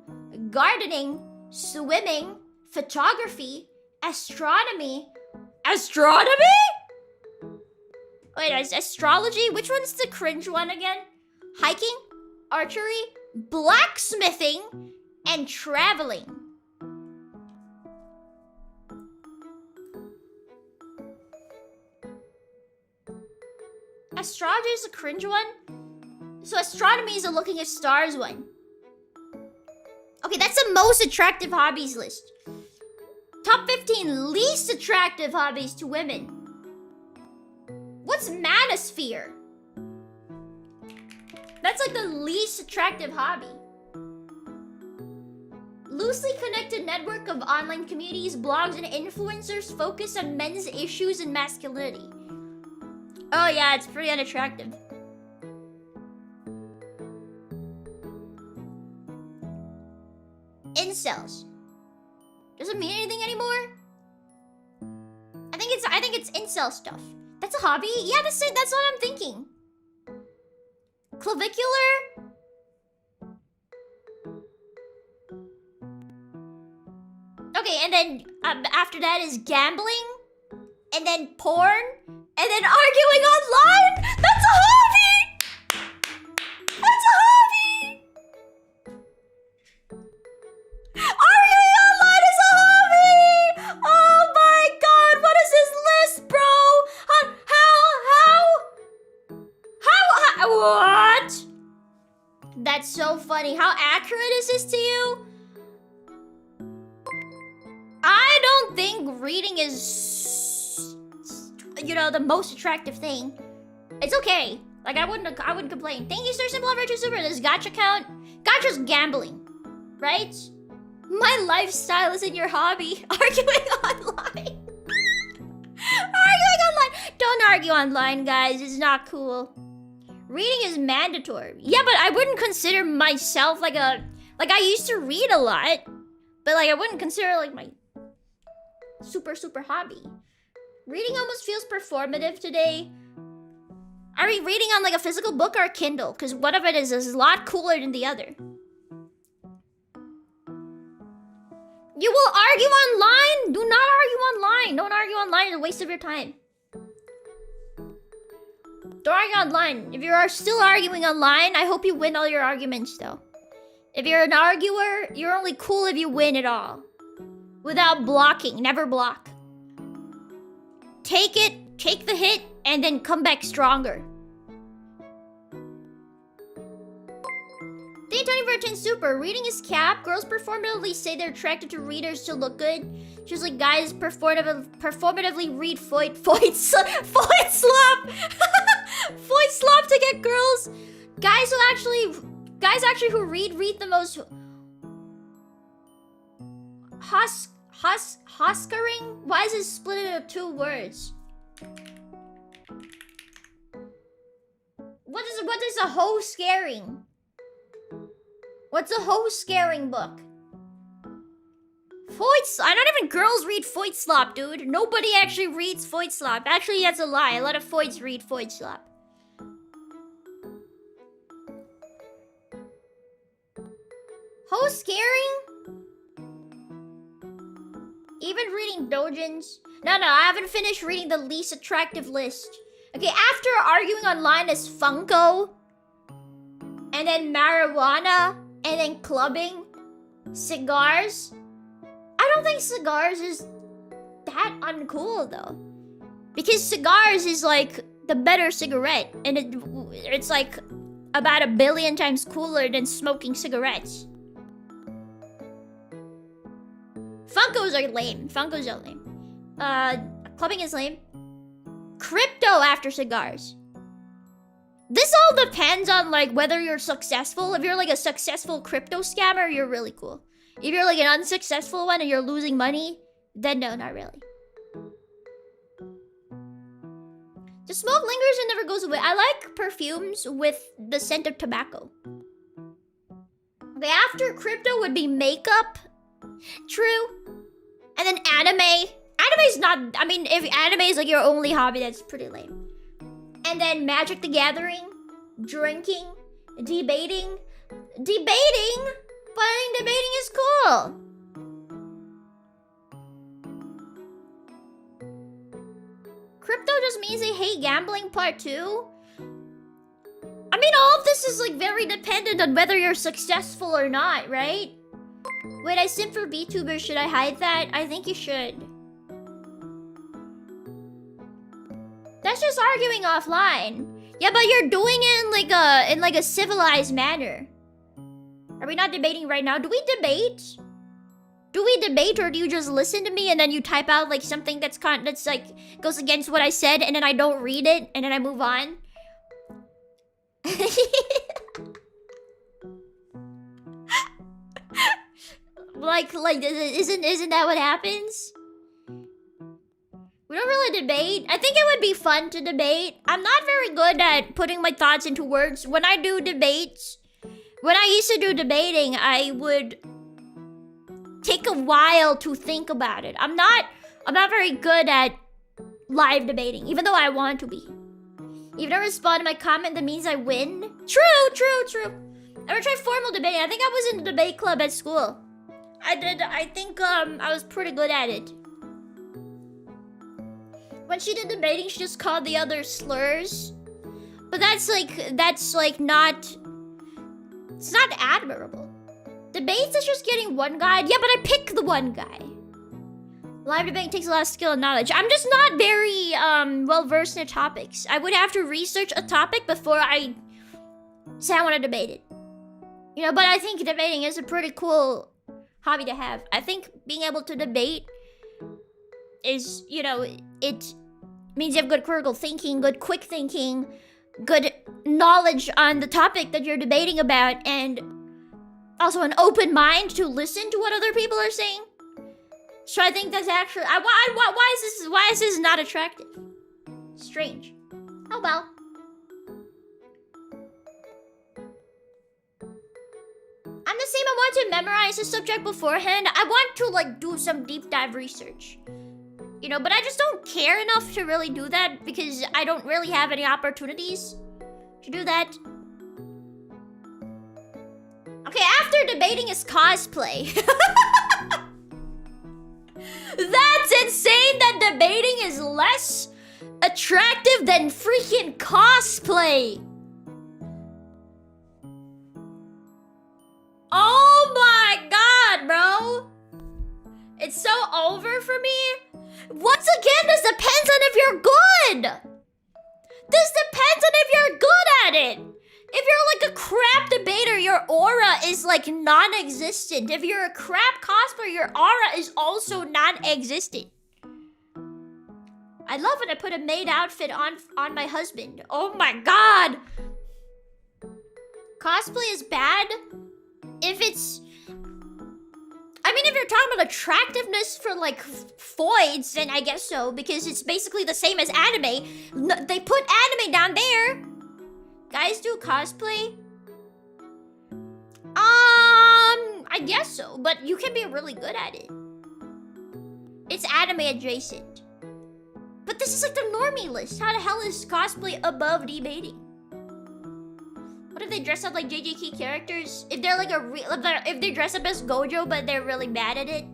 gardening, swimming, photography, astronomy. Astronomy? Wait, is astrology? Which one's the cringe one again? Hiking, archery, blacksmithing, and traveling. Astrology is a cringe one? So astronomy is a looking at stars one. Okay, that's the most attractive hobbies list. Top 15 least attractive hobbies to women. What's manosphere? That's like the least attractive hobby. Loosely connected network of online communities, blogs, and influencers focused on men's issues and masculinity. Oh yeah, it's pretty unattractive. Incels. Does it mean anything anymore? I think it's incel stuff. That's a hobby? Yeah, that's it. That's what I'm thinking. Clavicular? Okay, and then after that is gambling, and then porn, and then arguing online? That's a hobby! That's a hobby! Arguing online is a hobby! Oh my god, what is this list, bro? What? That's so funny. How accurate is this to you? I don't think reading is, you know, the most attractive thing. It's okay. Like I wouldn't complain. Thank you, Sir Simple Virtue Super. Does gacha count? Gacha's gambling, right? My lifestyle isn't your hobby. Arguing online. Arguing online. Don't argue online, guys. It's not cool. Reading is mandatory. Yeah, but I wouldn't consider myself like I used to read a lot, but like I wouldn't consider like my super hobby. Reading almost feels performative today. Are we reading on like a physical book or a Kindle? Because one of it is a lot cooler than the other. You will argue online? Do not argue online. Don't argue online. It's a waste of your time. Don't argue online. If you are still arguing online, I hope you win all your arguments, though. If you're an arguer, you're only cool if you win it all. Without blocking. Never block. Take it, take the hit, and then come back stronger. Thank you, Tony, for a 10 super. Reading is cap. Girls performatively say they're attracted to readers to look good. Just like guys performatively read Foyt slop. Foyt slop to get girls. Guys actually who read the most. Huskering? Why is it split into 2 words? What is a hoe scaring? What's a hoe scaring book? I don't even girls read Voidslop, dude. Nobody actually reads Voidslop. Actually, that's a lie. A lot of Voids read Voidslop. Hoe scaring? Even reading dojins? No, I haven't finished reading the least attractive list. Okay, after arguing online is Funko, and then marijuana, and then clubbing, cigars. I don't think cigars is that uncool though. Because cigars is like the better cigarette, and it's like about 1 billion times cooler than smoking cigarettes. Funkos are lame. Clubbing is lame. Crypto after cigars. This all depends on like whether you're successful. If you're like a successful crypto scammer, you're really cool. If you're like an unsuccessful one and you're losing money, then no, not really. The smoke lingers and never goes away. I like perfumes with the scent of tobacco. Okay, after crypto would be makeup. True. And then anime. Anime's not... I mean, if anime is like your only hobby, that's pretty lame. And then Magic the Gathering. Drinking. Debating. Debating? But I think debating is cool. Crypto just means they hate gambling part 2? I mean, all of this is like very dependent on whether you're successful or not, right? Wait, I simp for Vtuber. Should I hide that? I think you should. That's just arguing offline. Yeah, but you're doing it in like a civilized manner. Are we not debating right now? Do we debate? Do we debate, or do you just listen to me and then you type out like something that's like goes against what I said, and then I don't read it and then I move on? like isn't that what happens? We don't really debate. I think it would be fun to debate. I'm not very good at putting my thoughts into words. When I do debates, when I used to do debating, I would take a while to think about it. I'm not very good at live debating, even though I want to be. If you don't respond to my comment, that means I win. True. I ever tried formal debating? I think I was in the debate club at school. I did. I think I was pretty good at it. When she did debating, she just called the other slurs. But that's like not... It's not admirable. Debates is just getting one guy. Yeah, but I pick the one guy. Live debating takes a lot of skill and knowledge. I'm just not very well-versed in topics. I would have to research a topic before I say I want to debate it. You know, but I think debating is a pretty cool hobby to have. I think being able to debate is, you know, it means you have good critical thinking, good quick thinking, good knowledge on the topic that you're debating about, and also an open mind to listen to what other people are saying. So I think that's actually... Why is this not attractive? Strange. Oh well. I'm the same. I want to memorize the subject beforehand. I want to like do some deep dive research. You know, but I just don't care enough to really do that because I don't really have any opportunities to do that. Okay, after debating is cosplay. That's insane that debating is less attractive than freaking cosplay. Oh my god, bro. It's so over for me. Once again, this depends on if you're good. This depends on if you're good at it. If you're like a crap debater, your aura is like non-existent. If you're a crap cosplayer, your aura is also non-existent. I love when I put a maid outfit on my husband. Oh my god. Cosplay is bad if it's... I mean, if you're talking about attractiveness for like foids, then I guess so, because it's basically the same as anime. They put anime down there. Guys do cosplay? I guess so, but you can be really good at it. It's anime adjacent. But this is like the normie list. How the hell is cosplay above debating? What if they dress up like JJK characters? If they're like if they dress up as Gojo but they're really bad at it?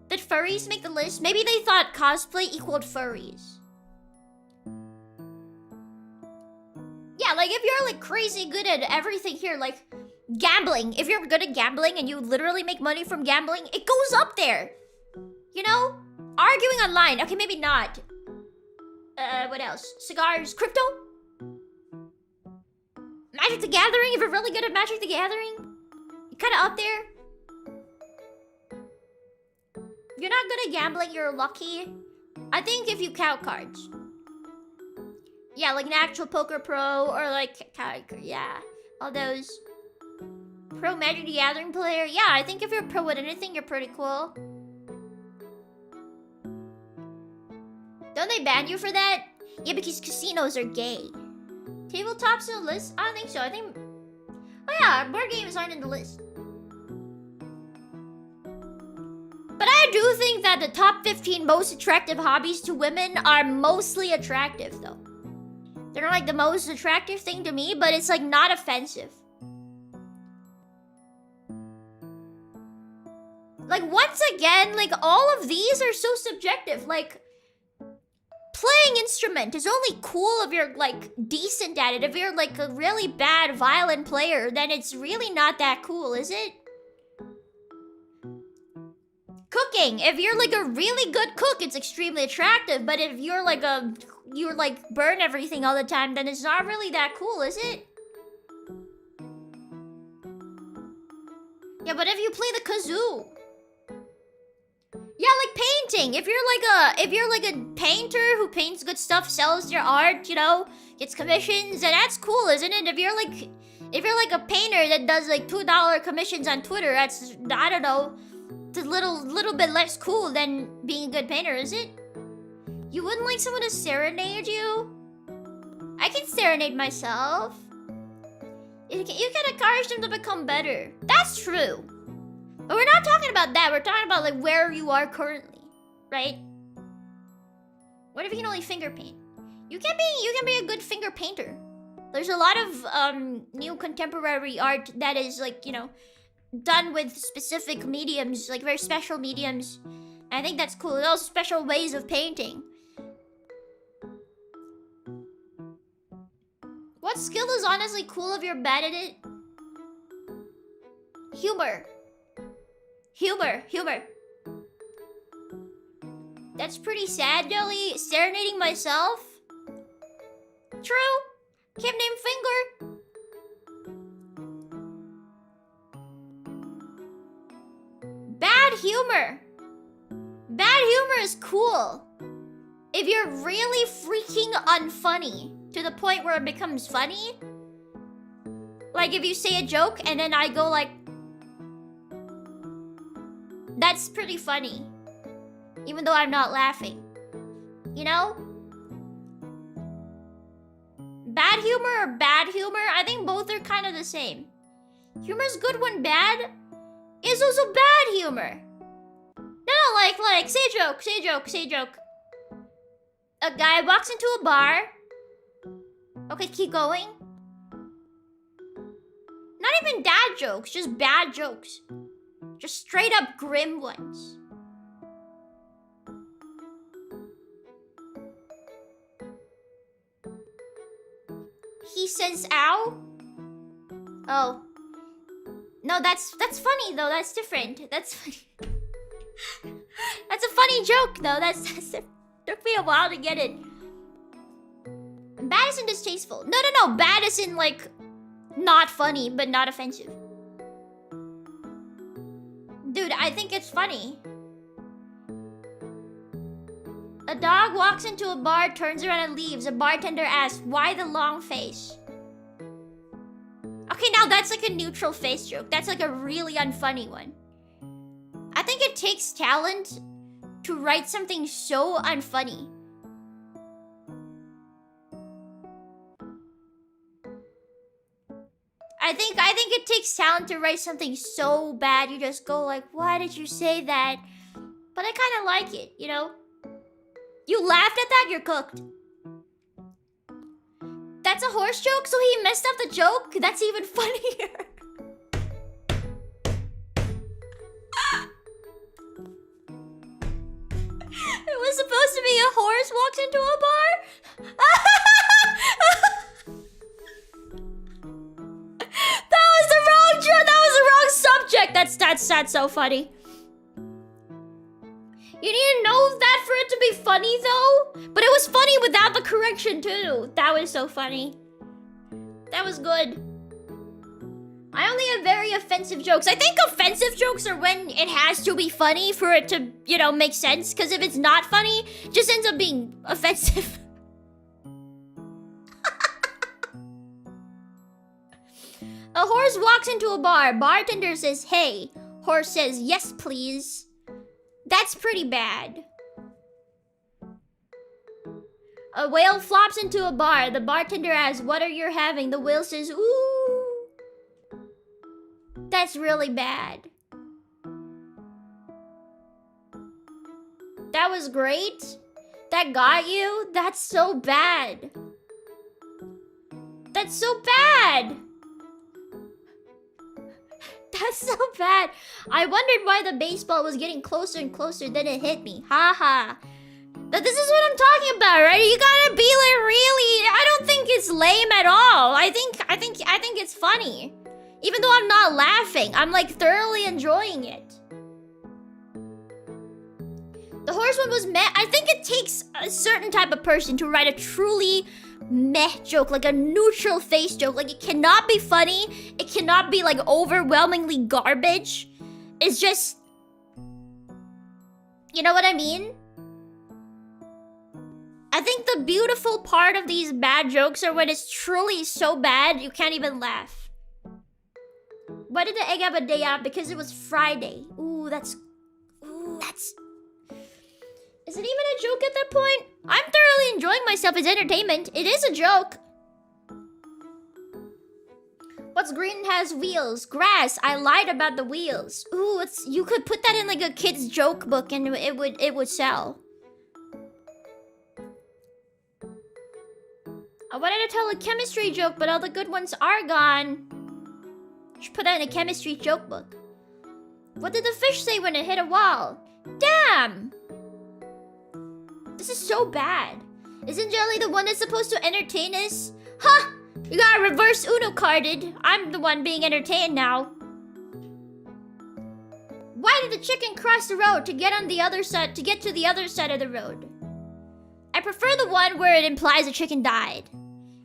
Did furries make the list? Maybe they thought cosplay equaled furries. Yeah, like if you're like crazy good at everything here, like gambling. If you're good at gambling and you literally make money from gambling, it goes up there. You know? Arguing online. Okay, maybe not. What else? Cigars. Crypto? Magic the Gathering? If you're really good at Magic the Gathering, you're kind of up there. If you're not good at gambling, you're lucky. I think if you count cards. Yeah, like an actual poker pro or like, yeah, all those. Pro Magic the Gathering player. Yeah, I think if you're pro at anything, you're pretty cool. Don't they ban you for that? Yeah, because casinos are gay. Tabletops in the list? I don't think so. I think... Oh yeah, board games aren't in the list. But I do think that the top 15 most attractive hobbies to women are mostly attractive, though. They're not like the most attractive thing to me, but it's like not offensive. Like, once again, like, all of these are so subjective. Like, playing instrument is only cool if you're, like, decent at it. If you're, like, a really bad violin player, then it's really not that cool, is it? Cooking. If you're, like, a really good cook, it's extremely attractive. But if you're, like, you like, burn everything all the time, then it's not really that cool, is it? Yeah, but if you play the kazoo... Yeah, like painting. If you're like a painter who paints good stuff, sells your art, you know, gets commissions, then that's cool, isn't it? If you're like a painter that does like $2 commissions on Twitter, that's, I don't know, it's a little bit less cool than being a good painter, is it? You wouldn't like someone to serenade you? I can serenade myself. You can encourage them to become better. That's true. But we're not talking about that. We're talking about like where you are currently, right? What if you can only finger paint? You can be a good finger painter. There's a lot of new contemporary art that is like, you know, done with specific mediums, like very special mediums. And I think that's cool. There's also special ways of painting. What skill is honestly cool if you're bad at it? Humor. Humor. That's pretty sad, Jelly. Serenading myself? True. Can't name finger. Bad humor. Bad humor is cool. If you're really freaking unfunny to the point where it becomes funny. Like if you say a joke and then I go like, that's pretty funny. Even though I'm not laughing. You know? Bad humor or bad humor? I think both are kind of the same. Humor's good when bad is also bad humor. No, like, say a joke. A guy walks into a bar. Okay, keep going. Not even dad jokes, just bad jokes. Just straight up grim ones. He says ow? Oh. No, that's funny though, that's different. That's funny. That's a funny joke though, that's took me a while to get it. Bad isn't distasteful. No, bad isn't like not funny, but not offensive. Dude, I think it's funny. A dog walks into a bar, turns around and leaves. A bartender asks, why the long face? Okay, now that's like a neutral face joke. That's like a really unfunny one. think it takes talent to write something so unfunny. I think it takes talent to write something so bad you just go like, why did you say that? But I kind of like it, you know? You laughed at that, you're cooked. That's a horse joke, so he messed up the joke? That's even funnier. It was supposed to be a horse walks into a bar? That was the wrong joke. That was the wrong subject. That's so funny. You need to know that for it to be funny, though. But it was funny without the correction, too. That was so funny. That was good. I only have very offensive jokes. I think offensive jokes are when it has to be funny for it to, you know, make sense. Because if it's not funny, it just ends up being offensive. A horse walks into a bar. Bartender says, hey. Horse says, yes, please. That's pretty bad. A whale flops into a bar. The bartender asks, what are you having? The whale says, ooh. That's really bad. That was great. That got you? That's so bad. That's so bad. That's so bad. I wondered why the baseball was getting closer and closer, then it hit me. Ha ha. But this is what I'm talking about, right? You gotta be like really. I don't think it's lame at all. I think it's funny. Even though I'm not laughing, I'm like thoroughly enjoying it. The horse one was meh. I think it takes a certain type of person to write a truly meh joke, like a neutral face joke. Like it cannot be funny. It cannot be like overwhelmingly garbage. It's just, you know what I mean? I think the beautiful part of these bad jokes are when it's truly so bad you can't even laugh. Why did the egg have a day out? Because it was Friday. Ooh, that's... Is it even a joke at that point? I'm thoroughly enjoying myself as entertainment. It is a joke. What's green and has wheels? Grass. I lied about the wheels. Ooh, you could put that in like a kid's joke book and it would sell. I wanted to tell a chemistry joke, but all the good ones are gone. You should put that in a chemistry joke book. What did the fish say when it hit a wall? Damn! This is so bad. Isn't Jelly the one that's supposed to entertain us? Huh! You got reverse Uno carded. I'm the one being entertained now. Why did the chicken cross the road to get on the other side, to get to the other side of the road? I prefer the one where it implies the chicken died.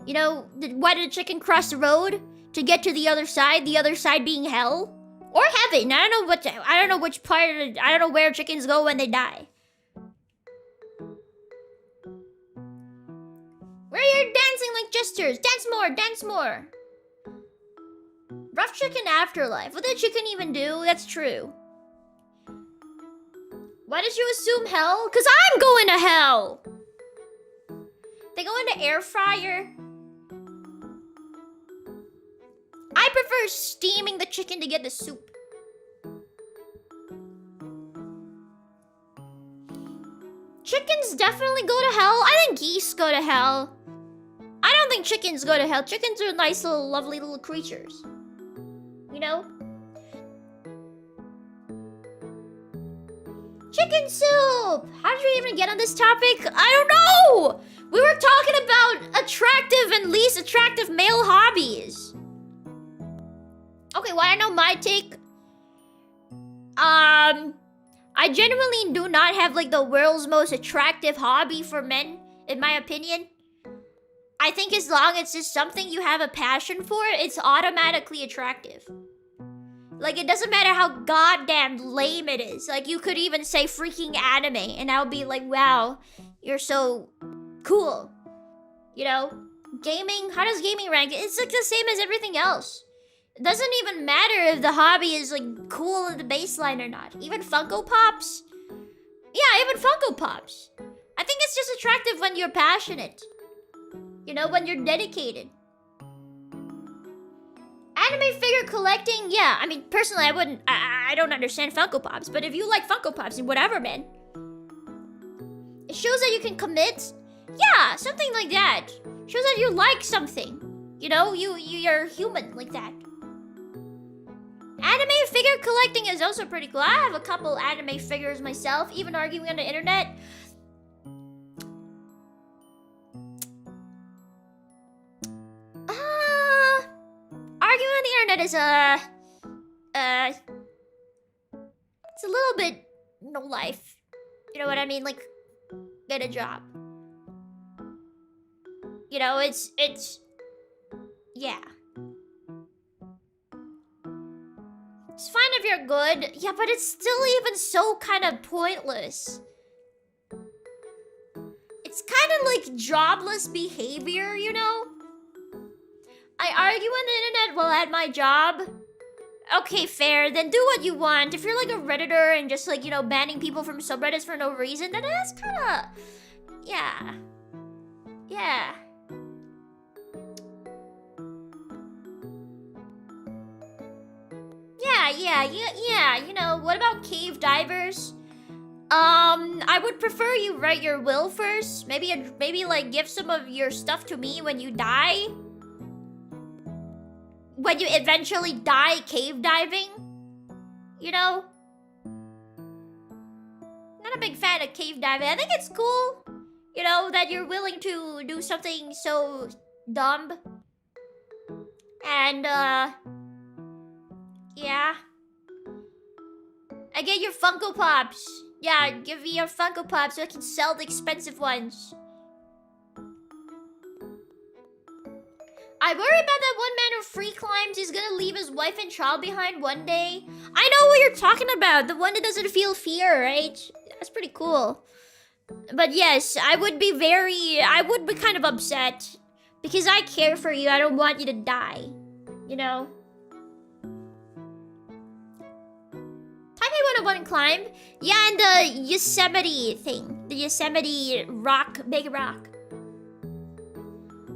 You know, why did the chicken cross the road? To get to the other side being hell? Or heaven. I don't know which part of I don't know where chickens go when they die. Where are you dancing like jesters? Dance more, dance more. Rough chicken afterlife. What did chicken even do? That's true. Why did you assume hell? Cause I'm going to hell. They go into air fryer. I prefer steaming the chicken to get the soup. Chickens definitely go to hell. I think geese go to hell. I don't think chickens go to hell. Chickens are nice little, lovely little creatures. You know? Chicken soup! How did we even get on this topic? I don't know! We were talking about attractive and least attractive male hobbies. Okay, well, I know my take. I genuinely do not have like the world's most attractive hobby for men, in my opinion. I think as long as it's just something you have a passion for, it's automatically attractive. Like, it doesn't matter how goddamn lame it is. Like, you could even say freaking anime, and I'll be like, wow, you're so cool. You know? Gaming, how does gaming rank? It's like the same as everything else. It doesn't even matter if the hobby is like cool in the baseline or not. Even Funko Pops. Yeah, even Funko Pops. I think it's just attractive when you're passionate. You know, when you're dedicated. Anime figure collecting, yeah. I mean, personally, I don't understand Funko Pops. But if you like Funko Pops, whatever, man. It shows that you can commit. Yeah, something like that. Shows that you like something. You know, you're human like that. Anime figure collecting is also pretty cool. I have a couple anime figures myself, even arguing on the internet. Arguing on the internet is it's a little bit no life. You know what I mean? Like, get a job. You know, it's yeah. It's fine if you're good. Yeah, but it's still even so kind of pointless. It's kind of like jobless behavior, you know? I argue on the internet while at my job. Okay, fair. Then do what you want. If you're like a Redditor and just like, you know, banning people from subreddits for no reason, then that's kind of... Yeah. Yeah. Yeah, you know, what about cave divers? I would prefer you write your will first. Maybe like give some of your stuff to me when you die. When you eventually die cave diving. You know? Not a big fan of cave diving. I think it's cool, you know, that you're willing to do something so dumb. And, yeah. I get your Funko Pops. Yeah, give me your Funko Pops so I can sell the expensive ones. I worry about that one man who free climbs. He's gonna leave his wife and child behind one day. I know what you're talking about. The one that doesn't feel fear, right? That's pretty cool. But yes, I would be kind of upset. Because I care for you. I don't want you to die. You know? Taipei 101 climb? Yeah, and the Yosemite thing. The Yosemite rock, big rock.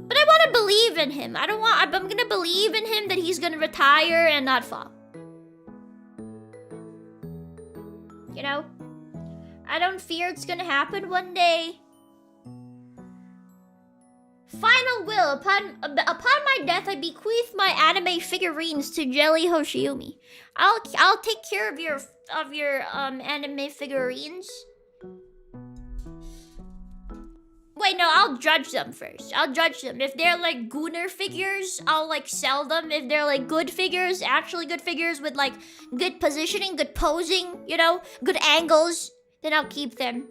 But I want to believe in him. I'm gonna believe in him that he's gonna retire and not fall. You know? I don't fear it's gonna happen one day. Final will. Upon my death, I bequeath my anime figurines to Jelly Hoshiumi. I'll take care of your anime figurines. Wait, no, I'll judge them first. I'll judge them. If they're like gooner figures, I'll like sell them. If they're like good figures, actually good figures with like good positioning, good posing, you know, good angles, then I'll keep them.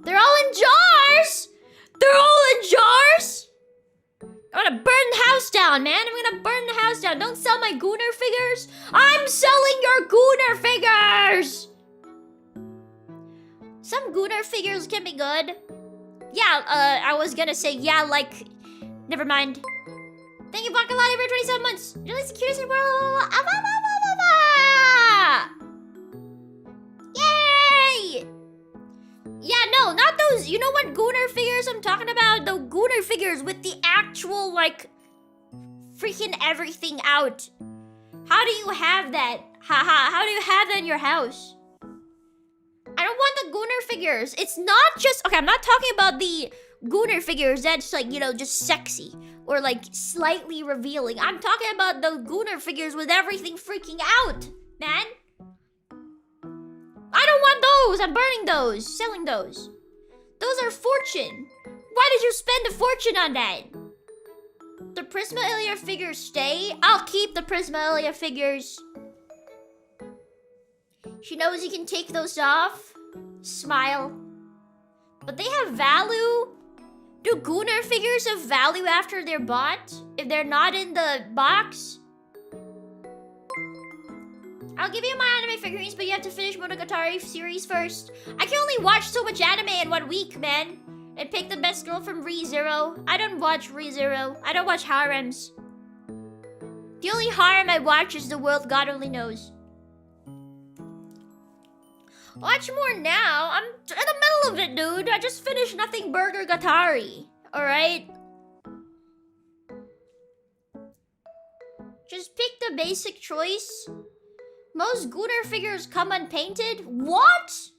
They're all in jars! They're all in jars! I'm gonna burn the house down, man. I'm gonna burn the house down. Don't sell my gooner figures. I'm selling your gooner figures! Some gooner figures can be good. Yeah, I was gonna say, yeah, like... Never mind. Thank you, Bakalati, for 27 months. You're like the cutest in the world. Yay! Yeah, no, not those. You know what gooner figures I'm talking about? The gooner figures with the actual, like, freaking everything out. How do you have that? How do you have that in your house? I don't want the gooner figures. It's not just... Okay, I'm not talking about the gooner figures that's, like, you know, just sexy. Or, like, slightly revealing. I'm talking about the gooner figures with everything freaking out, man. I don't want those. I'm burning those. Selling those. Those are fortune. Why did you spend a fortune on that? The Prisma ALiAS figures stay. I'll keep the Prisma ALiAS figures. She knows you can take those off. Smile. But they have value. Do gooner figures have value after they're bought? If they're not in the box? I'll give you my anime figurines, but you have to finish Monogatari series first. I can only watch so much anime in 1 week, man. And pick the best girl from ReZero. I don't watch ReZero. I don't watch harems. The only harem I watch is The World God Only Knows. Watch more now. I'm in the middle of it, dude. I just finished Nothing Burger Gatari. Alright? Just pick the basic choice. Most Gunnar figures come unpainted? What?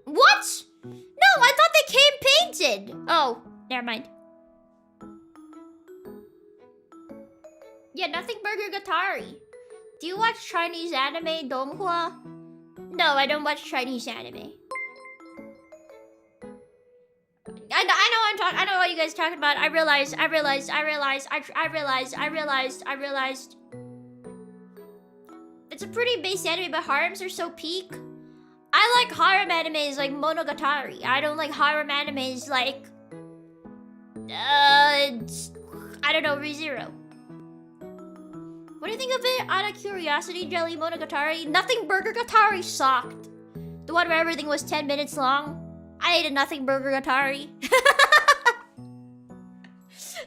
What? No, I thought they came painted. Oh, never mind. Yeah, Nothing Burger Gatari. Do you watch Chinese anime, Donghua? No, I don't watch Chinese anime. I know what you guys are talking about. I realized. It's a pretty base anime, but harems are so peak. I like harem animes like Monogatari. I don't like harem animes like... I don't know, ReZero. What do you think of it? Out of curiosity, Jelly Monogatari? Nothing Burger Gatari sucked. The one where everything was 10 minutes long. I ate a Nothing Burger Gatari.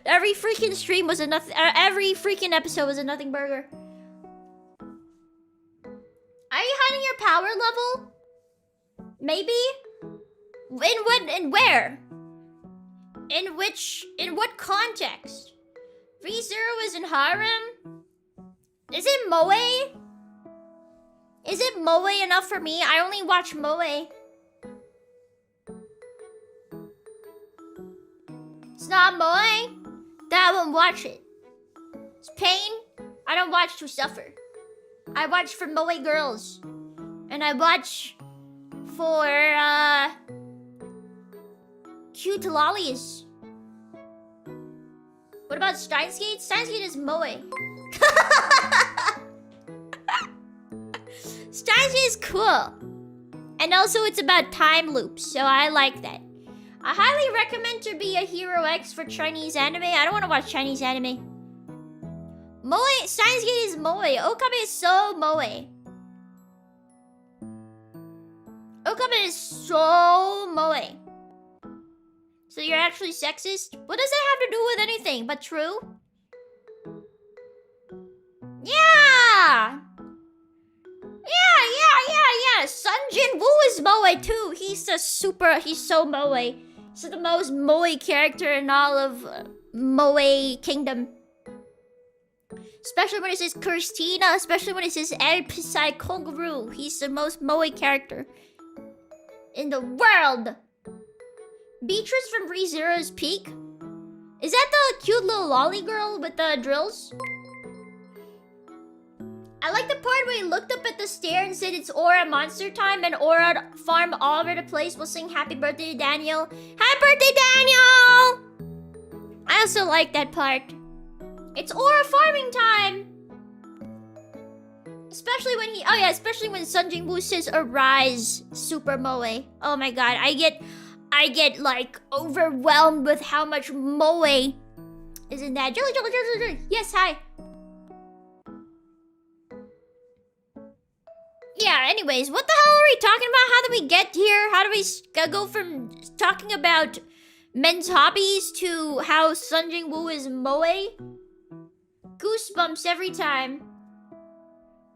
Every freaking stream was a nothing. Every freaking episode was a Nothing Burger. Are you hiding your power level? Maybe? In where? In what context? ReZero is in harem? Is it moe? Is it moe enough for me? I only watch moe. It's not moe? Then I won't watch it. It's pain. I don't watch to suffer. I watch for moe girls. And I watch for cute lollies. What about Steins Gate? Steins Gate is moe. Steins Gate is cool. And also it's about time loops, so I like that. I highly recommend to be a Hero X for Chinese anime. I don't want to watch Chinese anime. Moe, Steins Gate is moe. Okabe is so moe. Okabe is so moe. So you're actually sexist? What does that have to do with anything but true? Yeah! Yeah. Sun Jin Woo is moe too. He's so moe. He's the most moe character in all of moe kingdom. Especially when it says Christina, especially when it says El Psy Koguru. He's the most moe character in the world. Beatrice from ReZero's Peak? Is that the cute little lolly girl with the drills? I like the part where he looked up at the stair and said it's Aura monster time and Aura farm all over the place. We'll sing happy birthday to Daniel. Happy birthday, Daniel! I also like that part. It's Aura farming time! Especially when Sun Jin Woo says arise super moe. Oh my god, I get like overwhelmed with how much moe is in that. Jelly. Yes, hi. Yeah, anyways, what the hell are we talking about? How did we get here? How do we go from talking about men's hobbies to how Sun Jin Woo is moe? Goosebumps every time.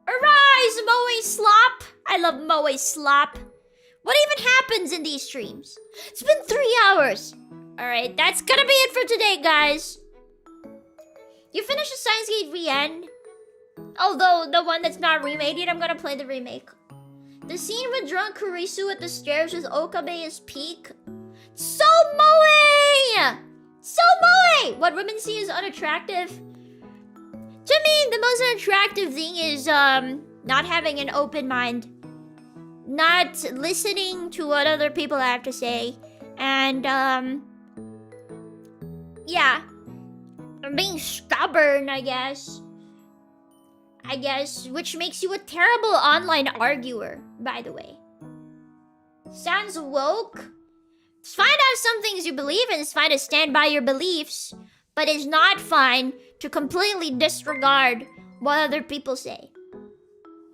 Arise, moe slop! I love moe slop. What even happens in these streams? It's been 3 hours. Alright, that's gonna be it for today, guys. You finished the Steins Gate re-end? Although, the one that's not remade yet, I'm gonna play the remake. The scene with drunk Kurisu at the stairs with Okabe is peak. So moe! So moe! What women see is unattractive. To me, the most unattractive thing is, not having an open mind. Not listening to what other people have to say. And, yeah. Being stubborn, I guess, which makes you a terrible online arguer, by the way. Sounds woke? It's fine to have some things you believe in, it's fine to stand by your beliefs, but it's not fine to completely disregard what other people say.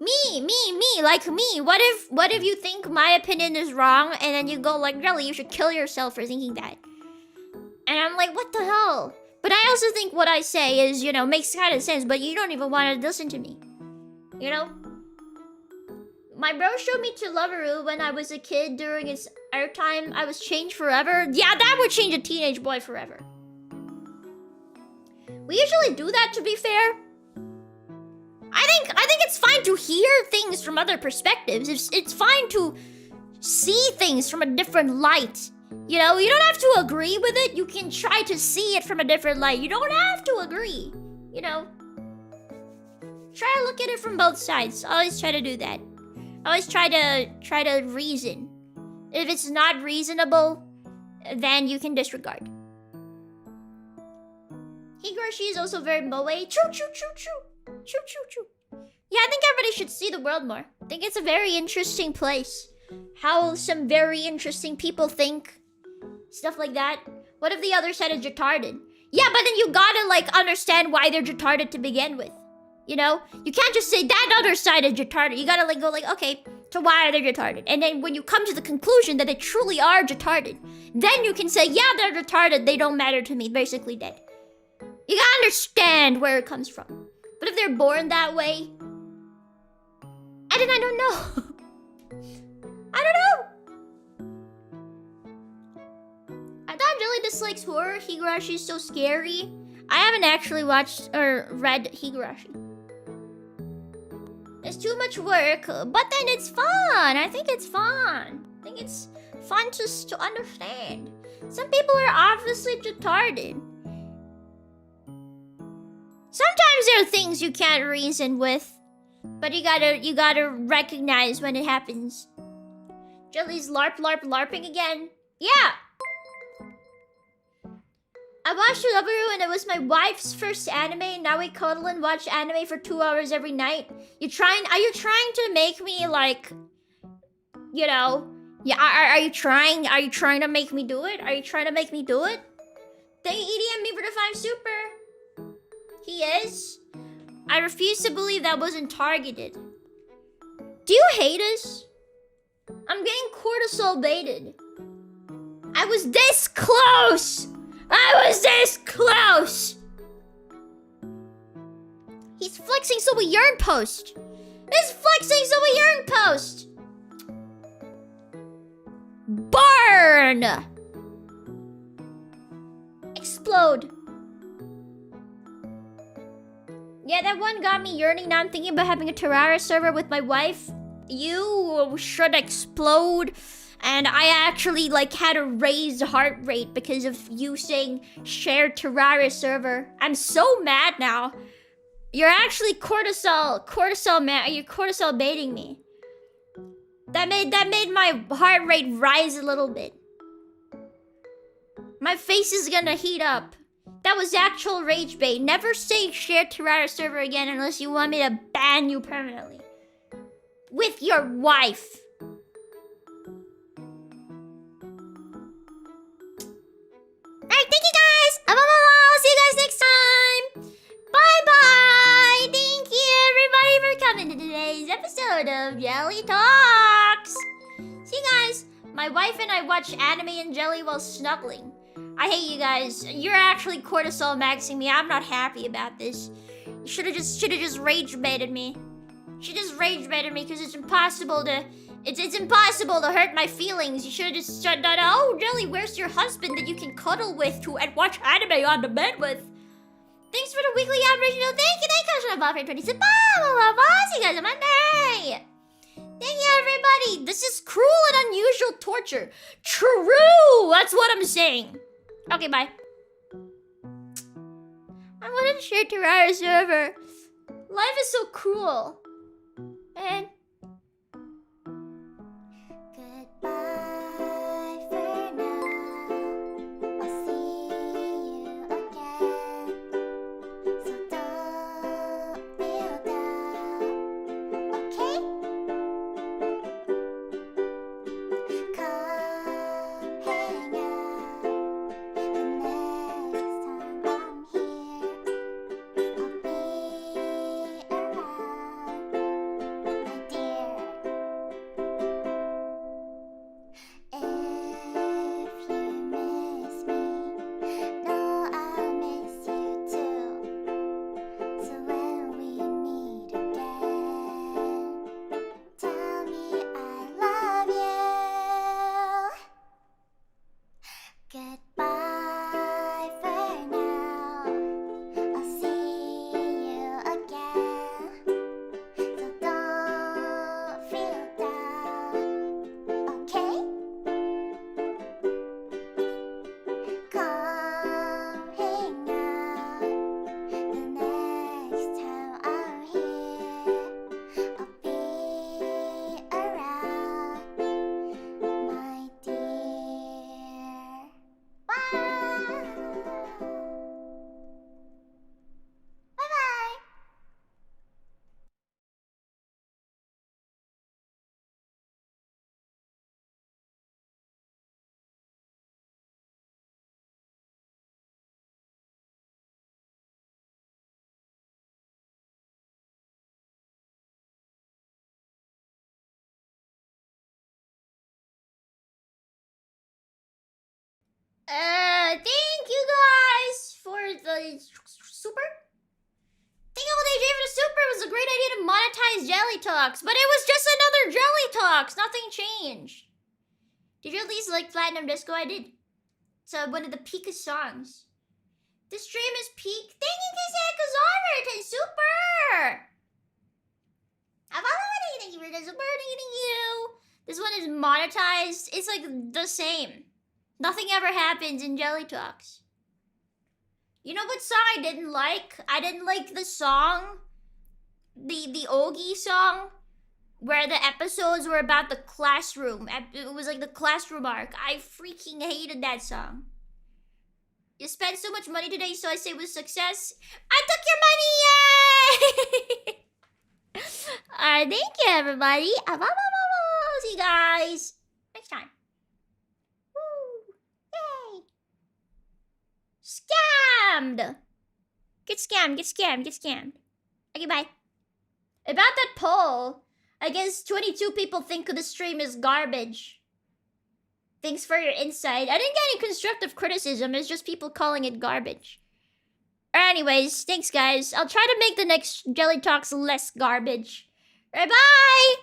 Me, like me. What if you think my opinion is wrong and then you go like, really, you should kill yourself for thinking that. And I'm like, what the hell? But I also think what I say is, you know, makes kind of sense, but you don't even want to listen to me. You know? My bro showed me to Loveru when I was a kid during his airtime. I was changed forever. Yeah, that would change a teenage boy forever. We usually do that, to be fair. I think it's fine to hear things from other perspectives. It's fine to see things from a different light. You know, you don't have to agree with it. You can try to see it from a different light. You don't have to agree. You know, try to look at it from both sides. Always try to do that. Always try to reason. If it's not reasonable, then you can disregard. Higurashi is also very moe. True. Yeah, I think everybody should see the world more. I think it's a very interesting place. How some very interesting people think. Stuff like that. What if the other side is retarded? Yeah, but then you gotta, like, understand why they're retarded to begin with. You know? You can't just say that other side is retarded. You gotta, like, go like, okay, so why are they retarded? And then when you come to the conclusion that they truly are retarded, then you can say, yeah, they're retarded. They don't matter to me. Basically dead. You gotta understand where it comes from. But if they're born that way, I don't know. I don't know. I thought Jelly dislikes horror. Higurashi is so scary. I haven't actually watched or read Higurashi. It's too much work, but then it's fun. I think it's fun. I think it's fun just to understand. Some people are obviously retarded. Sometimes there are things you can't reason with, but you gotta recognize when it happens. Jelly's LARPing again. Yeah. I watched Loveru and it was my wife's first anime. Now we cuddle and watch anime for 2 hours every night. Are you trying to make me like, you know? Yeah, are you trying to make me do it? Are you trying to make me do it? Thank you, EDM me for the 5 super. He is. I refuse to believe that wasn't targeted. Do you hate us? I'm getting cortisol baited. I was this close! I was this close! He's flexing so we yearn post. He's flexing so we yearn post. Burn! Explode. Yeah, that one got me yearning. Now I'm thinking about having a Terraria server with my wife. You should explode. And I actually like had a raised heart rate because of you saying shared Terraria server. I'm so mad now. You're actually cortisol man. You're cortisol baiting me. That made my heart rate rise a little bit. My face is gonna heat up. That was actual rage bait. Never say share Terraria server again unless you want me to ban you permanently. With your wife. Alright, thank you guys! I'll see you guys next time! Bye-bye! Thank you everybody for coming to today's episode of Jelly Talks! See you guys! My wife and I watch anime and Jelly while snuggling. I hate you guys. You're actually cortisol maxing me. I'm not happy about this. You should have just rage baited me. She just rage baited me because it's impossible to... It's impossible to hurt my feelings. You should have just said that. Oh, Jelly, where's your husband that you can cuddle with and watch anime on the bed with? Thanks for the weekly average. Thank you, Ball for 27. See you guys on Monday. Thank you, everybody. This is cruel and unusual torture. True. That's what I'm saying. Okay, bye. I want to share Terraria server. Life is so cruel. Man. Goodbye for now. I'll see you again. So don't feel down. Okay? Come hang out. The next time I'm here, I'll be around. Thank you guys for the super. Thank you, DJ, for the super. It was a great idea to monetize Jelly Talks, but it was just another Jelly Talks. Nothing changed. Did you at least like Platinum Disco? I did. It's one of the peakest songs. The stream is peak. Thank you, Kazakazar, for the super. Thank you for the super. Thank you. This one is monetized. It's like the same. Nothing ever happens in Jelly Talks. You know what song I didn't like? I didn't like the song, the Ogi song, where the episodes were about the classroom. It was like the classroom arc. I freaking hated that song. You spent so much money today, so I say it was success. I took your money, yay! Alright, thank you, everybody. See you guys next time. Woo! Yay! Scammed! Get scammed, get scammed, get scammed. Okay, bye. About that poll, I guess 22 people think the stream is garbage. Thanks for your insight. I didn't get any constructive criticism, it's just people calling it garbage. Anyways, thanks guys. I'll try to make the next Jelly Talks less garbage. Bye-bye!